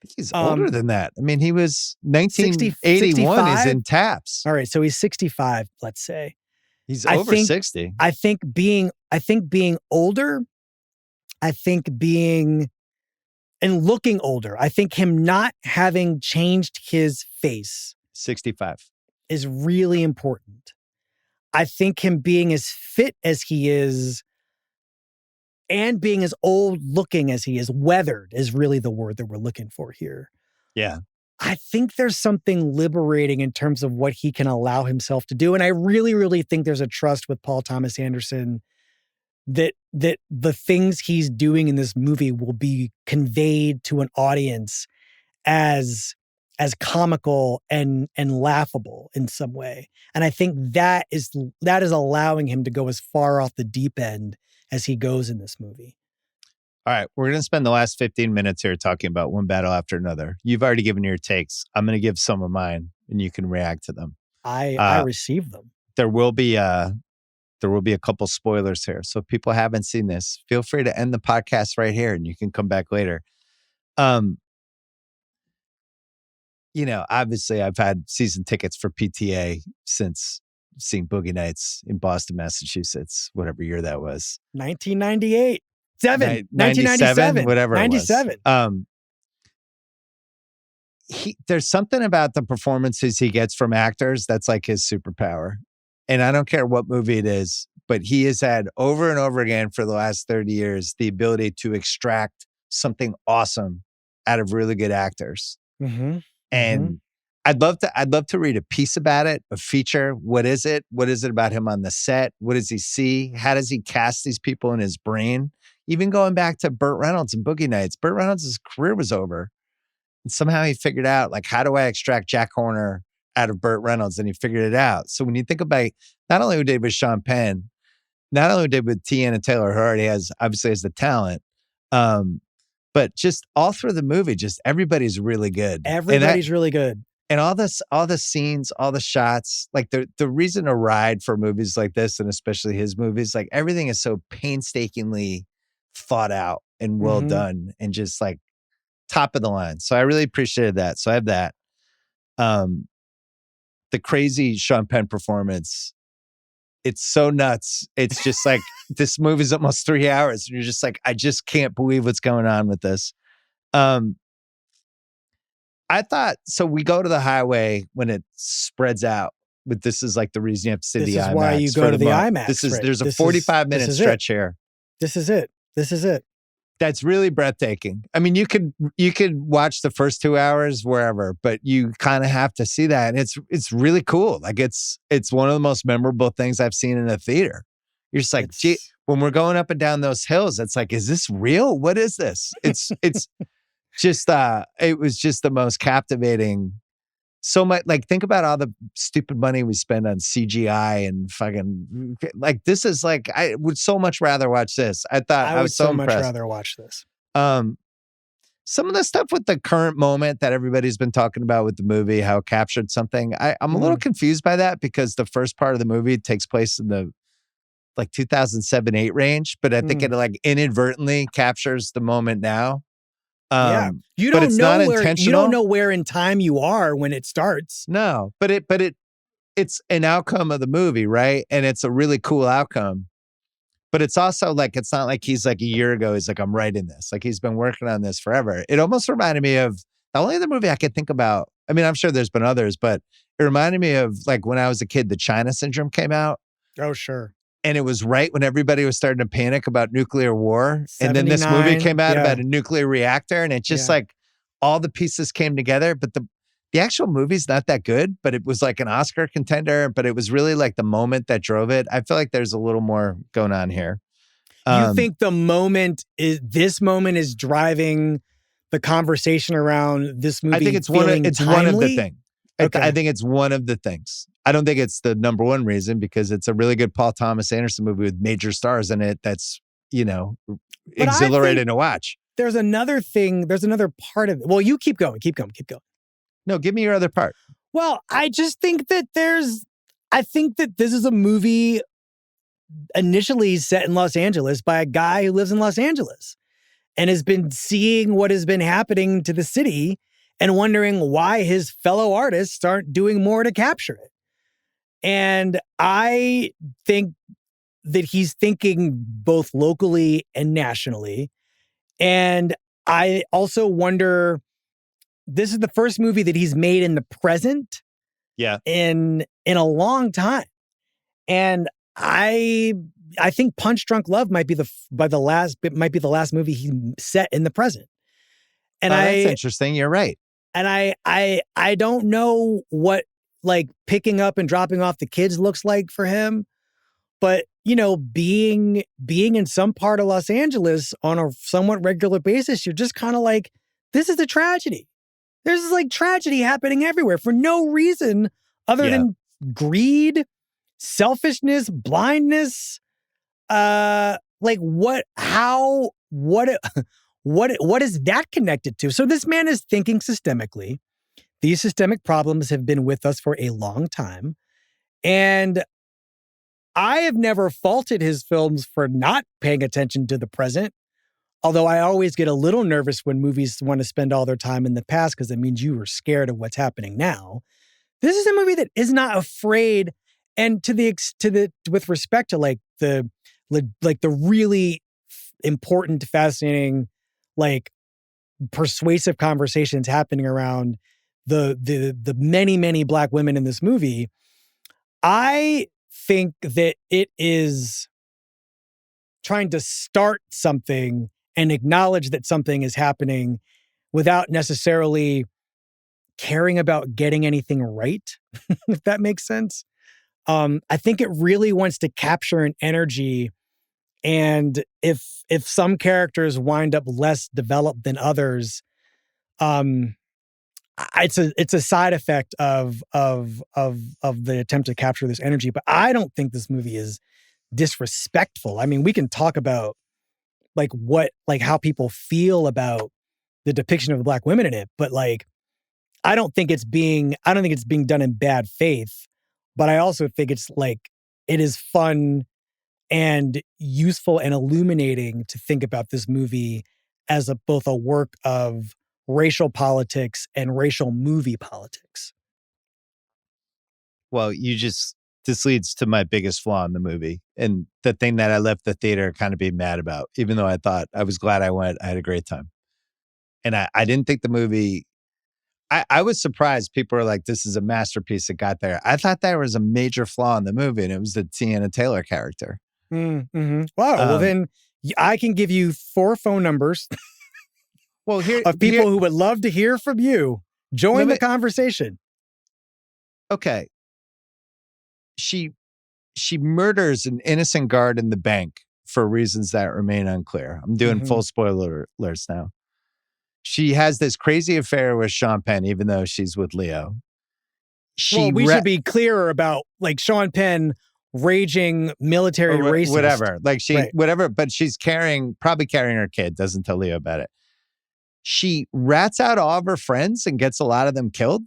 Speaker 1: I think he's older than that. I mean, he was 1981 is in Taps.
Speaker 3: All right, so he's 65, let's say.
Speaker 1: He's over 60.
Speaker 3: I think being older, and looking older, I think him not having changed his face
Speaker 1: 65
Speaker 3: is really important. I think him being as fit as he is and being as old looking as he is, weathered is really the word that we're looking for here.
Speaker 1: Yeah.
Speaker 3: I think there's something liberating in terms of what he can allow himself to do. And I really, really think there's a trust with Paul Thomas Anderson that the things he's doing in this movie will be conveyed to an audience as comical and laughable in some way. And I think that is allowing him to go as far off the deep end as he goes in this movie.
Speaker 1: All right, we're going to spend the last 15 minutes here talking about one battle after another. You've already given your takes. I'm going to give some of mine, and you can react to them.
Speaker 3: I received them.
Speaker 1: There will be a couple spoilers here. So if people haven't seen this, feel free to end the podcast right here, and you can come back later. Obviously, I've had season tickets for PTA since seeing Boogie Nights in Boston, Massachusetts, whatever year that was.
Speaker 3: 1998. 1997,
Speaker 1: whatever
Speaker 3: 97.
Speaker 1: It was. there's something about the performances he gets from actors that's like his superpower. And I don't care what movie it is, but he has had over and over again for the last 30 years the ability to extract something awesome out of really good actors.
Speaker 3: Mm-hmm.
Speaker 1: And I'd love to read a piece about it, a feature. What is it? What is it about him on the set? What does he see? How does he cast these people in his brain? Even going back to Burt Reynolds and Boogie Nights. Burt Reynolds' career was over. And somehow he figured out, like, how do I extract Jack Horner out of Burt Reynolds? And he figured it out. So when you think about not only who did with Sean Penn, not only did with Tiana Taylor, who already obviously has the talent, but just all through the movie, just everybody's really good.
Speaker 3: Everybody's really good.
Speaker 1: And all the scenes, all the shots, like the reason to ride for movies like this, and especially his movies, like everything is so painstakingly thought out and well done and just like top of the line. So I really appreciated that. So I have that. The crazy Sean Penn performance, it's so nuts. It's just like, this movie's almost 3 hours. And you're just like, I just can't believe what's going on with this. I thought, so we go to the highway when it spreads out, but this is like the reason you have to see the IMAX.
Speaker 3: This is why you go to the IMAX.
Speaker 1: There's a 45-minute stretch here.
Speaker 3: This is it.
Speaker 1: That's really breathtaking. I mean, you could watch the first 2 hours wherever, but you kind of have to see that. And it's really cool. Like it's one of the most memorable things I've seen in a theater. You're just like, gee, when we're going up and down those hills, it's like, is this real? What is this? It's just it was just the most captivating. So much, like, think about all the stupid money we spend on CGI and fucking, like, this is like, I would so much rather watch this. I was so impressed.
Speaker 3: Much rather watch this.
Speaker 1: Some of the stuff with the current moment that everybody's been talking about with the movie, how it captured something. I'm a little confused by that, because the first part of the movie takes place in the like 2007-8 range, but I think it like inadvertently captures the moment now.
Speaker 3: Yeah, you don't know where in time you are when it starts.
Speaker 1: No, but it's an outcome of the movie, right? And it's a really cool outcome. But it's also like, it's not like he's like a year ago, he's like, I'm writing this. Like, he's been working on this forever. It almost reminded me of the only other movie I could think about. I mean, I'm sure there's been others, but it reminded me of like when I was a kid, the China Syndrome came out.
Speaker 3: Oh, sure.
Speaker 1: And it was right when everybody was starting to panic about nuclear war. And then this movie came out about a nuclear reactor. And it just like all the pieces came together. But the actual movie's not that good, but it was like an Oscar contender. But it was really like the moment that drove it. I feel like there's a little more going on here.
Speaker 3: You think this moment is driving the conversation around this movie?
Speaker 1: I think it's one of the things. Okay. I think it's one of the things. I don't think it's the number one reason, because it's a really good Paul Thomas Anderson movie with major stars in it. That's, exhilarating to watch.
Speaker 3: There's another thing. There's another part of it. Well, you keep going.
Speaker 1: No, give me your other part.
Speaker 3: Well, I just think that I think that this is a movie initially set in Los Angeles by a guy who lives in Los Angeles and has been seeing what has been happening to the city and wondering why his fellow artists aren't doing more to capture it. And I think that he's thinking both locally and nationally. And I also wonder, this is the first movie that he's made in the present.
Speaker 1: Yeah.
Speaker 3: In a long time. And I think Punch Drunk Love might be the last movie he set in the present. And
Speaker 1: that's interesting. You're right.
Speaker 3: And I don't know what like picking up and dropping off the kids looks like for him, but being in some part of Los Angeles on a somewhat regular basis, you're just kind of like, this is a tragedy. There's like tragedy happening everywhere for no reason other than greed, selfishness, blindness. Like what is that connected to? So this man is thinking systemically. These systemic problems have been with us for a long time. And I have never faulted his films for not paying attention to the present. Although I always get a little nervous when movies want to spend all their time in the past, because it means you were scared of what's happening now. This is a movie that is not afraid. And with respect to like the really important, fascinating, like persuasive conversations happening around the many, many Black women in this movie. I think that it is trying to start something and acknowledge that something is happening without necessarily caring about getting anything right, if that makes sense. I think it really wants to capture an energy, and if some characters wind up less developed than others, it's a side effect of the attempt to capture this energy. But I don't think this movie is disrespectful. I mean, we can talk about how people feel about the depiction of the Black women in it, but like, I don't think it's being done in bad faith, but I also think it's like, it is fun and useful and illuminating to think about this movie as both a work of racial politics and racial movie politics.
Speaker 1: Well, this leads to my biggest flaw in the movie, and the thing that I left the theater kind of being mad about, even though I was glad I went. I had a great time. And I didn't think the movie, I was surprised. People were like, this is a masterpiece that got there. I thought there was a major flaw in the movie, and it was the Tiana Taylor character.
Speaker 3: Mm-hmm. Wow. Well, then I can give you 4 phone numbers of people who would love to hear from you. Join the conversation.
Speaker 1: Okay. She murders an innocent guard in the bank for reasons that remain unclear. I'm doing full spoiler alerts now. She has this crazy affair with Sean Penn, even though she's with Leo.
Speaker 3: We should be clearer about like Sean Penn, raging military racist.
Speaker 1: Whatever. Like whatever, but she's probably carrying her kid, doesn't tell Leo about it. She rats out all of her friends and gets a lot of them killed.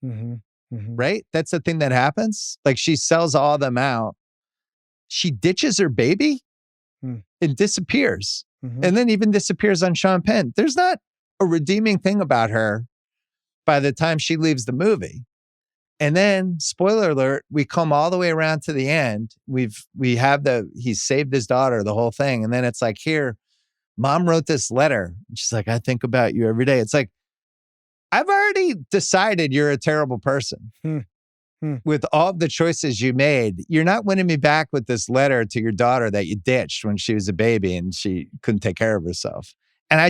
Speaker 1: Mm-hmm. Mm-hmm. Right? That's the thing that happens. Like, she sells all of them out. She ditches her baby and disappears. Mm-hmm. And then even disappears on Sean Penn. There's not a redeeming thing about her by the time she leaves the movie. And then, spoiler alert, we come all the way around to the end. He saved his daughter, the whole thing. And then it's like, here, Mom wrote this letter. She's like, I think about you every day. It's like, I've already decided you're a terrible person. With all the choices you made. You're not winning me back with this letter to your daughter that you ditched when she was a baby and she couldn't take care of herself. And I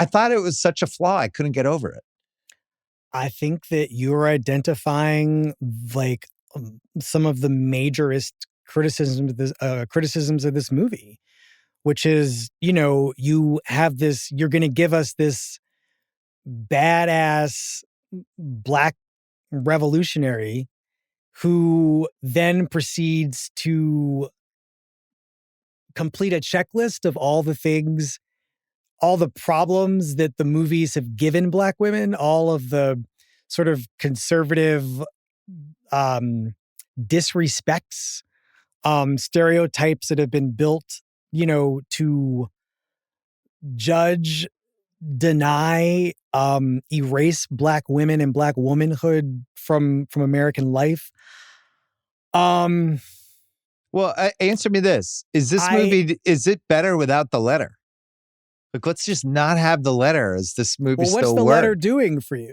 Speaker 1: thought it was such a flaw. I couldn't get over it.
Speaker 3: I think that you're identifying like some of the majorist criticisms of this movie, which is, you have this, you're going to give us this badass Black revolutionary who then proceeds to complete a checklist of all the things, all the problems that the movies have given Black women, all of the sort of conservative disrespects, stereotypes that have been built, to judge, deny, erase Black women and Black womanhood from American life.
Speaker 1: Well, answer me this. Is this movie, is it better without the letter? Like, let's just not have the letter. Is this movie still work?
Speaker 3: What's the letter doing for you?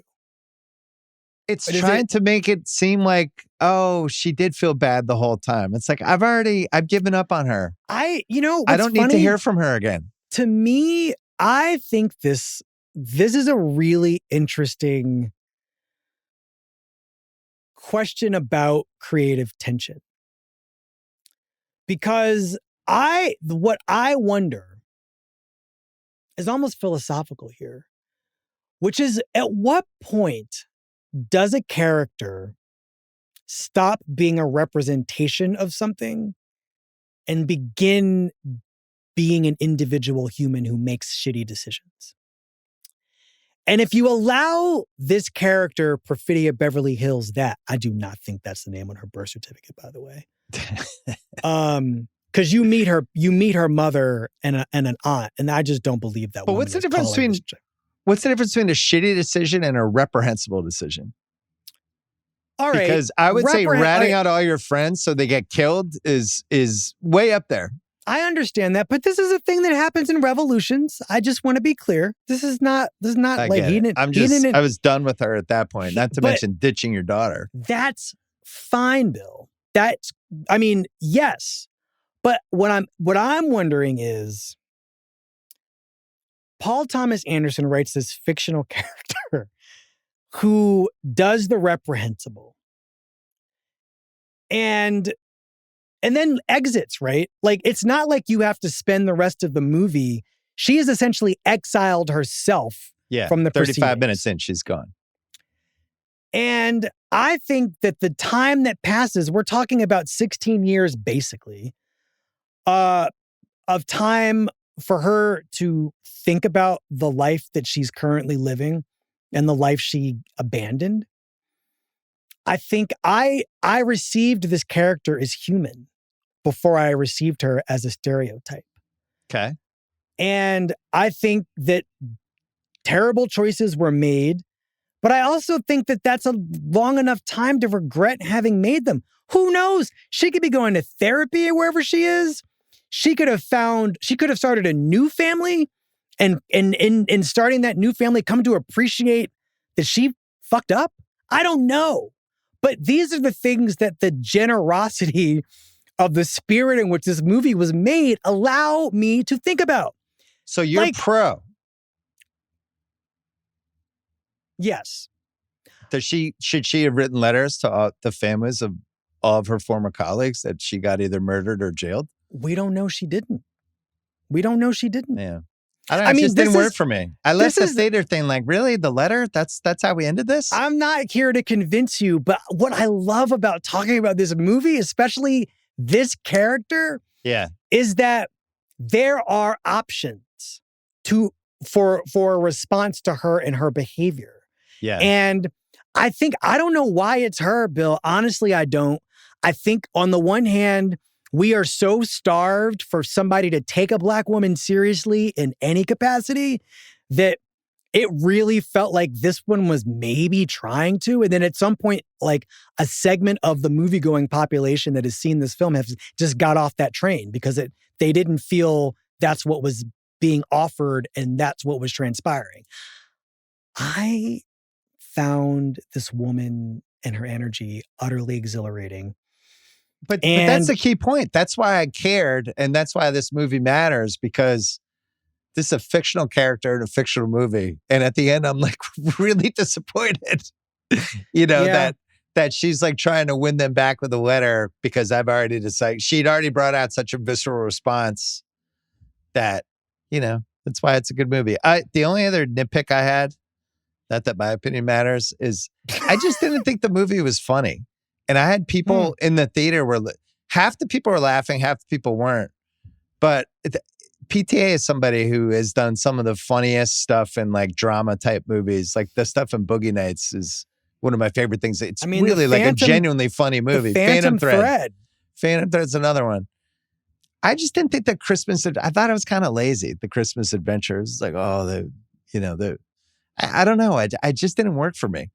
Speaker 1: It's trying to make it seem like, oh, she did feel bad the whole time. It's like, I've given up on her. I don't need to hear from her again.
Speaker 3: To me, I think this is a really interesting question about creative tension. Because what I wonder is almost philosophical here, which is, at what point does a character stop being a representation of something and begin being an individual human who makes shitty decisions? And if you allow this character, Perfidia Beverly Hills, that, I do not think that's the name on her birth certificate, by the way. Because you meet her mother and an aunt, and I just don't believe that.
Speaker 1: But what's the difference between a shitty decision and a reprehensible decision?
Speaker 3: All right,
Speaker 1: because I would say ratting out all your friends so they get killed is way up there.
Speaker 3: I understand that, but this is a thing that happens in revolutions. I just want to be clear. This is not
Speaker 1: I
Speaker 3: like
Speaker 1: get
Speaker 3: he
Speaker 1: it.
Speaker 3: didn't.
Speaker 1: I was done with her at that point. Not to
Speaker 3: But-
Speaker 1: mention ditching your daughter.
Speaker 3: That's fine, Bill. I mean, yes. But what I'm wondering is, Paul Thomas Anderson writes this fictional character who does the reprehensible and then exits, right? Like, it's not like you have to spend the rest of the movie. She has essentially exiled herself from the
Speaker 1: 35
Speaker 3: proceedings.
Speaker 1: minutes in, she's gone.
Speaker 3: And I think that the time that passes, we're talking about 16 years basically, of time for her to think about the life that she's currently living and the life she abandoned. I think I received this character as human before I received her as a stereotype.
Speaker 1: Okay.
Speaker 3: And I think that terrible choices were made, but I also think that that's a long enough time to regret having made them. Who knows? She could be going to therapy or wherever she is. She could have started a new family and in starting that new family, come to appreciate that she fucked up. I don't know. But these are the things that the generosity of the spirit in which this movie was made allow me to think about.
Speaker 1: So you're pro.
Speaker 3: Yes.
Speaker 1: Should she have written letters to all the families of all of her former colleagues that she got either murdered or jailed?
Speaker 3: We don't know she didn't.
Speaker 1: Yeah. I don't know. It just didn't work for me. I left the theater thing like, really? The letter? That's how we ended this?
Speaker 3: I'm not here to convince you, but what I love about talking about this movie, especially this character, is that there are options for a response to her and her behavior.
Speaker 1: Yeah.
Speaker 3: And I don't know why it's her, Bill. Honestly, I don't. I think on the one hand, we are so starved for somebody to take a Black woman seriously in any capacity that it really felt like this one was maybe trying to. And then at some point, like a segment of the movie-going population that has seen this film has just got off that train because they didn't feel that's what was being offered and that's what was transpiring. I found this woman and her energy utterly exhilarating.
Speaker 1: But that's the key point. That's why I cared. And that's why this movie matters, because this is a fictional character in a fictional movie. And at the end, I'm like really disappointed, that she's like trying to win them back with a letter because I've already decided she'd already brought out such a visceral response that, that's why it's a good movie. The only other nitpick I had, not that my opinion matters, is I just didn't think the movie was funny. And I had people in the theater where half the people were laughing, half the people weren't. But PTA is somebody who has done some of the funniest stuff in like drama type movies. Like the stuff in Boogie Nights is one of my favorite things. It's really like a genuinely funny movie.
Speaker 3: Phantom Thread.
Speaker 1: Phantom Thread's another one. I just didn't think I thought it was kind of lazy. The Christmas Adventures, like, I don't know. I just didn't work for me.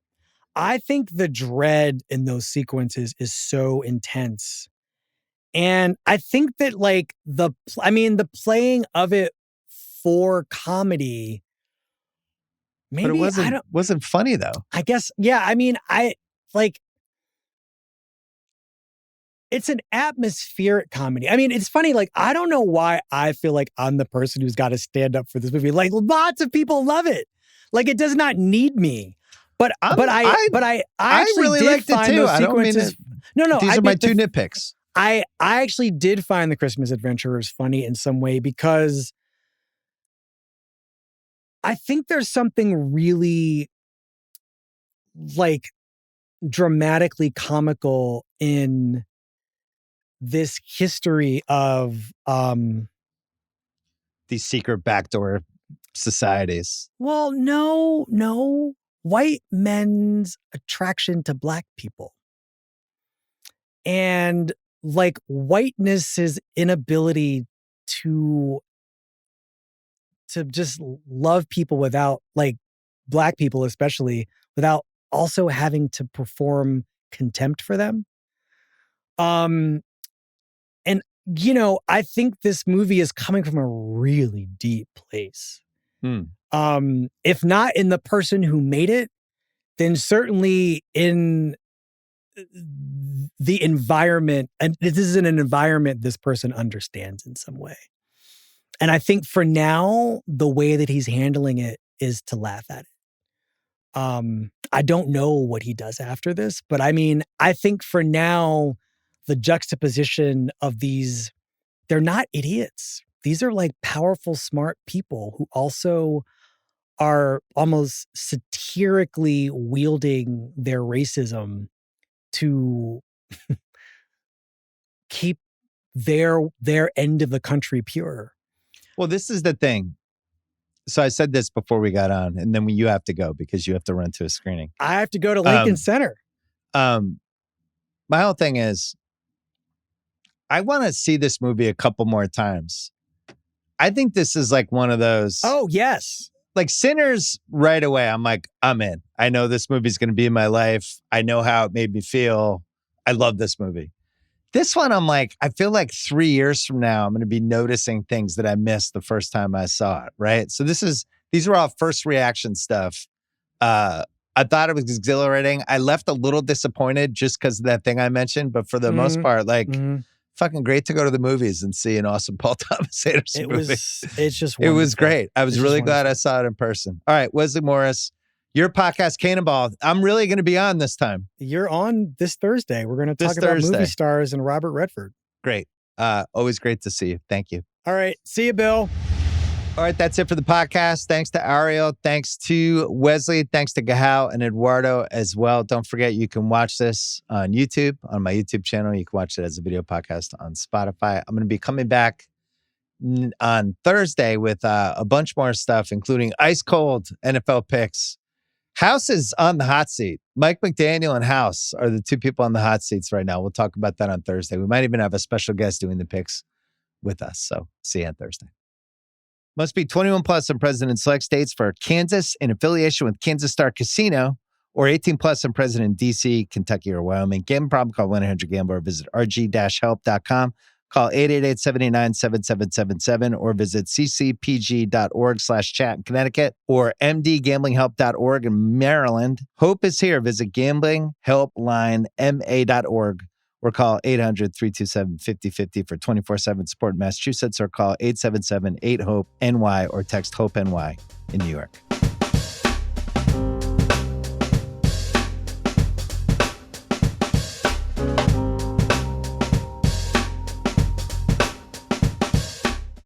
Speaker 3: I think the dread in those sequences is so intense. And I think that like the playing of it for comedy, maybe
Speaker 1: but it wasn't funny though.
Speaker 3: I guess, yeah. I mean, it's an atmospheric comedy. I mean, it's funny. Like, I don't know why I feel like I'm the person who's got to stand up for this movie. Like, lots of people love it. Like, it does not need me. But I actually
Speaker 1: really
Speaker 3: did
Speaker 1: liked
Speaker 3: find
Speaker 1: it too.
Speaker 3: those
Speaker 1: I don't mean
Speaker 3: sequences.
Speaker 1: These are my two nitpicks.
Speaker 3: I actually did find the Christmas Adventurers funny in some way because I think there's something really like dramatically comical in this history of
Speaker 1: these secret backdoor societies.
Speaker 3: Well, no. White men's attraction to Black people. And like whiteness's inability to just love people without, like Black people especially, without also having to perform contempt for them. And I think this movie is coming from a really deep place. If not in the person who made it, then certainly in the environment. And this is an environment this person understands in some way. And I think for now, the way that he's handling it is to laugh at it. I don't know what he does after this, but I mean, I think for now, the juxtaposition of these, they're not idiots. These are like powerful, smart people who also are almost satirically wielding their racism to keep their end of the country pure.
Speaker 1: Well, this is the thing. So I said this before we got on, and then you have to go because you have to run to a screening.
Speaker 3: I have to go to Lincoln Center.
Speaker 1: My whole thing is, I want to see this movie a couple more times. I think this is like one of those.
Speaker 3: Oh, yes.
Speaker 1: Like Sinners, right away, I'm like, I'm in. I know this movie's going to be in my life. I know how it made me feel. I love this movie. This one, I'm like, I feel like 3 years from now, I'm going to be noticing things that I missed the first time I saw it, right? So these were all first reaction stuff. I thought it was exhilarating. I left a little disappointed just because of that thing I mentioned, but for the most part, like, fucking great to go to the movies and see an awesome Paul Thomas Anderson movie. It was great. I was really glad I saw it in person. All right, Wesley Morris, your podcast, Cannonball. I'm really going to be on this time.
Speaker 3: You're on this Thursday. We're going to talk about movie stars and Robert Redford.
Speaker 1: Great. Always great to see you. Thank you.
Speaker 3: All right. See you, Bill.
Speaker 1: All right, that's it for the podcast. Thanks to Ariel. Thanks to Wesley. Thanks to Gahal and Eduardo as well. Don't forget, you can watch this on YouTube, on my YouTube channel. You can watch it as a video podcast on Spotify. I'm going to be coming back on Thursday with a bunch more stuff, including ice cold NFL picks. House is on the hot seat. Mike McDaniel and House are the two people on the hot seats right now. We'll talk about that on Thursday. We might even have a special guest doing the picks with us. So see you on Thursday. Must be 21 plus and present in select states for Kansas in affiliation with Kansas Star Casino, or 18 plus and present in D.C., Kentucky, or Wyoming. Gambling problem? Call 1-800-GAMBLER or visit rg-help.com. Call 888-789-7777 or visit ccpg.org/chat in Connecticut or mdgamblinghelp.org in Maryland. Hope is here. Visit gamblinghelplinema.org or call 800-327-5050 for 24/7 support in Massachusetts, or call 877-8-HOPE-NY or text HOPE-NY in New York.